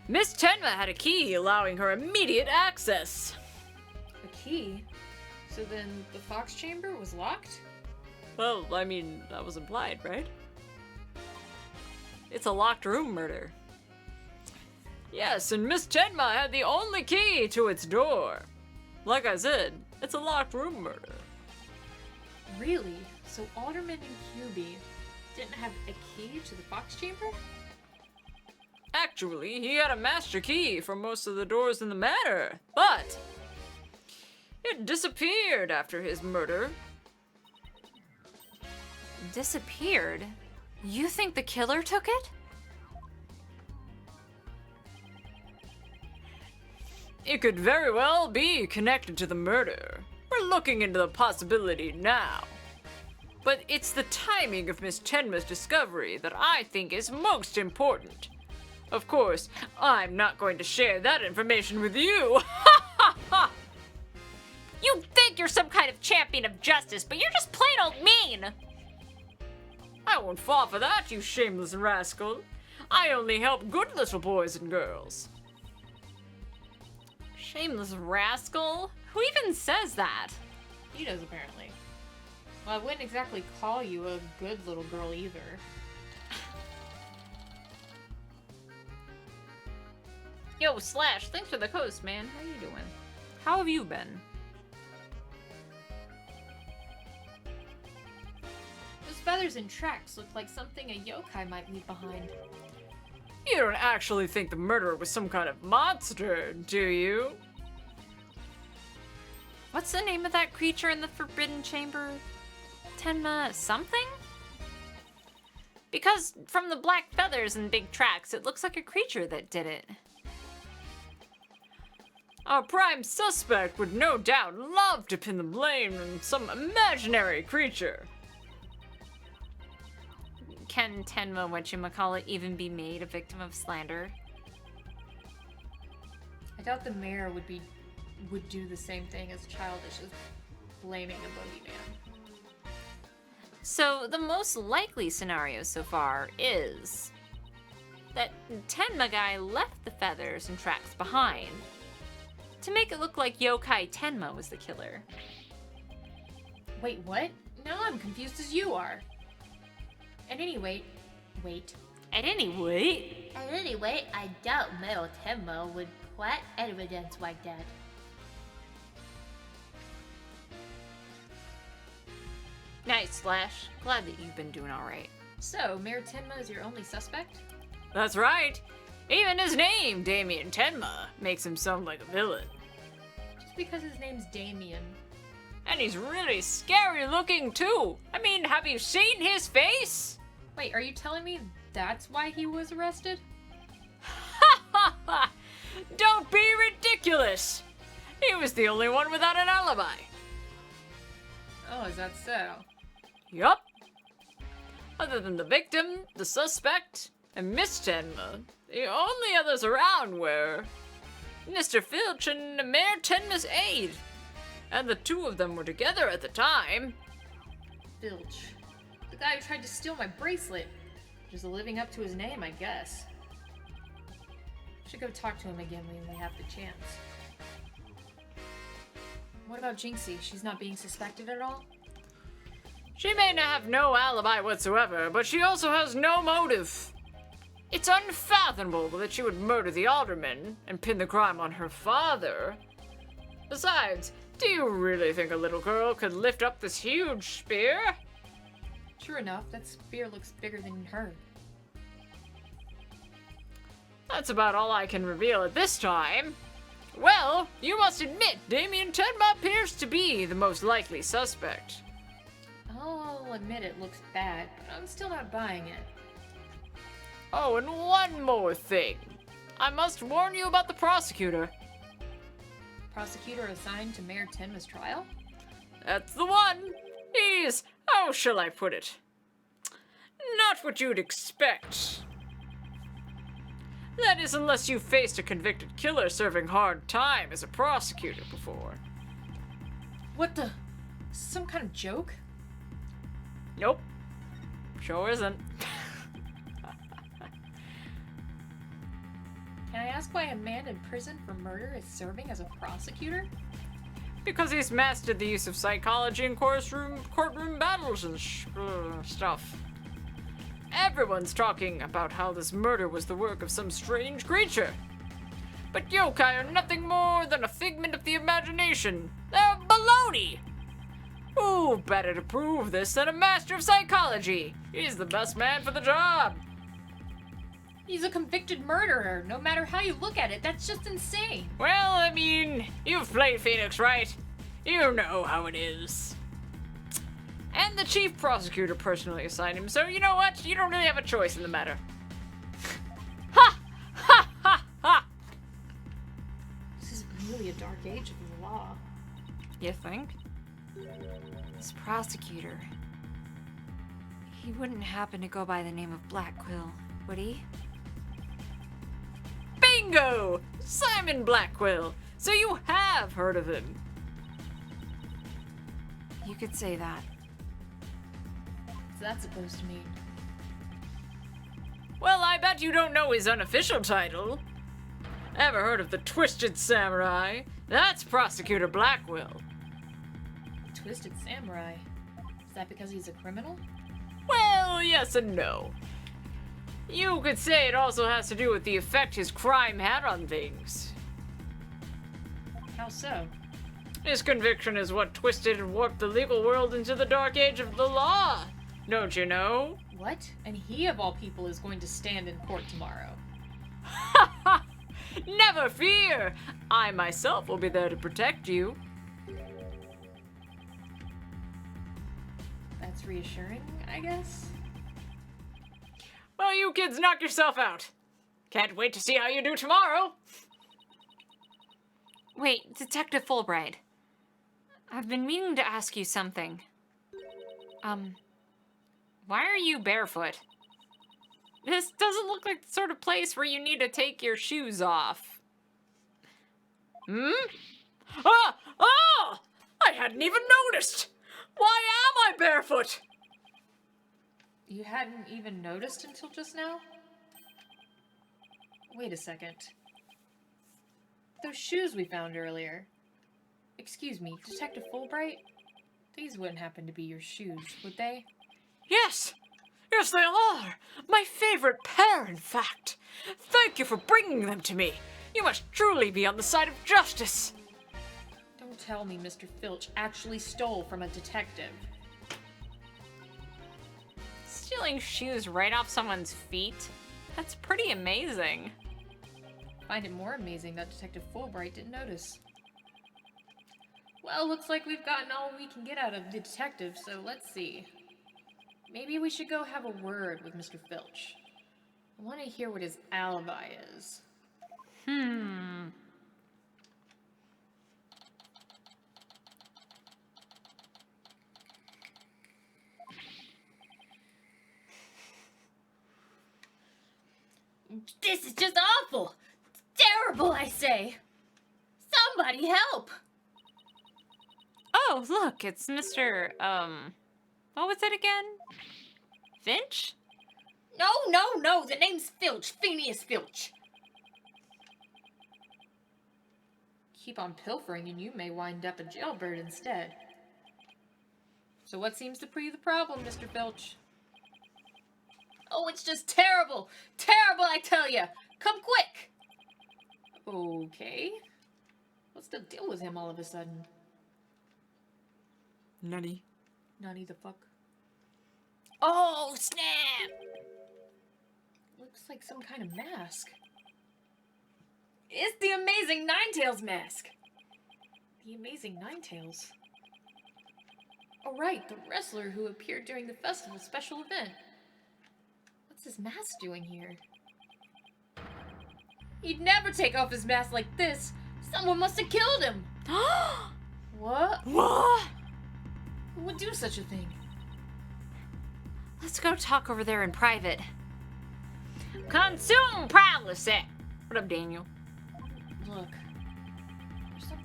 Miss Tenma had a key allowing her immediate access. A key? So then the Fox chamber was locked? Well, I mean, that was implied, right? It's a locked room murder. Yes, and Miss Tenma had the only key to its door. Like I said, it's a locked room murder. Really? So Alderman and QB didn't have a key to the Fox chamber? Actually, he had a master key for most of the doors in the manor, but it disappeared after his murder. Disappeared? You think the killer took it? It could very well be connected to the murder. We're looking into the possibility now. But it's the timing of Miss Tenma's discovery that I think is most important. Of course, I'm not going to share that information with you. You think you're some kind of champion of justice, but you're just plain old mean! I won't fall for that, you shameless rascal. I only help good little boys and girls. Shameless rascal? Who even says that? He does, apparently. Well, I wouldn't exactly call you a good little girl either. Yo, Slash, thanks for the host, man. How you doing? How have you been? Those feathers and tracks look like something a yokai might leave behind. You don't actually think the murderer was some kind of monster, do you? What's the name of that creature in the Forbidden Chamber? Tenma something? Because from the black feathers and big tracks, it looks like a creature that did it. Our prime suspect would no doubt love to pin the blame on some imaginary creature. Can Tenma, whatchamacallit, even be made a victim of slander? I doubt the mayor would do the same thing as childish as blaming a bogeyman. So the most likely scenario so far is that Tenma guy left the feathers and tracks behind to make it look like Yokai Tenma was the killer. Wait, what? Now I'm confused as you are. At any rate, At any rate, I doubt Metal Tenma would plant evidence like that. nice, Slash. Glad that you've been doing alright. so Mayor Tenma is your only suspect? That's right. Even his name, Damien Tenma, makes him sound like a villain. Just because his name's Damien. And he's really scary looking too. I mean, have you seen his face? Wait, are you telling me that's why he was arrested? Don't be ridiculous. He was the only one without an alibi. Oh, is that so? Yup. Other than the victim, the suspect, and Miss Tenma, the only others around were Mr. Filch and Mayor Tenma's aide. And the two of them were together at the time. Filch. The guy who tried to steal my bracelet. Just living up to his name, I guess. Should go talk to him again when we have the chance. What about Jinxie? She's not being suspected at all? She may have no alibi whatsoever, but she also has no motive. It's unfathomable that she would murder the alderman and pin the crime on her father. Besides, do you really think a little girl could lift up this huge spear? Sure enough, that spear looks bigger than her. That's about all I can reveal at this time. Well, you must admit Damien Tenma appears to be the most likely suspect. I'll admit it looks bad, but I'm still not buying it. Oh, and one more thing. I must warn you about the prosecutor. Prosecutor assigned to Mayor Tenma's trial? That's the one. He's, how shall I put it? Not what you'd expect. That is, unless you've faced a convicted killer serving hard time as a prosecutor before. What the? Some kind of joke? Nope. Sure isn't. Can I ask why a man in prison for murder is serving as a prosecutor? Because he's mastered the use of psychology in courtroom battles and stuff. Everyone's talking about how this murder was the work of some strange creature. But yokai are nothing more than a figment of the imagination. They're baloney! Who better to prove this than a master of psychology? He's the best man for the job. He's a convicted murderer. No matter how you look at it, that's just insane. Well, I mean, you've played Phoenix, right? You know how it is. And the chief prosecutor personally assigned him, so you know what? You don't really have a choice in the matter. Ha! Ha! Ha! Ha! This is really a dark age of the law. You think? This prosecutor. He wouldn't happen to go by the name of Black Quill, would he? Bingo! Simon Blackwell! So you have heard of him. You could say that. What's that supposed to mean? Well, I bet you don't know his unofficial title. Ever heard of the Twisted Samurai? That's Prosecutor Blackwell. Twisted Samurai. Is that because he's a criminal? Well, yes and no. You could say it also has to do with the effect his crime had on things. How so? His conviction is what twisted and warped the legal world into the dark age of the law. Don't you know? What? And he, of all people, is going to stand in court tomorrow. Ha ha! Never fear! I myself will be there to protect you. That's reassuring, I guess? Well, you kids knock yourself out. Can't wait to see how you do tomorrow. Wait, Detective Fulbright. I've been meaning to ask you something. Why are you barefoot? This doesn't look like the sort of place where you need to take your shoes off. Hmm? Ah! Ah! I hadn't even noticed! Why am I barefoot? You hadn't even noticed until just now? Wait a second. Those shoes we found earlier. Excuse me, Detective Fulbright? These wouldn't happen to be your shoes, would they? Yes! Yes, they are! My favorite pair, in fact! Thank you for bringing them to me! You must truly be on the side of justice! Don't tell me Mr. Filch actually stole from a detective. Stealing shoes right off someone's feet? That's pretty amazing. Find it more amazing that Detective Fulbright didn't notice. Well, looks like we've gotten all we can get out of the detective, so let's see. Maybe we should go have a word with Mr. Filch. I want to hear what his alibi is. This is just awful! Terrible, I say! Somebody help! Oh, look, it's Mr. What was it again? Finch? No, the name's Filch. Phineas Filch. keep on pilfering and you may wind up a jailbird instead. So what seems to be the problem, Mr. Filch? Oh, it's just terrible! Terrible, I tell ya! Come quick! Okay. What's the deal with him all of a sudden? Nutty. Nutty the fuck. Oh, snap! Looks like some kind of mask. It's the Amazing Ninetales mask! The Amazing Ninetales? Oh right, the wrestler who appeared during the festival special event. What's his mask doing here? He'd never take off his mask like this! Someone must have killed him! What? What? Who would do such a thing? Let's go talk over there in private. Consume privacy! What up, Daniel? Look. There's some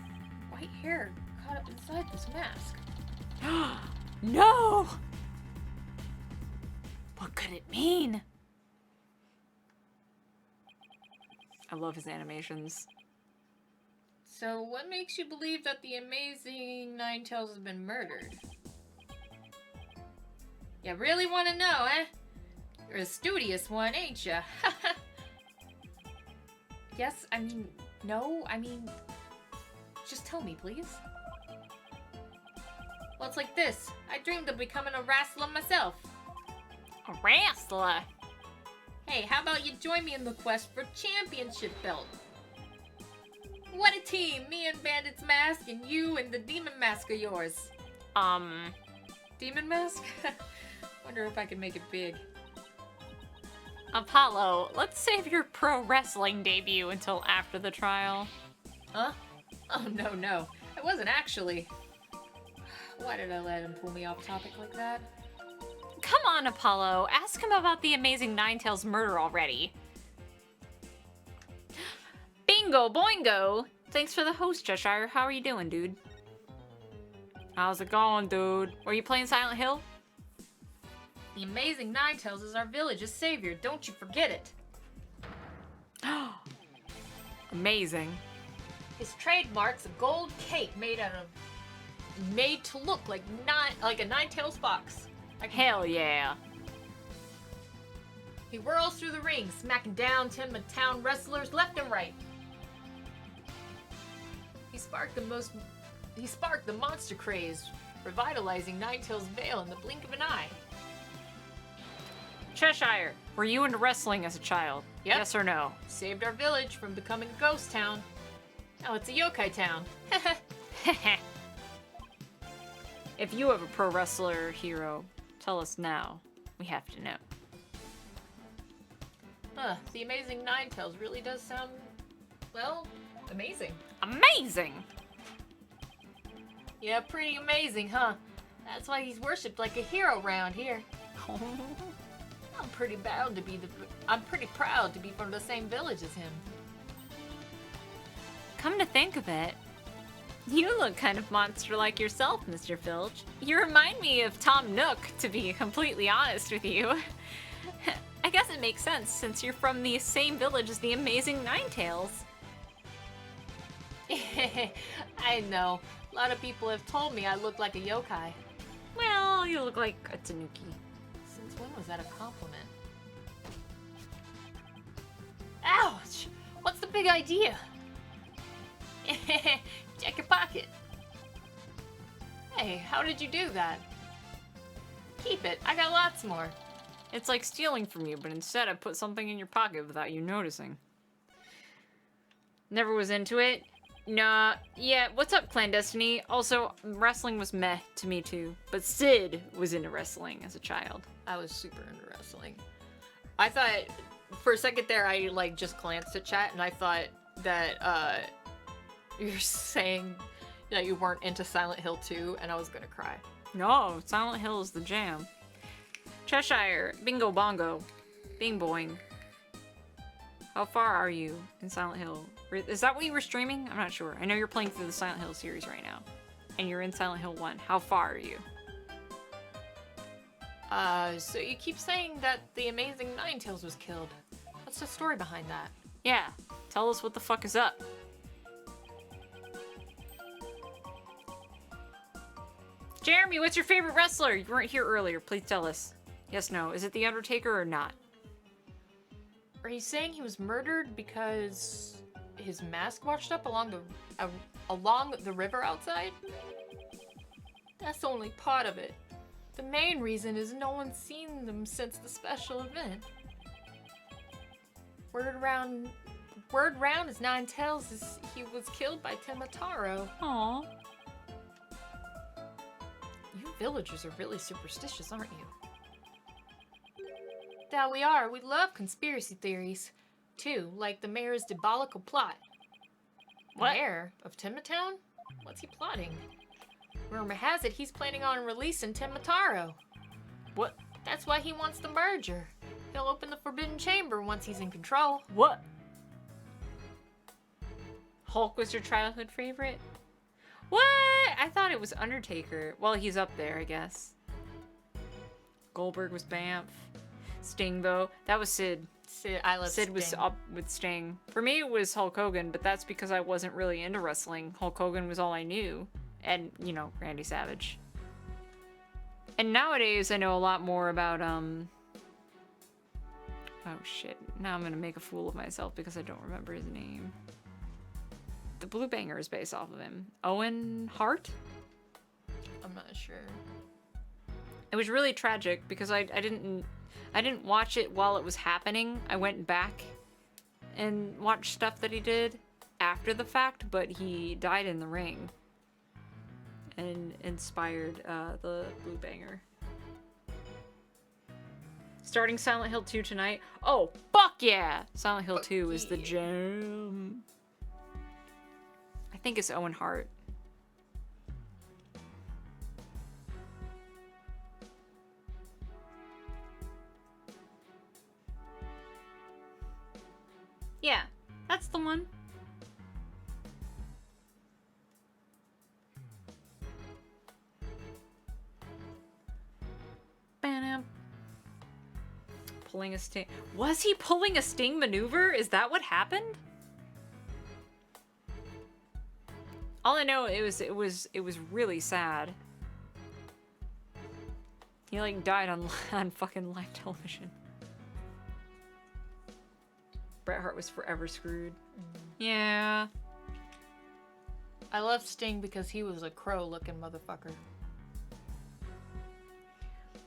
white hair caught up inside this mask. No! What could it mean? I love his animations. So what makes you believe that the Amazing Ninetales has been murdered? You really want to know, eh? You're a studious one, ain't ya? Yes, I mean, no, I mean, just tell me, please. Well, it's like this. I dreamed of becoming a wrestler myself. A wrestler? Hey, how about you join me in the quest for championship belt? What a team! Me and Bandit's Mask, and you and the Demon Mask of yours. Demon Mask? Wonder if I can make it big. Apollo, let's save your pro wrestling debut until after the trial. Huh? Oh, no, no. I wasn't actually. Why did I let him pull me off topic like that? Come on, Apollo. Ask him about the Amazing Ninetales murder already. Bingo boingo! Thanks for the host, Cheshire. How are you doing, dude? How's it going, dude? Were you playing Silent Hill? The Amazing Ninetales is our village's savior. Don't you forget it. Amazing. His trademark's a gold cape made to look like a Ninetales fox. Hell yeah. He whirls through the ring, smacking down Timma Town wrestlers left and right. He sparked the monster craze, revitalizing Ninetales Vale in the blink of an eye. Cheshire, were you into wrestling as a child? Yep. Yes or no? Saved our village from becoming a ghost town. Now it's a yokai town. If you have a pro wrestler hero, tell us now. We have to know. The Amazing Ninetales really does sound, well, amazing. Amazing! Yeah, pretty amazing, huh? That's why he's worshipped like a hero around here. I'm pretty proud to be from the same village as him. Come to think of it, you look kind of monster-like yourself, Mr. Filch. You remind me of Tom Nook, to be completely honest with you. I guess it makes sense, since you're from the same village as the Amazing Ninetales. I know. A lot of people have told me I look like a yokai. Well, you look like a tanuki. Since when was that a compliment? Ouch! What's the big idea? Check your pocket. Hey, how did you do that? Keep it. I got lots more. It's like stealing from you, but instead I put something in your pocket without you noticing. Never was into it. Nah, yeah, what's up, Clandestiny? Also, wrestling was meh to me too, but Sid was into wrestling as a child. I was super into wrestling. I thought, for a second there, I just glanced at chat and I thought that you're saying that you weren't into Silent Hill 2 and I was gonna cry. No, Silent Hill is the jam. Cheshire, bingo bongo, bing boing. How far are you in Silent Hill? Is that what you were streaming? I'm not sure. I know you're playing through the Silent Hill series right now. And you're in Silent Hill 1. How far are you? So you keep saying that the Amazing Ninetales was killed. What's the story behind that? Yeah, tell us what the fuck is up. Jeremy, what's your favorite wrestler? You weren't here earlier. Please tell us. Yes, no. Is it The Undertaker or not? Are you saying he was murdered because his mask washed up along the river outside? That's only part of it. The main reason is no one's seen them since the special event. Word round as Nine Tails is he was killed by Timataro. Aww. You villagers are really superstitious, aren't you? That we are. We love conspiracy theories. Too, like the mayor's diabolical plot. What? Mayor of Timatown? What's he plotting? Rumor has it he's planning on releasing Timataro. What? That's why he wants the merger. He'll open the Forbidden Chamber once he's in control. What? Hulk was your childhood favorite? What? I thought it was Undertaker. Well, he's up there, I guess. Goldberg was Bamf. Sting, though. That was Sid. I love Sid was Sting. up with Sting. For me, it was Hulk Hogan, but that's because I wasn't really into wrestling. Hulk Hogan was all I knew. And, you know, Randy Savage. And nowadays, I know a lot more about, Oh, shit. Now I'm gonna make a fool of myself because I don't remember his name. The Blue Banger is based off of him. Owen Hart? I'm not sure. It was really tragic because I didn't watch it while it was happening. I went back and watched stuff that he did after the fact, but he died in the ring and inspired the Blue Banger. Starting Silent Hill 2 tonight. Oh, fuck yeah! Silent Hill 2 is the jam. I think it's Owen Hart. Yeah, that's the one. Ba-dum. Pulling a Sting. Was he pulling a Sting maneuver? Is that what happened? All I know it was really sad. He like died on fucking live television. Bret Hart was forever screwed. Yeah. I love Sting because he was a crow-looking motherfucker.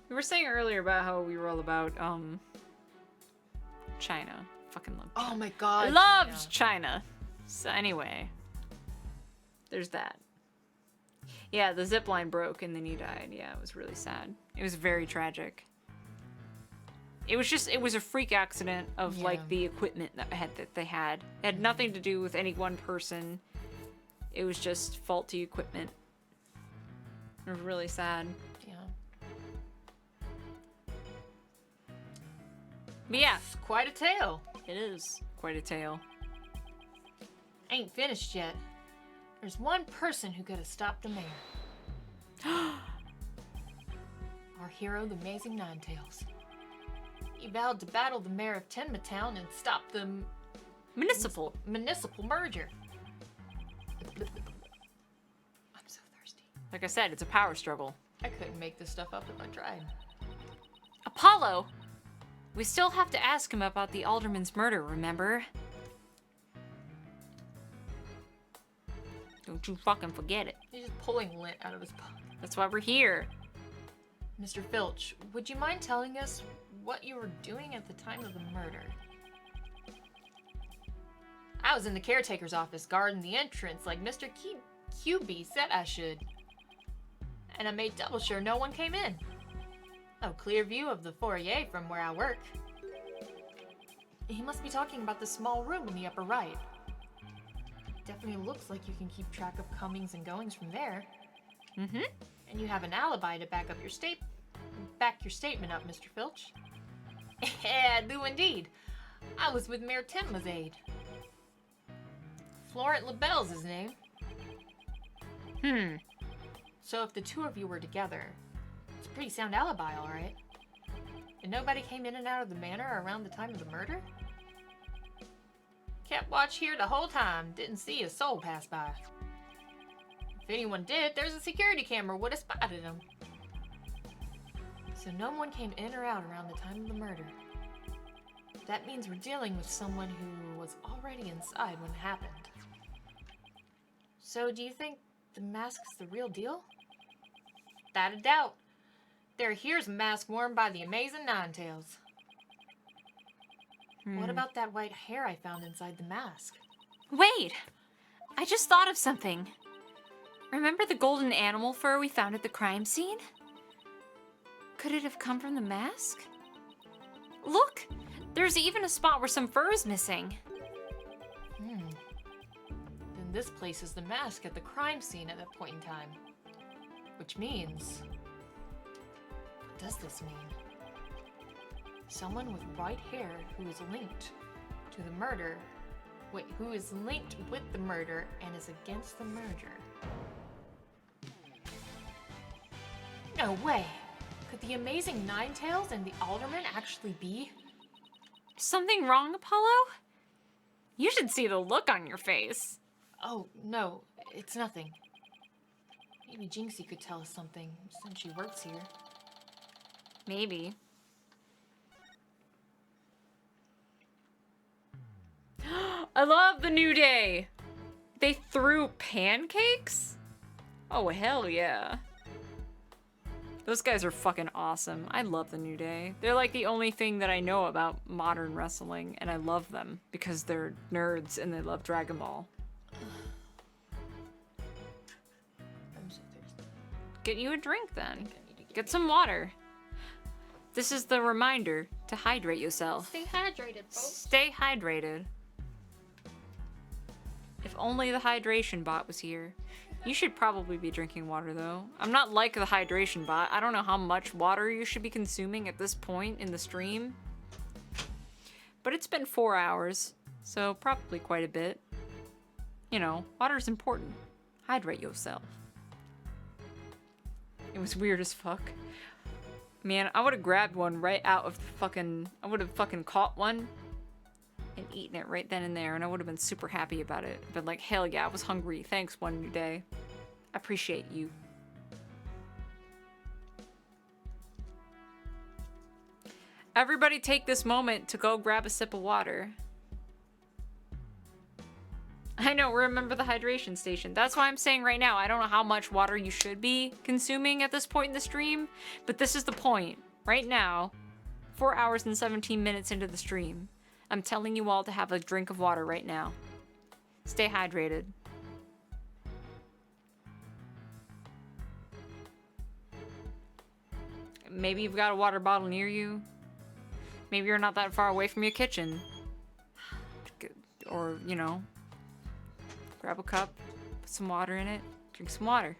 We were saying earlier about how we were all about China. Fucking love China. Oh my god. I loved China. So anyway, there's that. Yeah, the zip line broke and then he died. Yeah, it was really sad. It was very tragic. It was a freak accident of like the equipment that they had. It had nothing to do with any one person. It was just faulty equipment. It was really sad. Yeah. But yeah, It's quite a tale. it is quite a tale. Ain't finished yet. There's one person who could have stopped the mayor. Our hero, the Amazing Ninetails. He vowed to battle the mayor of Tenmatown and stop the Municipal. municipal merger. I'm so thirsty. Like I said, it's a power struggle. I couldn't make this stuff up if I tried. Apollo! We still have to ask him about the alderman's murder, remember? Don't you fucking forget it. He's just pulling lint out of his pocket. That's why we're here. Mr. Filch, would you mind telling us what you were doing at the time of the murder? I was in the caretaker's office guarding the entrance like Mr. QB said I should. And I made double sure no one came in. No clear view of the foyer from where I work. He must be talking about the small room in the upper right. Definitely looks like you can keep track of comings and goings from there. Mm-hmm. And you have an alibi to back your statement up, Mr. Filch. Yeah, I do indeed. I was with Mayor Tenma's aide. Florent LaBelle's his name. So if the two of you were together, it's a pretty sound alibi, all right. And nobody came in and out of the manor around the time of the murder? Kept watch here the whole time, didn't see a soul pass by. If anyone did, there's a security camera would have spotted him. So no one came in or out around the time of the murder. That means we're dealing with someone who was already inside when it happened. So do you think the mask's the real deal? Without a doubt. Here's a mask worn by the amazing Ninetails. What about that white hair I found inside the mask? Wait! I just thought of something. Remember the golden animal fur we found at the crime scene? Could it have come from the mask? Look! There's even a spot where some fur is missing. Then this place is the mask at the crime scene at that point in time. Which means... What does this mean? Someone with white hair who is linked to the murder... Wait, who is linked with the murder and is against the merger. No way! Could the amazing Ninetails and the Alderman actually be? Something wrong, Apollo? You should see the look on your face. Oh, no, it's nothing. Maybe Jinxie could tell us something since she works here. Maybe. I love the New Day! They threw pancakes? Oh, hell yeah. Those guys are fucking awesome. I love the New Day. They're like the only thing that I know about modern wrestling, and I love them because they're nerds and they love Dragon Ball. I'm so thirsty. Get you a drink I then. think I need to Get some water. This is the reminder to hydrate yourself. Stay hydrated, folks. Stay hydrated. If only the hydration bot was here. You should probably be drinking water though. I'm not like the hydration bot. I don't know how much water you should be consuming at this point in the stream. But it's been 4 hours, so probably quite a bit. You know, water is important. Hydrate yourself. It was weird as fuck. Man, I would have grabbed one right out of the fucking... I would have fucking caught one and eaten it right then and there, and I would have been super happy about it. Been like, hell yeah, I was hungry. Thanks, One New Day. I appreciate you. Everybody take this moment to go grab a sip of water. I know, remember the hydration station. That's why I'm saying right now, I don't know how much water you should be consuming at this point in the stream, but this is the point. Right now, 4 hours and 17 minutes into the stream, I'm telling you all to have a drink of water right now. Stay hydrated. Maybe you've got a water bottle near you. Maybe you're not that far away from your kitchen. Or, you know, grab a cup, put some water in it, drink some water.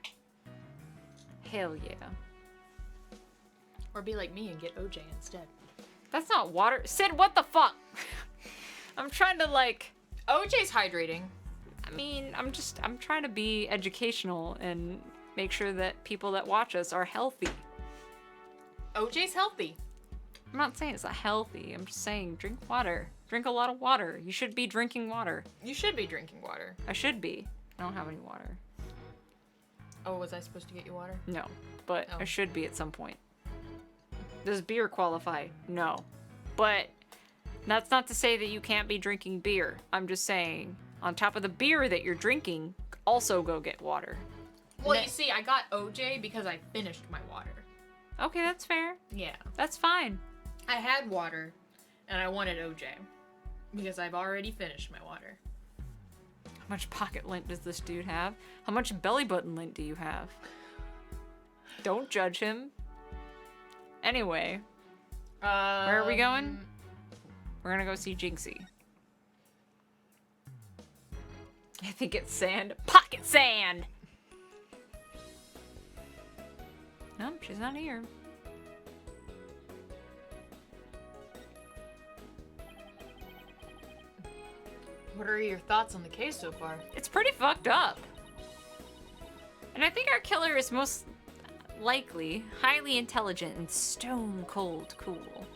Hell yeah. Or be like me and get OJ instead. That's not water. Sid, what the fuck? I'm trying to like... OJ's hydrating. I mean, I'm trying to be educational and make sure that people that watch us are healthy. OJ's healthy. I'm not saying it's not healthy. I'm just saying drink water. Drink a lot of water. You should be drinking water. You should be drinking water. I should be. I don't have any water. Oh, was I supposed to get you water? No, but Oh. I should be at some point. Does beer qualify? No. But that's not to say that you can't be drinking beer. I'm just saying, on top of the beer that you're drinking, also go get water. Well, you see, I got OJ because I finished my water. Okay, that's fair. Yeah. That's fine. I had water, and I wanted OJ. Because I've already finished my water. How much pocket lint does this dude have? How much belly button lint do you have? Don't judge him. Anyway, where are we going? We're gonna go see Jinxie. I think it's sand. Pocket sand! No, she's not here. What are your thoughts on the case so far? It's pretty fucked up. And I think our killer is most likely highly intelligent and stone cold cool.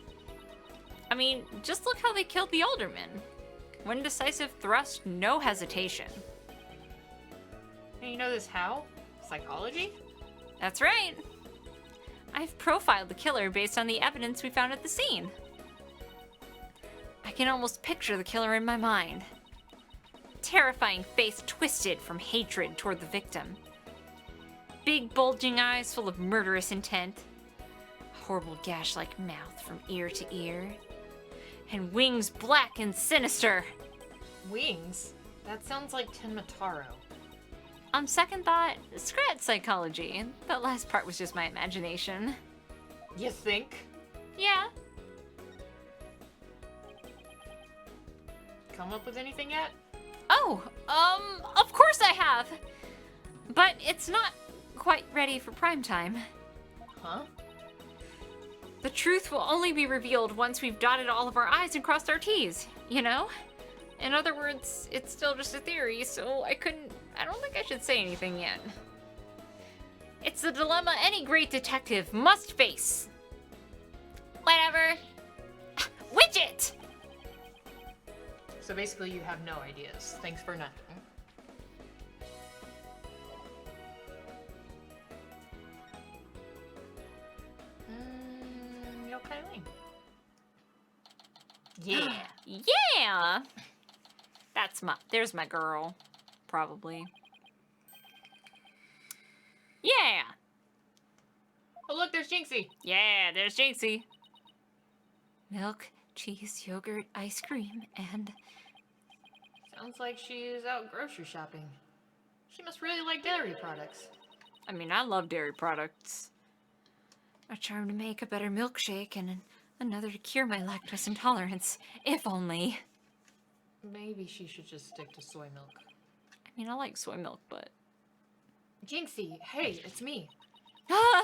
I mean, just look how they killed the alderman. One decisive thrust, no hesitation. And you know this how? Psychology? That's right. I've profiled the killer based on the evidence we found at the scene. I can almost picture the killer in my mind. Terrifying face twisted from hatred toward the victim. Big bulging eyes full of murderous intent. Horrible gash-like mouth from ear to ear. And wings black and sinister. Wings? That sounds like Tenmataro. On second thought, scratch psychology. That last part was just my imagination. You think? Yeah. Come up with anything yet? Oh, of course I have. But it's not quite ready for prime time. Huh? The truth will only be revealed once we've dotted all of our I's and crossed our T's, you know? In other words, it's still just a theory, so I don't think I should say anything yet. It's the dilemma any great detective must face. Whatever. Widget! So basically you have no ideas. Thanks for nothing. Yokai Lane. Yeah. Yeah! There's my girl. Probably. Yeah! Oh look, there's Jinxie. Yeah, there's Jinxie. Milk, cheese, yogurt, ice cream, and... Sounds like she's out grocery shopping. She must really like dairy products. I mean, I love dairy products. A charm to make a better milkshake and another to cure my lactose intolerance. If only. Maybe she should just stick to soy milk. I mean, I like soy milk, but... Jinxie, hey, it's me. Ah!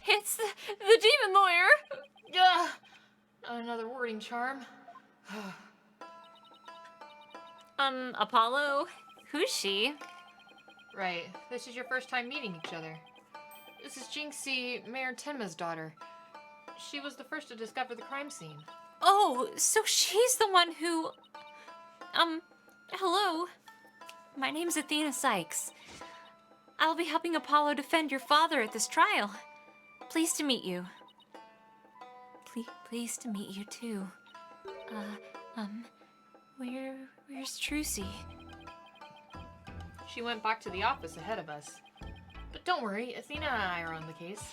It's the demon lawyer! Ugh! Not another wording charm. Apollo? Who's she? Right, this is your first time meeting each other. This is Jinxie, Mayor Tenma's daughter. She was the first to discover the crime scene. Oh, so she's the one who... hello. My name's Athena Sykes. I'll be helping Apollo defend your father at this trial. Pleased to meet you. Pleased to meet you too. Where's Trucy? She went back to the office ahead of us. But don't worry, Athena and I are on the case.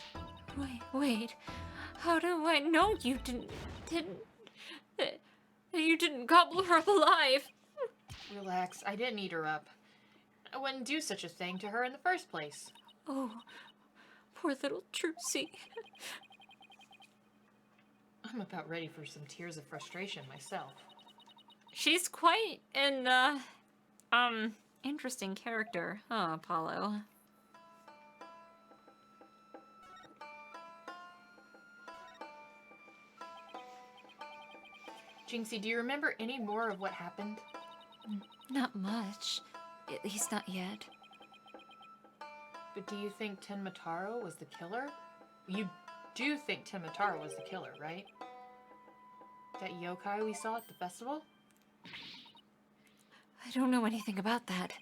Wait. How do I know you you didn't gobble her up alive? Relax, I didn't eat her up. I wouldn't do such a thing to her in the first place. Oh, poor little Trucy. I'm about ready for some tears of frustration myself. She's quite an, interesting character, huh, Apollo? Jinxie, do you remember any more of what happened? Not much. At least not yet. But do you think Tenmataro was the killer? You do think Tenmataro was the killer, right? That yokai we saw at the festival? I don't know anything about that.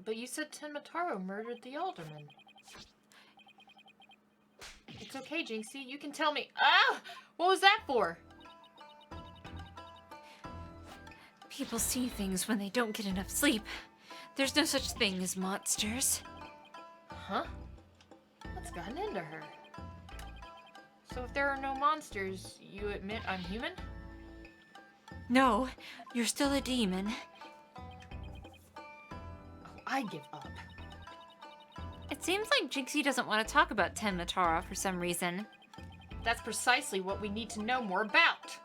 But you said Tenmataro murdered the alderman. It's okay, Jinxie. You can tell me. Ah! What was that for? People see things when they don't get enough sleep. There's no such thing as monsters. Huh? What's gotten into her? So if there are no monsters, you admit I'm human? No, you're still a demon. Oh, I give up. It seems like Jinxie doesn't want to talk about Tenmatara for some reason. That's precisely what we need to know more about.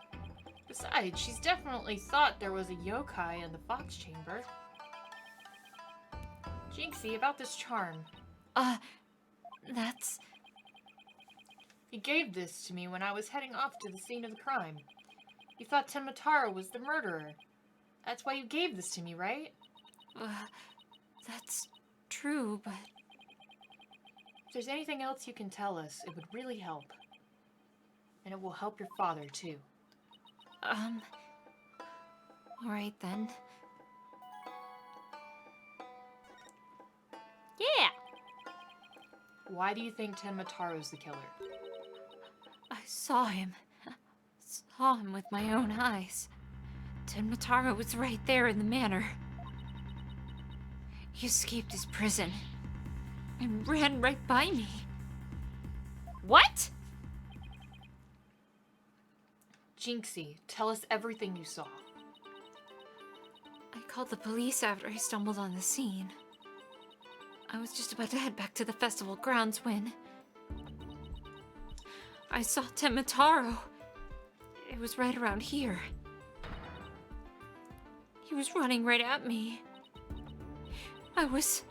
Besides, she's definitely thought there was a yokai in the Fox Chamber. Jinxie, about this charm. That's... You gave this to me when I was heading off to the scene of the crime. You thought Tenmataro was the murderer. That's why you gave this to me, right? That's true, but... If there's anything else you can tell us, it would really help. And it will help your father, too. Alright then. Yeah! Why do you think Tenmataro's the killer? I saw him. Saw him with my own eyes. Tenmataro was right there in the manor. He escaped his prison and ran right by me. What? Jinxie, tell us everything you saw. I called the police after I stumbled on the scene. I was just about to head back to the festival grounds when I saw Tenmataro. It was right around here. He was running right at me. I was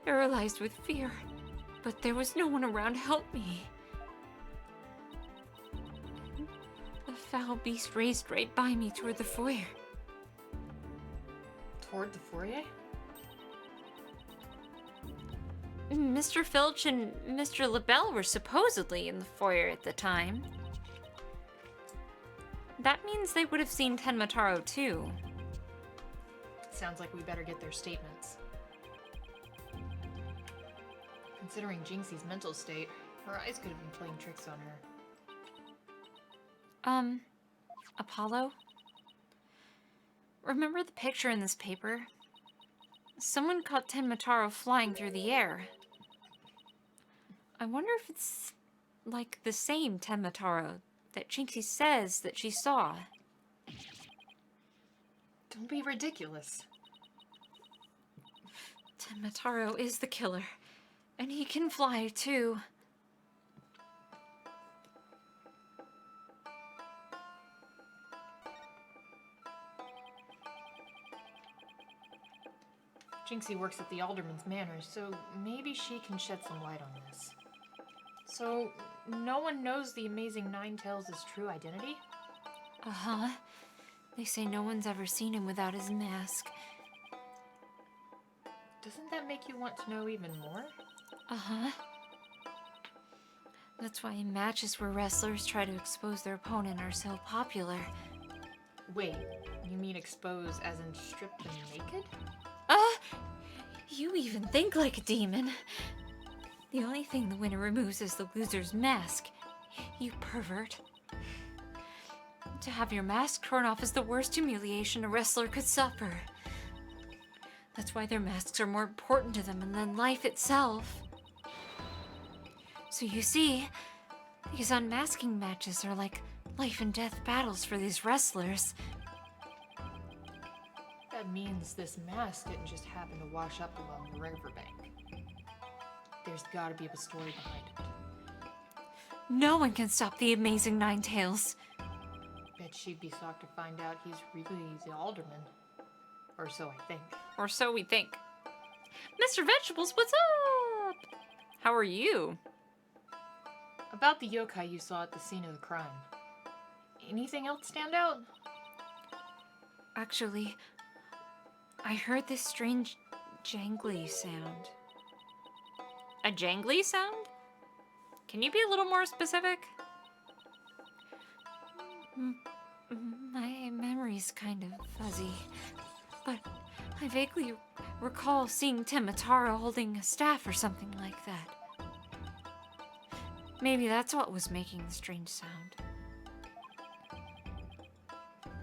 paralyzed with fear, but there was no one around to help me. The foul beast raced right by me toward the foyer. Toward the foyer? Mr. Filch and Mr. LaBelle were supposedly in the foyer at the time. That means they would have seen Tenmataro too. Sounds like we better get their statements. Considering Jinxie's mental state, her eyes could have been playing tricks on her. Apollo? Remember the picture in this paper? Someone caught Tenmataro flying through the air. I wonder if it's like the same Tenmataro that Jinxie says that she saw. Don't be ridiculous. Tenmataro is the killer, and he can fly too. Jinxie works at the Alderman's Manor, so maybe she can shed some light on this. So, no one knows the amazing Ninetales' true identity? Uh-huh. They say no one's ever seen him without his mask. Doesn't that make you want to know even more? Uh-huh. That's why matches where wrestlers try to expose their opponent are so popular. Wait, you mean expose as in strip them naked? You even think like a demon. The only thing the winner removes is the loser's mask. You pervert. To have your mask torn off is the worst humiliation a wrestler could suffer. That's why their masks are more important to them than life itself. So you see, these unmasking matches are like life and death battles for these wrestlers. That means this mask didn't just happen to wash up along the riverbank. There's gotta be a story behind it. No one can stop the amazing Ninetales. Bet she'd be shocked to find out he's really the alderman. Or so I think. Or so we think. Mr. Vegetables, what's up? How are you? About the yokai you saw at the scene of the crime. Anything else stand out? Actually, I heard this strange jangly sound. A jangly sound? Can you be a little more specific? My memory's kind of fuzzy, but I vaguely recall seeing Tenmataro holding a staff or something like that. Maybe that's what was making the strange sound.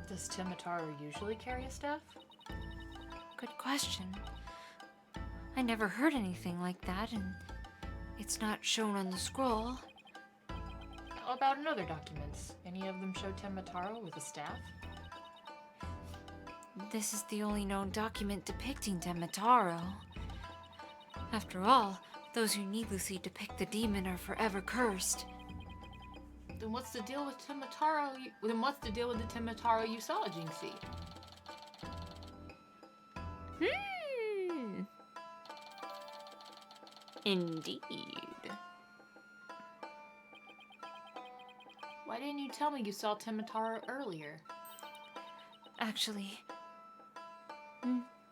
Does Tenmataro usually carry a staff? Good question. I never heard anything like that, and it's not shown on the scroll. How about in other documents? Any of them show Tenmataro with a staff? This is the only known document depicting Tenmataro. After all, those who needlessly depict the demon are forever cursed. Then what's the deal with Tenmataro? Then what's the deal with the Tenmataro you saw, Jinxie? Indeed. Why didn't you tell me you saw Tenmataro earlier? Actually,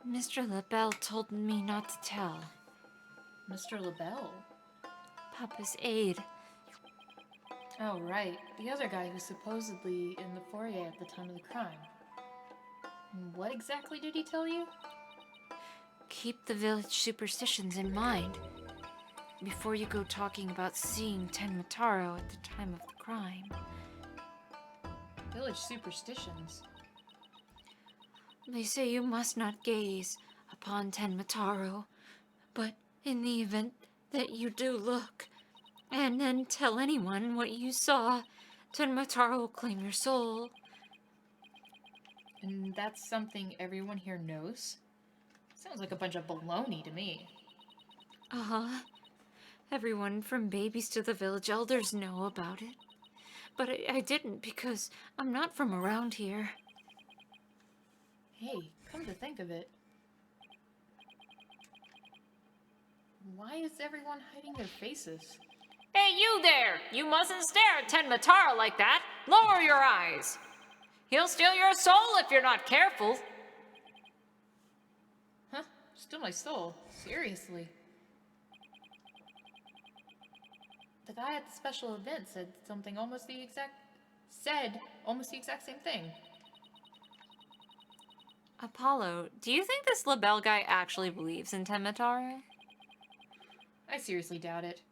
Mr. LaBelle told me not to tell. Mr. LaBelle? Papa's aide. Oh, right. The other guy who's supposedly in the foyer at the time of the crime. What exactly did he tell you? keep the village superstitions in mind before you go talking about seeing Tenmataro at the time of the crime. Village superstitions. They say you must not gaze upon Tenmataro, but in the event that you do look, and then tell anyone what you saw, Tenmataro will claim your soul. And that's something everyone here knows? Sounds like a bunch of baloney to me. Uh-huh. Everyone from babies to the village elders know about it. But I didn't because I'm not from around here. Hey, come to think of it. Why is everyone hiding their faces? Hey, you there! You mustn't stare at Tenmataro like that! Lower your eyes! He'll steal your soul if you're not careful! Huh? Still my soul. Seriously. The guy at the special event said almost the exact same thing. Apollo, do you think this LaBelle guy actually believes in Tenmataro? I seriously doubt it.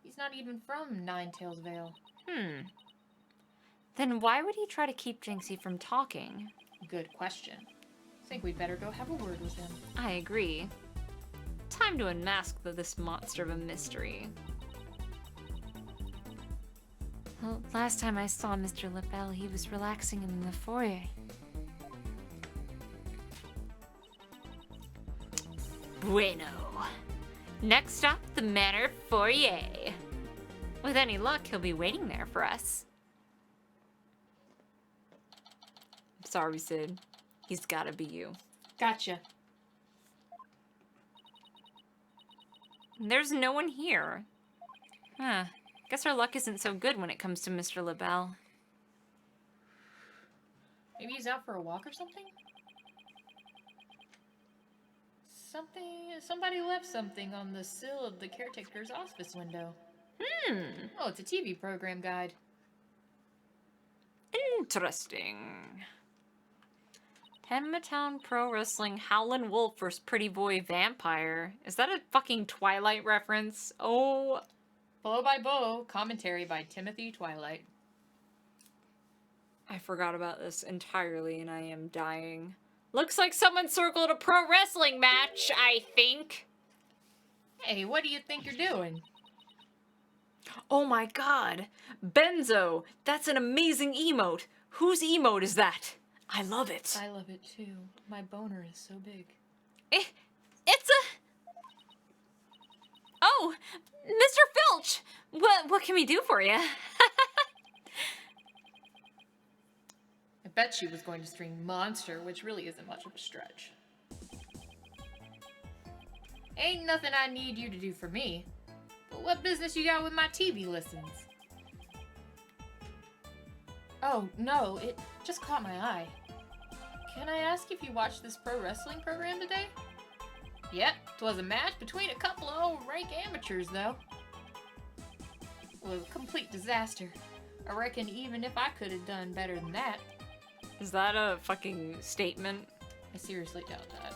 He's not even from Nine Tails Vale. Then why would he try to keep Jinxie from talking? Good question. Think we'd better go have a word with him. I agree. Time to unmask this monster of a mystery. Well, last time I saw Mr. LaBelle, he was relaxing in the foyer. Bueno. Next stop, the Manor Foyer. With any luck, he'll be waiting there for us. Sorry, Sid. He's gotta be you. Gotcha. There's no one here. Huh. Guess our luck isn't so good when it comes to Mr. LaBelle. Maybe he's out for a walk or something? Somebody left something on the sill of the caretaker's office window. Oh, it's a TV program guide. Interesting. Tenmatown Pro Wrestling Howlin' Wolf vs. Pretty Boy Vampire. Is that a fucking Twilight reference? Oh. Blow by Blow, commentary by Timothy Twilight. I forgot about this entirely and I am dying. Looks like someone circled a pro wrestling match, I think. Hey, what do you think you're doing? Oh my god. Benzo, that's an amazing emote. Whose emote is that? I love it. I love it too. My boner is so big. It's a... Oh, Mr. Filch! What can we do for you? I bet she was going to stream Monster, which really isn't much of a stretch. Ain't nothing I need you to do for me. But what business you got with my TV listens? Oh, no, it just caught my eye. Can I ask if you watched this pro wrestling program today? Yep, 'twas a match between a couple of old rank amateurs, though. It was a complete disaster. I reckon even if I could have done better than that. Is that a fucking statement? I seriously doubt that.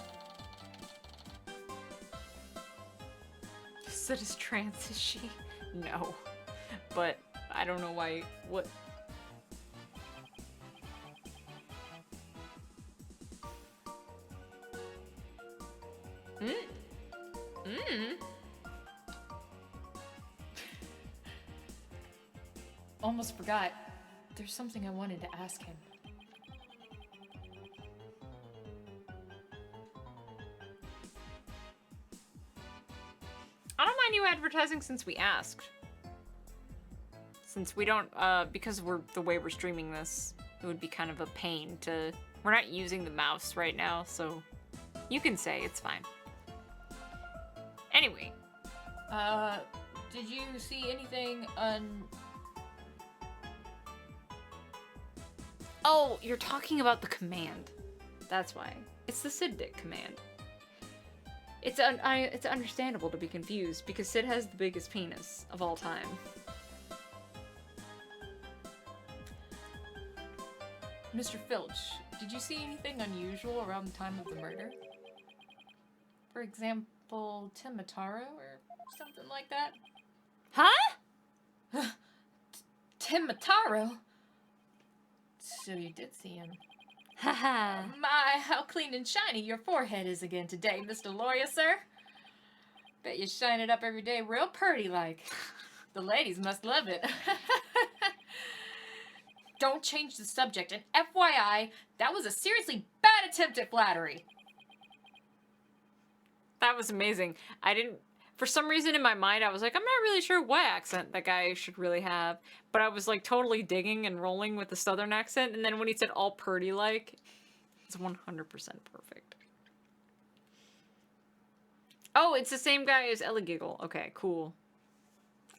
Sid is trans, is she? No. But I don't know why. What? Almost forgot. There's something I wanted to ask him. I don't mind you advertising since we asked. Since we don't, because the way we're streaming this, it would be kind of a pain to... We're not using the mouse right now, so you can say, it's fine. Anyway. Did you see anything Oh, you're talking about the command. That's why. It's the Sid Dick command. It's understandable to be confused, because Sid has the biggest penis of all time. Mr. Filch, did you see anything unusual around the time of the murder? For example, Timataro or something like that. Huh? Timataro? So you did see him. Haha. My, how clean and shiny your forehead is again today, Mr. Lawyer, sir. Bet you shine it up every day real purty like. The ladies must love it. Don't change the subject, and FYI, that was a seriously bad attempt at flattery. That was amazing. I didn't... For some reason in my mind, I was like, I'm not really sure what accent that guy should really have. But I was like totally digging and rolling with the southern accent. And then when he said all purty like, it's 100% perfect. Oh, it's the same guy as Ellie Giggle. Okay, cool.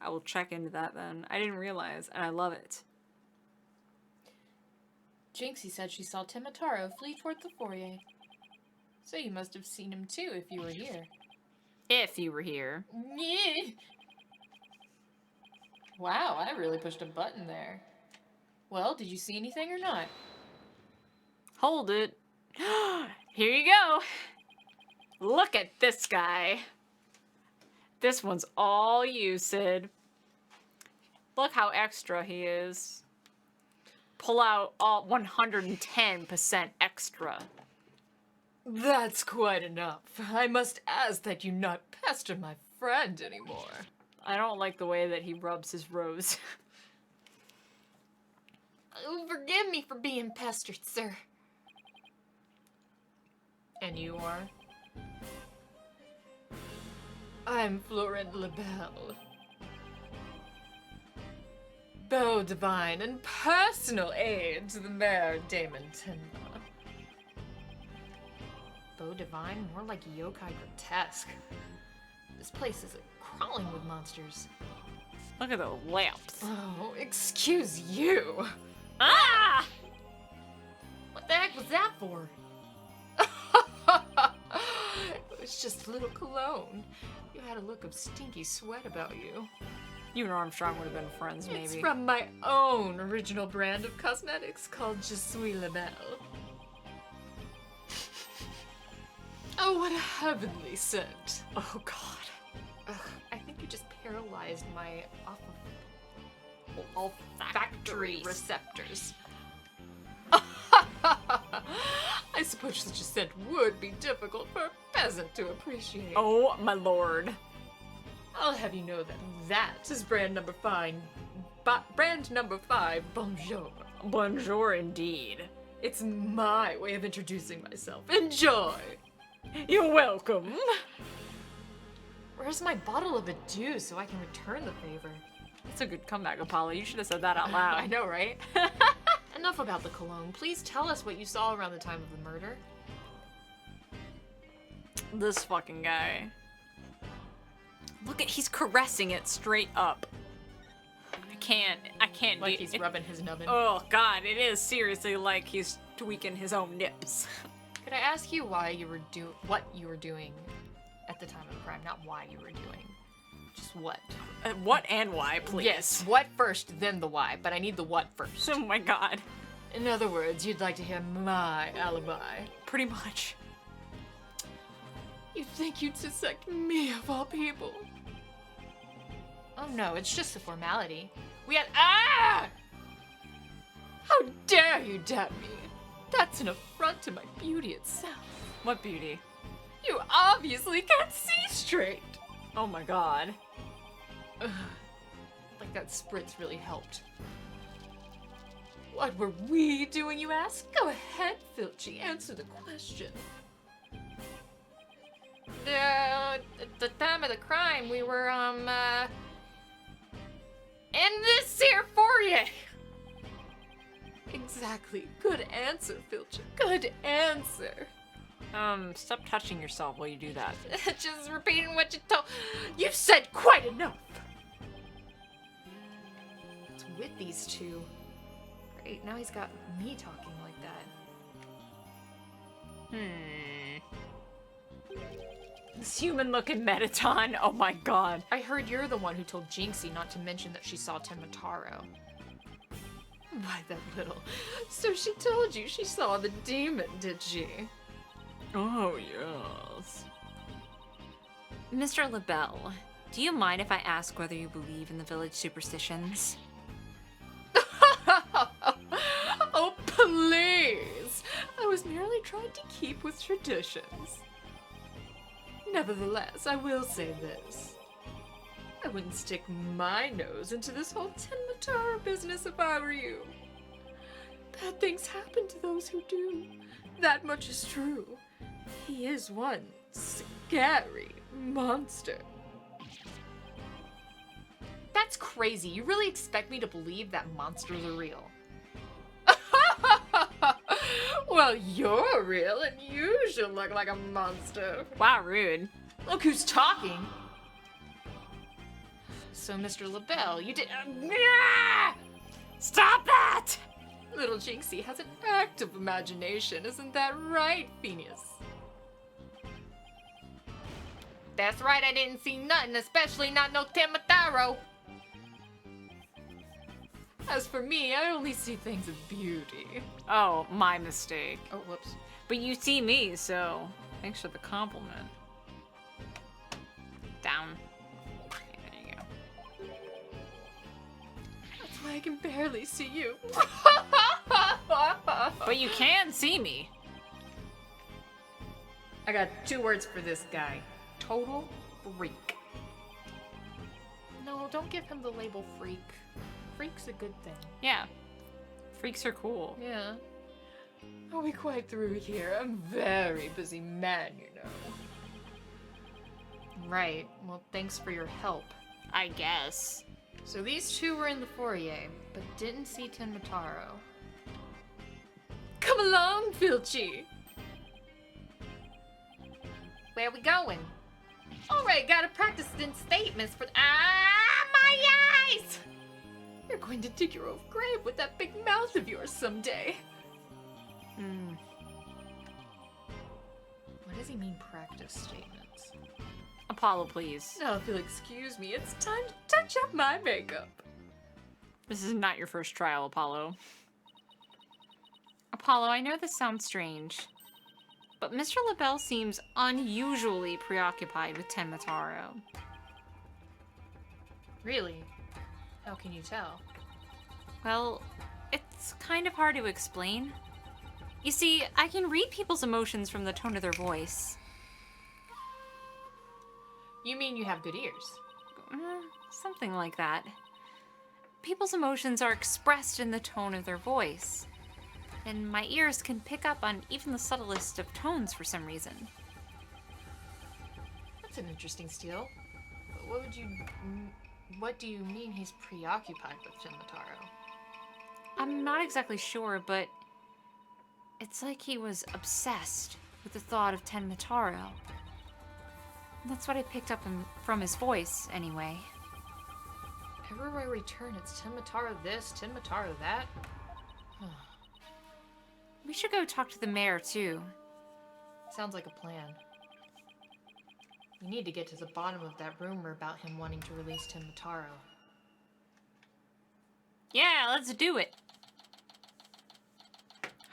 I will check into that then. I didn't realize, and I love it. Jinxie said she saw Timataro flee toward the foyer. So you must have seen him too if you were here. If you were here. Yeah. Wow, I really pushed a button there. Well, did you see anything or not? Hold it. Here you go. Look at this guy. This one's all you, Sid. Look how extra he is. Pull out all 110% extra. That's quite enough. I must ask that you not pester my friend anymore. I don't like the way that he rubs his rose. Oh, forgive me for being pestered, sir. And you are? I'm Florent Lebel. Beau divine and personal aid to the Mayor Damon Tenma. Beau divine? More like yokai grotesque. This place is crawling with monsters. Look at those lamps. Oh, excuse you. Ah! What the heck was that for? It was just a little cologne. You had a look of stinky sweat about you. You and Armstrong would have been friends, maybe. It's from my own original brand of cosmetics called Je suis la belle. Oh, what a heavenly scent. Oh, God. Ugh, I think you just paralyzed my olfactory receptors. I suppose such a scent would be difficult for a peasant to appreciate. Oh, my lord. I'll have you know that that is brand number 5. Brand number 5, Bonjour. Bonjour, indeed. It's my way of introducing myself. Enjoy! You're welcome. Where's my bottle of adieu so I can return the favor? That's a good comeback, Apollo. You should have said that out loud. I know, right? Enough about the cologne. Please tell us what you saw around the time of the murder. This fucking guy. Look at, he's caressing it straight up. I can't. Like he's rubbing his nubbin. Oh, God, it is seriously like he's tweaking his own nips. Could I ask you what you were doing at the time of the crime? Not why you were doing. Just what. What and why, please? Yes, what first, then the why, but I need the what first. Oh my God. In other words, you'd like to hear my alibi. Pretty much. You think you'd suspect me of all people? Oh no, it's just a formality. We had— Ah! How dare you doubt me? That's an affront to my beauty itself. What beauty? You obviously can't see straight. Oh my God. Ugh. Like that spritz really helped. What were we doing, you ask? Go ahead, Filchy, answer the question. At the time of the crime, we were, in this here foyer. Exactly. Good answer, Filcher. Good answer. Stop touching yourself while you do that. Just repeating what you told. You've said quite enough. What's with these two? Great, now he's got me talking like that. This human-looking Metaton. Oh my God. I heard you're the one who told Jinxie not to mention that she saw Timataro. Why, that little. So she told you she saw the demon, did she? Oh yes. Mr. LaBelle, do you mind if I ask whether you believe in the village superstitions? Oh, please! I was merely trying to keep with traditions. Nevertheless, I will say this. I wouldn't stick my nose into this whole Tenmatara business if I were you. Bad things happen to those who do. That much is true. He is one scary monster. That's crazy. You really expect me to believe that monsters are real? Well, you're real, and you should look like a monster. Wow, rude. Look who's talking. So, Mr. LaBelle, you did. Stop that! Little Jinxie has an active imagination, isn't that right, Phineas? That's right, I didn't see nothing, especially not no Temataro. As for me, I only see things of beauty. Oh, my mistake. Oh, whoops. But you see me, so thanks for the compliment. Down. Okay, there you go. That's why I can barely see you. But you can see me. I got 2 words for this guy. Total freak. No, don't give him the label freak. Freak's a good thing. Yeah. Freaks are cool. Yeah. Are we quite through here? I'm a very busy man, you know. Right. Well, thanks for your help. I guess. So these 2 were in the foyer, but didn't see Tenmataro. Come along, Filchi! Where we going? Alright, gotta practice in statements for— my eyes! You're going to dig your own grave with that big mouth of yours someday. What does he mean, practice statements? Apollo, please. Now, if you'll excuse me, it's time to touch up my makeup. This is not your first trial, Apollo. Apollo, I know this sounds strange, but Mr. LaBelle seems unusually preoccupied with Tenmataro. Really? How can you tell? Well, it's kind of hard to explain. You see, I can read people's emotions from the tone of their voice. You mean you have good ears? Something like that. People's emotions are expressed in the tone of their voice. And my ears can pick up on even the subtlest of tones for some reason. That's an interesting steal. What do you mean he's preoccupied with Tenmataro? I'm not exactly sure, but it's like he was obsessed with the thought of Tenmataro. That's what I picked up from his voice, anyway. Everywhere I return, it's Tenmataro this, Tenmataro that. We should go talk to the mayor, too. Sounds like a plan. We need to get to the bottom of that rumor about him wanting to release Tenmataro. Yeah, let's do it.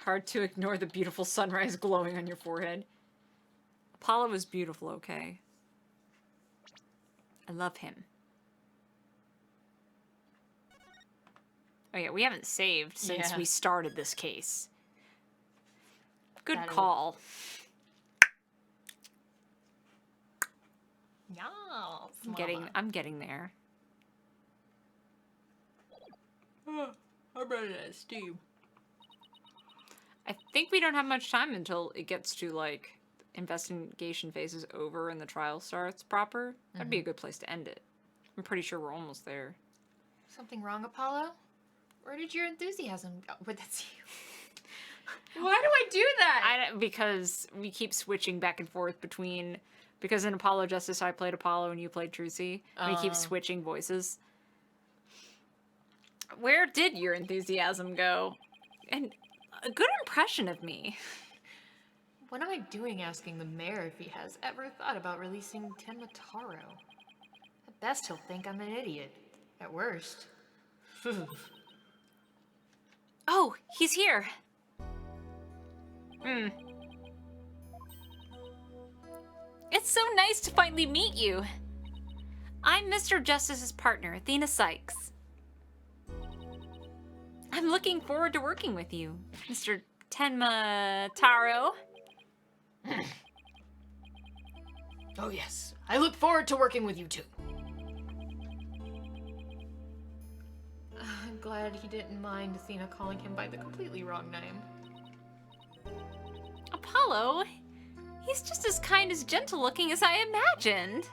Hard to ignore the beautiful sunrise glowing on your forehead. Apollo is beautiful, okay? I love him. Oh yeah, we haven't saved since we started this case. Good call. Yes, I'm getting there. I'm running out of steam. I think we don't have much time until it gets to, like, investigation phase is over and the trial starts proper. That'd be a good place to end it. I'm pretty sure we're almost there. Something wrong, Apollo? Where did your enthusiasm go? But that's you. Why do I do that? Because we keep switching back and forth between... Because in Apollo Justice, I played Apollo and you played Trucy. We keep switching voices. Where did your enthusiasm go? And a good impression of me. What am I doing asking the mayor if he has ever thought about releasing Tenmataro? At best, he'll think I'm an idiot. At worst. Oh, he's here. It's so nice to finally meet you. I'm Mr. Justice's partner, Athena Sykes. I'm looking forward to working with you, Mr. Tenma Taro. Oh yes, I look forward to working with you too. I'm glad he didn't mind Athena calling him by the completely wrong name. Apollo? He's just as kind as gentle looking as I imagined.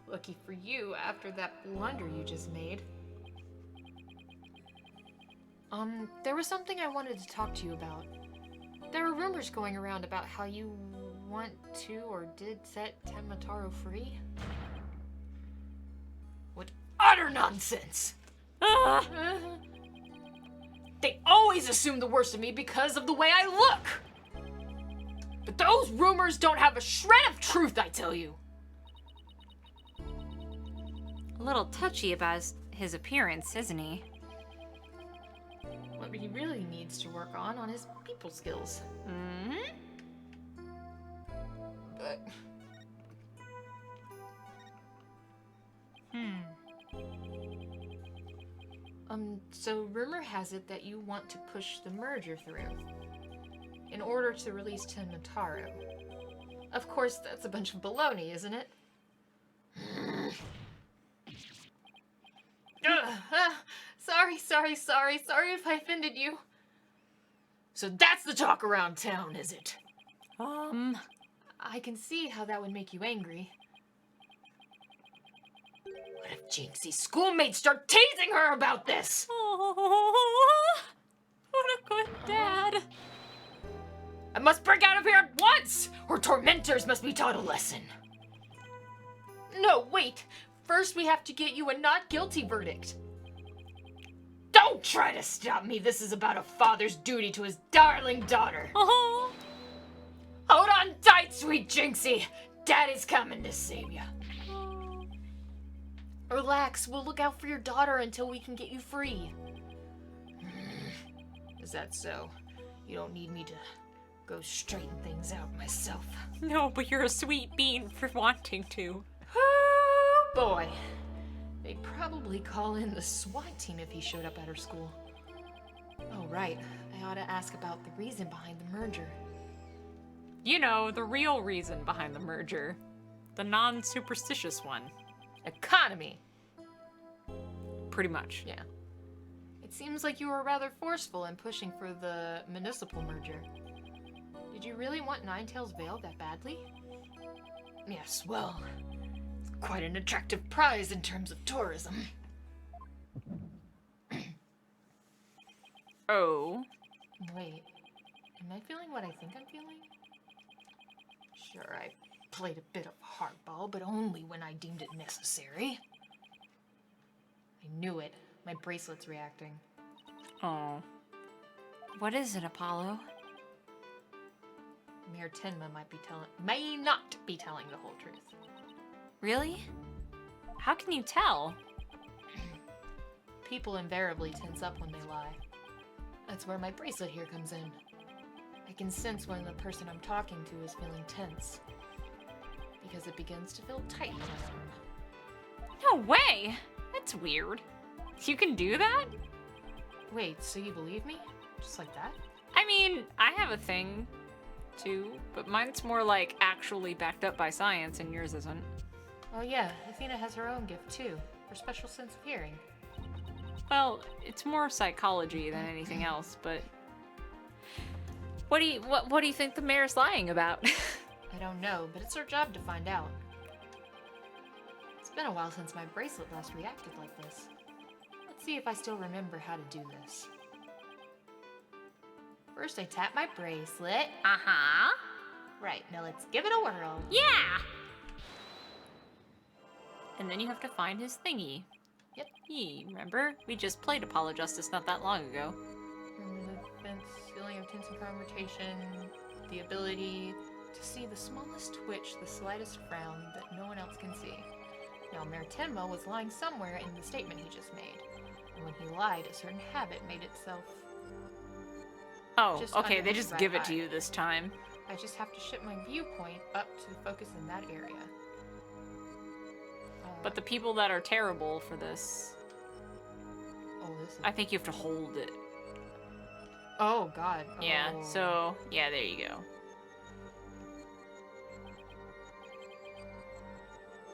Lucky for you after that blunder you just made. There was something I wanted to talk to you about. There are rumors going around about how you want to or did set Tenmataro free. What utter nonsense! They always assume the worst of me because of the way I look! But those rumors don't have a shred of truth, I tell you! A little touchy about his appearance, isn't he? What he really needs to work on his people skills. But... So rumor has it that you want to push the merger through in order to release Tenmataro. Of course, that's a bunch of baloney, isn't it? Sorry if I offended you. So that's the talk around town, is it? I can see how that would make you angry. What if Jinxie's schoolmates start teasing her about this? Oh, what a good dad. I must break out of here at once, or tormentors must be taught a lesson. No, wait. First we have to get you a not guilty verdict. Don't try to stop me. This is about a father's duty to his darling daughter. Oh. Hold on tight, sweet Jinxie. Daddy's coming to save you. Relax, we'll look out for your daughter until we can get you free. Is that so? You don't need me to go straighten things out myself. No, but you're a sweet bean for wanting to. Oh boy. They'd probably call in the SWAT team if he showed up at her school. Oh right, I ought to ask about the reason behind the merger. You know, the real reason behind the merger. The non-superstitious one. Economy. Pretty much. Yeah. It seems like you were rather forceful in pushing for the municipal merger. Did you really want Ninetails Vale that badly? Yes, well, it's quite an attractive prize in terms of tourism. Oh. Wait, am I feeling what I think I'm feeling? Sure, I played a bit of hardball, but only when I deemed it necessary. I knew it. My bracelet's reacting. Oh. What is it, Apollo? Mayor Tenma may not be telling the whole truth. Really? How can you tell? People invariably tense up when they lie. That's where my bracelet here comes in. I can sense when the person I'm talking to is feeling tense. Because it begins to feel tight in my arm. No way! That's weird. You can do that? Wait, so you believe me? Just like that? I mean, I have a thing, too, but mine's more like actually backed up by science and yours isn't. Oh yeah, Athena has her own gift too. Her special sense of hearing. Well, it's more psychology than anything else, but... What do you think the mayor's lying about? I don't know, but it's our job to find out. It's been a while since my bracelet last reacted like this. Let's see if I still remember how to do this. First I tap my bracelet. Uh-huh. Right, now let's give it a whirl. Yeah! And then you have to find his thingy. Yep. Remember? We just played Apollo Justice not that long ago. Movements, feeling of tension rotation, the ability to see the smallest twitch, the slightest frown that no one else can see. Now, Mayor Tenma was lying somewhere in the statement he just made. And when he lied, a certain habit made itself... Oh, Just okay, they under his just right give it to eye. you this time. I just have to shift my viewpoint up to focus in that area. But the people that are terrible for this, Oh, this is... I think you have to hold it. Oh, God. Yeah, Oh. so, yeah, there you go.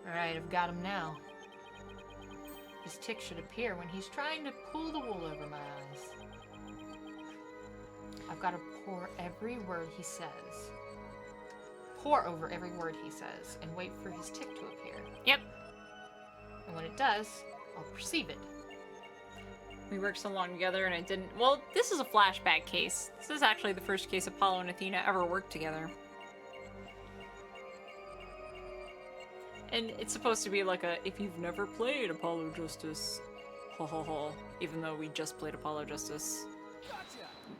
Alright, I've got him now. His tick should appear when he's trying to pull the wool over my eyes. I've got to pour every word he says. Pour over every word he says and wait for his tick to appear. Yep. And when it does, I'll perceive it. We worked so long together and I didn't... Well, this is a flashback case. This is actually the first case Apollo and Athena ever worked together. And it's supposed to be like a, if you've never played Apollo Justice, ha ha ha, even though we just played Apollo Justice.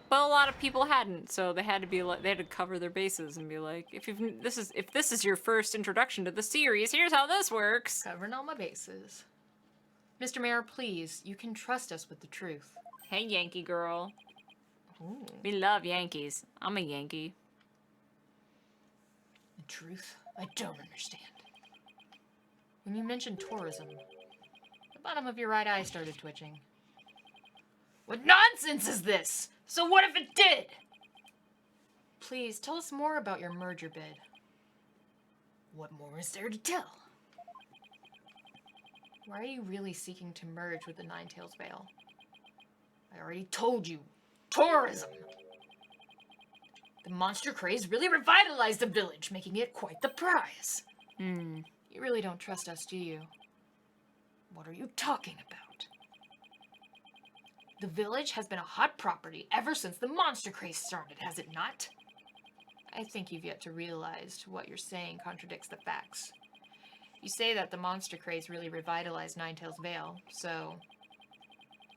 But a lot of people hadn't, so they had to be like, they had to cover their bases and be like, if this is your first introduction to the series, here's how this works. Covering all my bases. Mr. Mayor, please, you can trust us with the truth. Hey, Yankee girl. Ooh. We love Yankees. I'm a Yankee. The truth? I don't understand. When you mentioned tourism, the bottom of your right eye started twitching. What nonsense is this? So what if it did? Please, tell us more about your merger bid. What more is there to tell? Why are you really seeking to merge with the Ninetails Vale? I already told you. Tourism! The monster craze really revitalized the village, making it quite the prize. You really don't trust us, do you? What are you talking about? The village has been a hot property ever since the monster craze started, has it not? I think you've yet to realize what you're saying contradicts the facts. You say that the monster craze really revitalized Ninetails Vale, so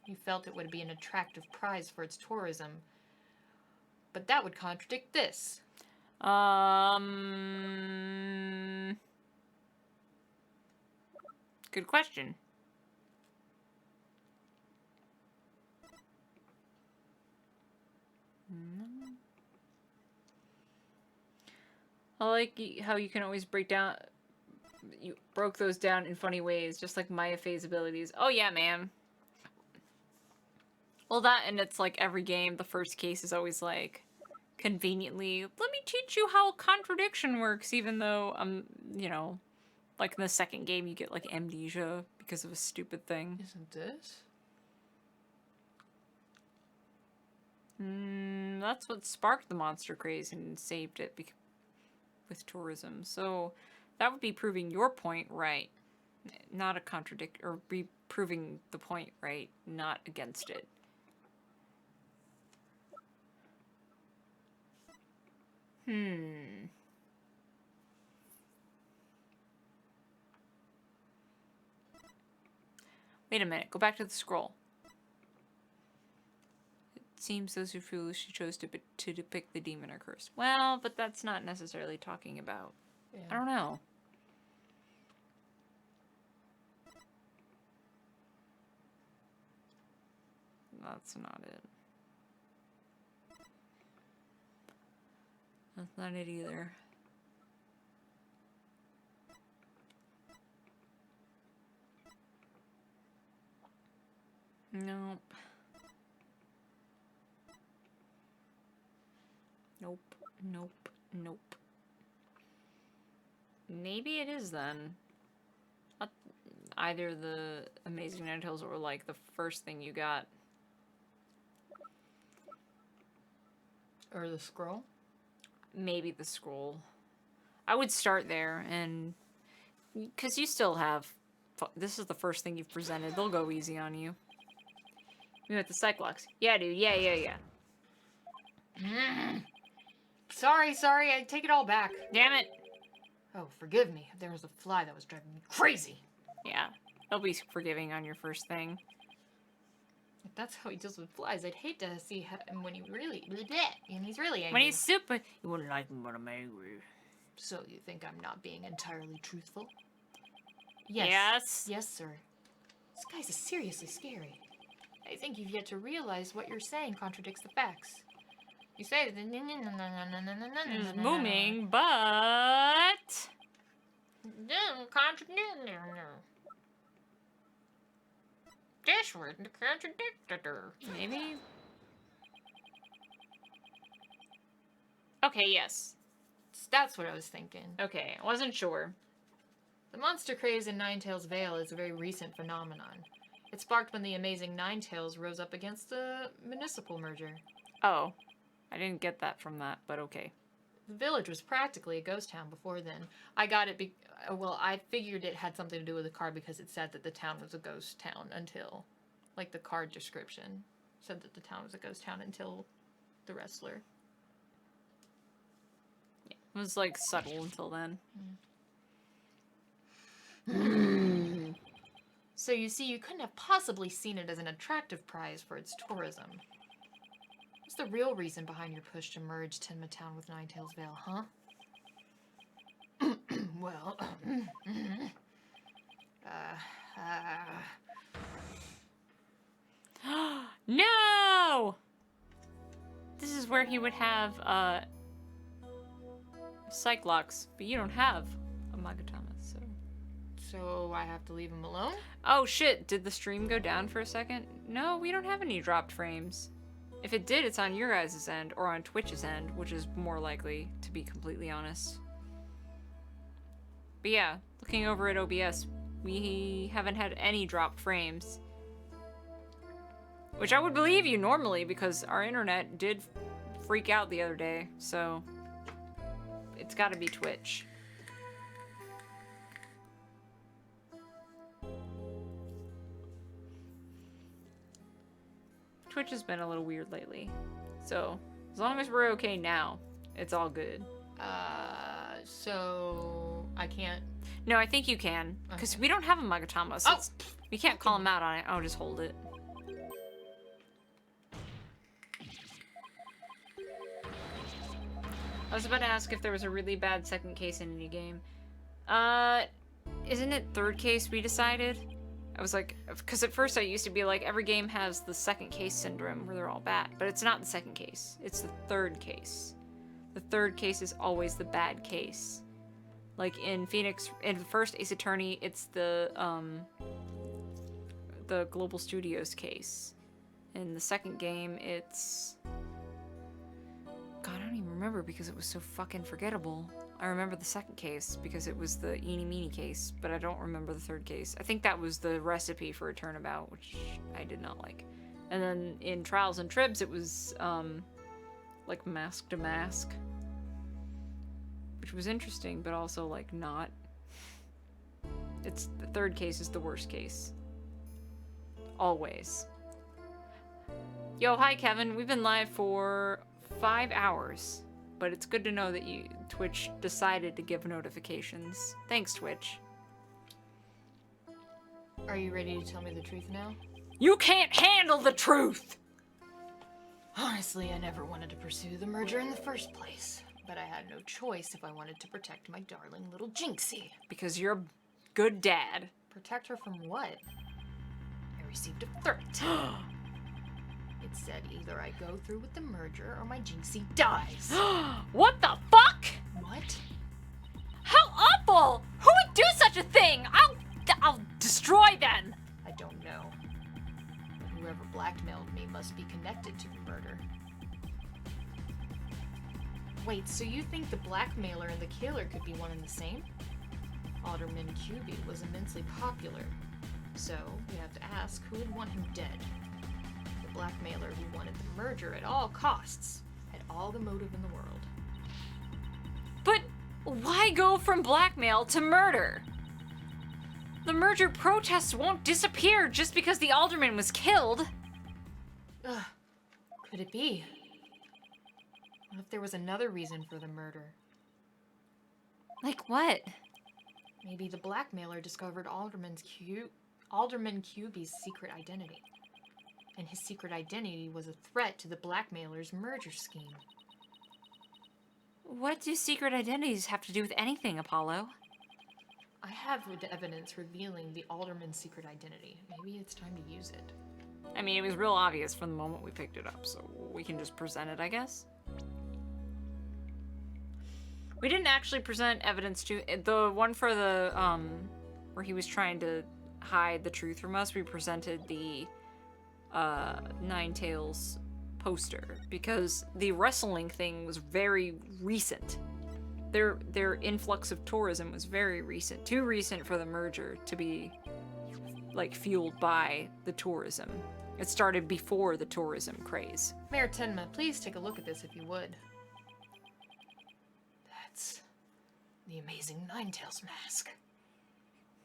you felt it would be an attractive prize for its tourism. But that would contradict this. Good question. I like how you can always break down... You broke those down in funny ways, just like Maya Faye's abilities. Oh yeah, man. Well, that, and it's like every game, the first case is always like, conveniently, let me teach you how contradiction works, even though, you know, like in the second game you get like amnesia because of a stupid thing. Isn't this? That's what sparked the monster craze and saved it with tourism. So that would be proving your point right, not a or be proving the point right, not against it. Wait a minute, go back to the scroll. It seems those who foolishly chose to depict the demon are cursed. Well, but that's not necessarily talking about... Yeah. I don't know. That's not it. That's not it either. Nope. Nope. Nope. Nope. Maybe it is then. Either the Amazing Ninetales or like the first thing you got. Or the scroll? Maybe the scroll. I would start there, and because you still have, this is the first thing you've presented. They'll go easy on you. You with the Cyclops? Yeah, dude. Yeah. Sorry, I take it all back. Damn it. Oh, forgive me. There was a fly that was driving me crazy. Yeah, they'll be forgiving on your first thing. If that's how he deals with flies, I'd hate to see him when he really... And he's really angry. When he's super, you wouldn't like him when I'm angry. So you think I'm not being entirely truthful? Yes. Yes. Yes, sir. This guy's seriously scary. I think you've yet to realize what you're saying contradicts the facts. You say It's booming, but This word the contradictor. maybe. Okay, yes. That's what I was thinking. Okay, I wasn't sure. The monster craze in Ninetales Vale is a very recent phenomenon. It sparked when the amazing Ninetales rose up against the municipal merger. Oh, I didn't get that from that, but okay. The village was practically a ghost town before then. I got it well, I figured it had something to do with the card because it said that the town was a ghost town until, like, the card description said that the town was a ghost town until the wrestler. It was like subtle until then. So you see, you couldn't have possibly seen it as an attractive prize for its tourism. What's the real reason behind your push to merge Tinma Town with Ninetales Vale, huh? Well, No! This is where he would have Cyclops, but you don't have a Magatama, so. so I have to leave him alone? Oh shit, did the stream go down for a second? No, we don't have any dropped frames. If it did, it's on your guys' end, or on Twitch's end, which is more likely, to be completely honest. But yeah, looking over at OBS, we haven't had any dropped frames. Which I would believe you normally, because our internet did freak out the other day, so it's gotta be Twitch. Twitch has been a little weird lately. So, as long as we're okay now, it's all good. So I can't. No, I think you can. Because Okay. we don't have a Magatama, so we can't call him out on it. I'll just hold it. I was about to ask if there was a really bad second case in any game. Isn't it third case we decided? I was like, because at first I used to be like, every game has the second case syndrome where they're all bad. But it's not the second case. It's the third case. The third case is always the bad case. Like in Phoenix, in the first Ace Attorney, it's the Global Studios case. In the second game, it's... God, I don't even remember because it was so fucking forgettable. I remember the second case because it was the Eeny Meeny case, but I don't remember the third case. I think that was the recipe for a turnabout, which I did not like. And then in Trials and Tribs, it was, like mask to mask. Which was interesting, but also, like, not. It's, the third case is the worst case. Always. Yo, hi Kevin. We've been live for 5 hours. But it's good to know that Twitch decided to give notifications. Thanks, Twitch. Are you ready to tell me the truth now? You can't handle the truth! Honestly, I never wanted to pursue the merger in the first place. But I had no choice if I wanted to protect my darling little Jinxie. Because you're a good dad. Protect her from what? I received a threat. It said either I go through with the merger or my Jinxie dies. What the fuck? What? How awful! Who would do such a thing? I'll destroy them! I don't know. But whoever blackmailed me must be connected to the murder. Wait, so you think the blackmailer and the killer could be one and the same? Alderman Cuby was immensely popular. So, we have to ask who would want him dead. The blackmailer who wanted the merger at all costs, had all the motive in the world. But why go from blackmail to murder? The merger protests won't disappear just because the alderman was killed. Ugh, could it be? What if there was another reason for the murder? Like what? Maybe the blackmailer discovered Alderman Cuby's secret identity. And his secret identity was a threat to the blackmailer's merger scheme. What do secret identities have to do with anything, Apollo? I have the evidence revealing the Alderman's secret identity. Maybe it's time to use it. I mean, it was real obvious from the moment we picked it up, so we can just present it, I guess. We didn't actually present evidence to the one for the where he was trying to hide the truth from us. We presented the Ninetales poster because the wrestling thing was very recent. Their influx of tourism was very recent, too recent for the merger to be like fueled by the tourism. It started before the tourism craze. Mayor Tenma, please take a look at this if you would. That's the amazing Ninetales mask.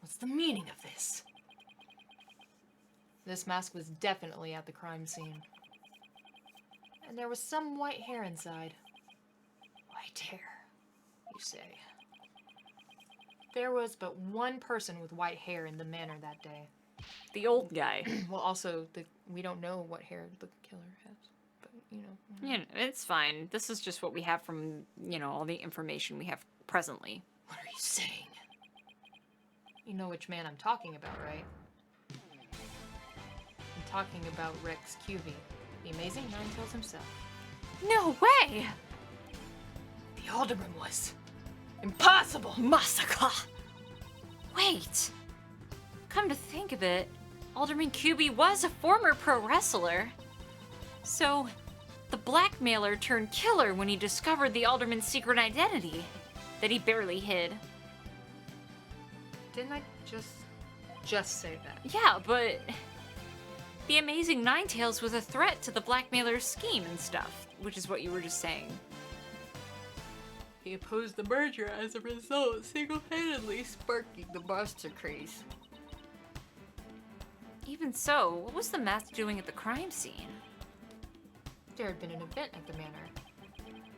What's the meaning of this? This mask was definitely at the crime scene. And there was some white hair inside. White hair, you say? There was but one person with white hair in the manor that day. The old guy. Well, also, we don't know what hair the killer has. But, you know. Yeah, it's fine. This is just what we have from, you know, all the information we have presently. What are you saying? You know which man I'm talking about, right? I'm talking about Rex Cuvey, the amazing Ninetales himself. No way! The Alderman was impossible! Massacre! Wait! Come to think of it, Alderman Cubey was a former pro wrestler. So, the blackmailer turned killer when he discovered the Alderman's secret identity that he barely hid. Didn't I just say that? Yeah, but the amazing Ninetales was a threat to the blackmailer's scheme and stuff, which is what you were just saying. He opposed the merger as a result, single-handedly sparking the monster craze. Even so, what was the mask doing at the crime scene? There had been an event at the manor,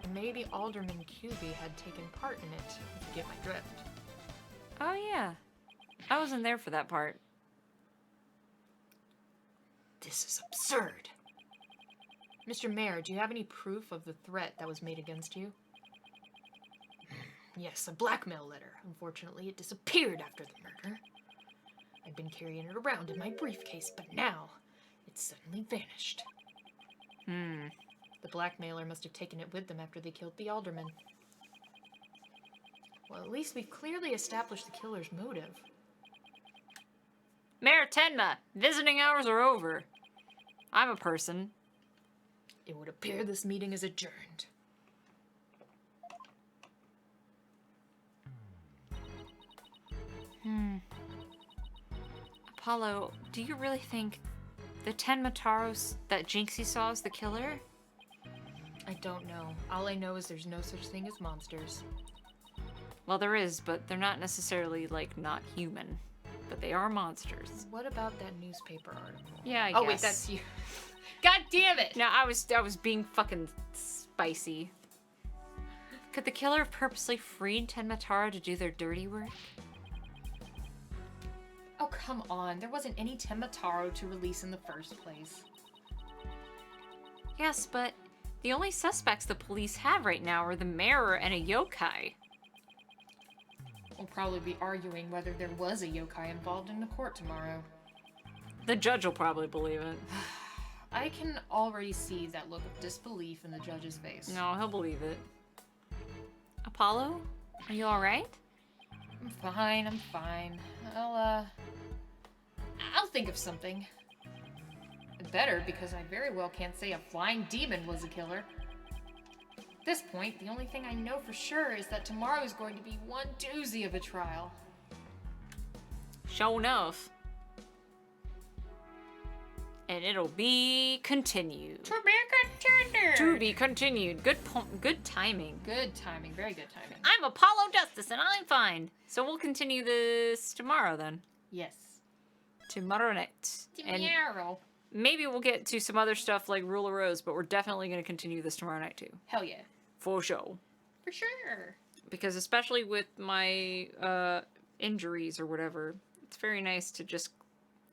and maybe Alderman Cubey had taken part in it, if you get my drift. Oh yeah, I wasn't there for that part. This is absurd. Mr. Mayor, do you have any proof of the threat that was made against you? Yes, a blackmail letter. Unfortunately, it disappeared after the murder. I'd been carrying it around in my briefcase, but now it's suddenly vanished. The blackmailer must have taken it with them after they killed the Alderman. Well, at least we've clearly established the killer's motive. Mayor Tenma, visiting hours are over. I'm a person. It would appear this meeting is adjourned. Apollo, do you really think the Tenma Taros that Jinxie saw is the killer? I don't know. All I know is there's no such thing as monsters. Well, there is, but they're not necessarily, like, not human. But they are monsters. What about that newspaper article? Yeah, I Oh, guess. wait, that's you. God damn it! No, I was being fucking spicy. Could the killer have purposely freed Tenma Taro to do their dirty work? Oh, come on. There wasn't any Tenma Taro to release in the first place. Yes, but the only suspects the police have right now are the mayor and a yokai. We'll probably be arguing whether there was a yokai involved in the court tomorrow. The judge will probably believe it. I can already see that look of disbelief in the judge's face. No, he'll believe it. Apollo, are you alright? I'm fine, I'm fine. I'll think of something. Better, because I very well can't say a flying demon was a killer. At this point, the only thing I know for sure is that tomorrow is going to be one doozy of a trial. Sure enough. And it'll be continued. To be continued! To be continued. Good timing. Good timing, very good timing. I'm Apollo Justice and I'm fine. So we'll continue this tomorrow then. Yes. Tomorrow night. And Tomorrow. maybe we'll get to some other stuff like Rule of Rose, but we're definitely going to continue this tomorrow night too. Hell yeah. For sure. For sure. Because especially with my injuries or whatever, it's very nice to just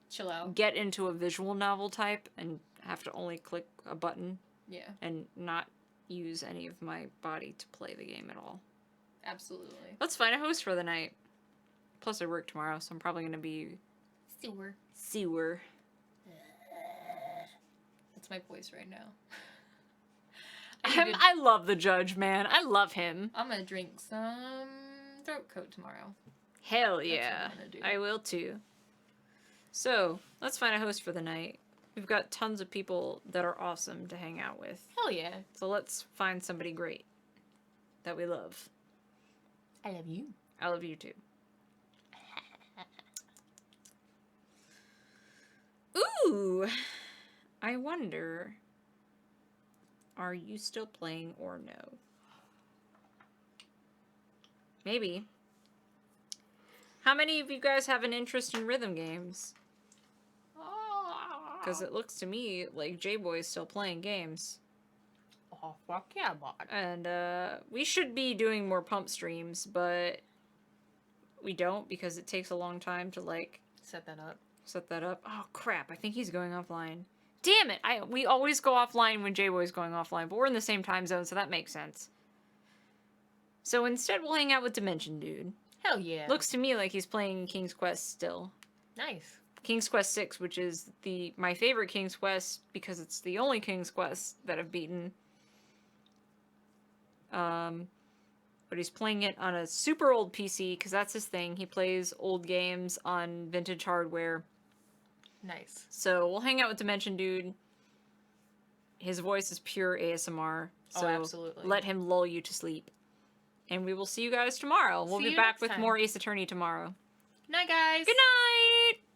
Chill out. get into a visual novel type and have to only click a button Yeah, and not use any of my body to play the game at all. absolutely. Let's find a host for the night. Plus, I work tomorrow, so I'm probably gonna be sewer. That's my voice right now. I love the judge, man. I love him. I'm gonna drink some throat coat tomorrow. Hell what yeah. I'm gonna do. I will too. So, let's find a host for the night. We've got tons of people that are awesome to hang out with. Hell yeah. So let's find somebody great that we love. I love you. I love you too. Ooh! I wonder, are you still playing or no? Maybe. How many of you guys have an interest in rhythm games? Because it looks to me like J-Boy is still playing games. Oh, fuck yeah, bud. And we should be doing more pump streams, but we don't because it takes a long time to like Set that up. Oh crap, I think he's going offline. Damn it! We always go offline when J-Boy's going offline, but we're in the same time zone, so that makes sense. So instead we'll hang out with Dimension Dude. Hell yeah. Looks to me like he's playing King's Quest still. Nice. King's Quest 6, which is my favorite King's Quest because it's the only King's Quest that I've beaten. But he's playing it on a super old PC because that's his thing. He plays old games on vintage hardware. Nice. So we'll hang out with Dimension Dude. His voice is pure ASMR. So absolutely. let him lull you to sleep. And we will see you guys tomorrow. We'll See be you back next with time. more Ace Attorney tomorrow. Good night, guys. Good night!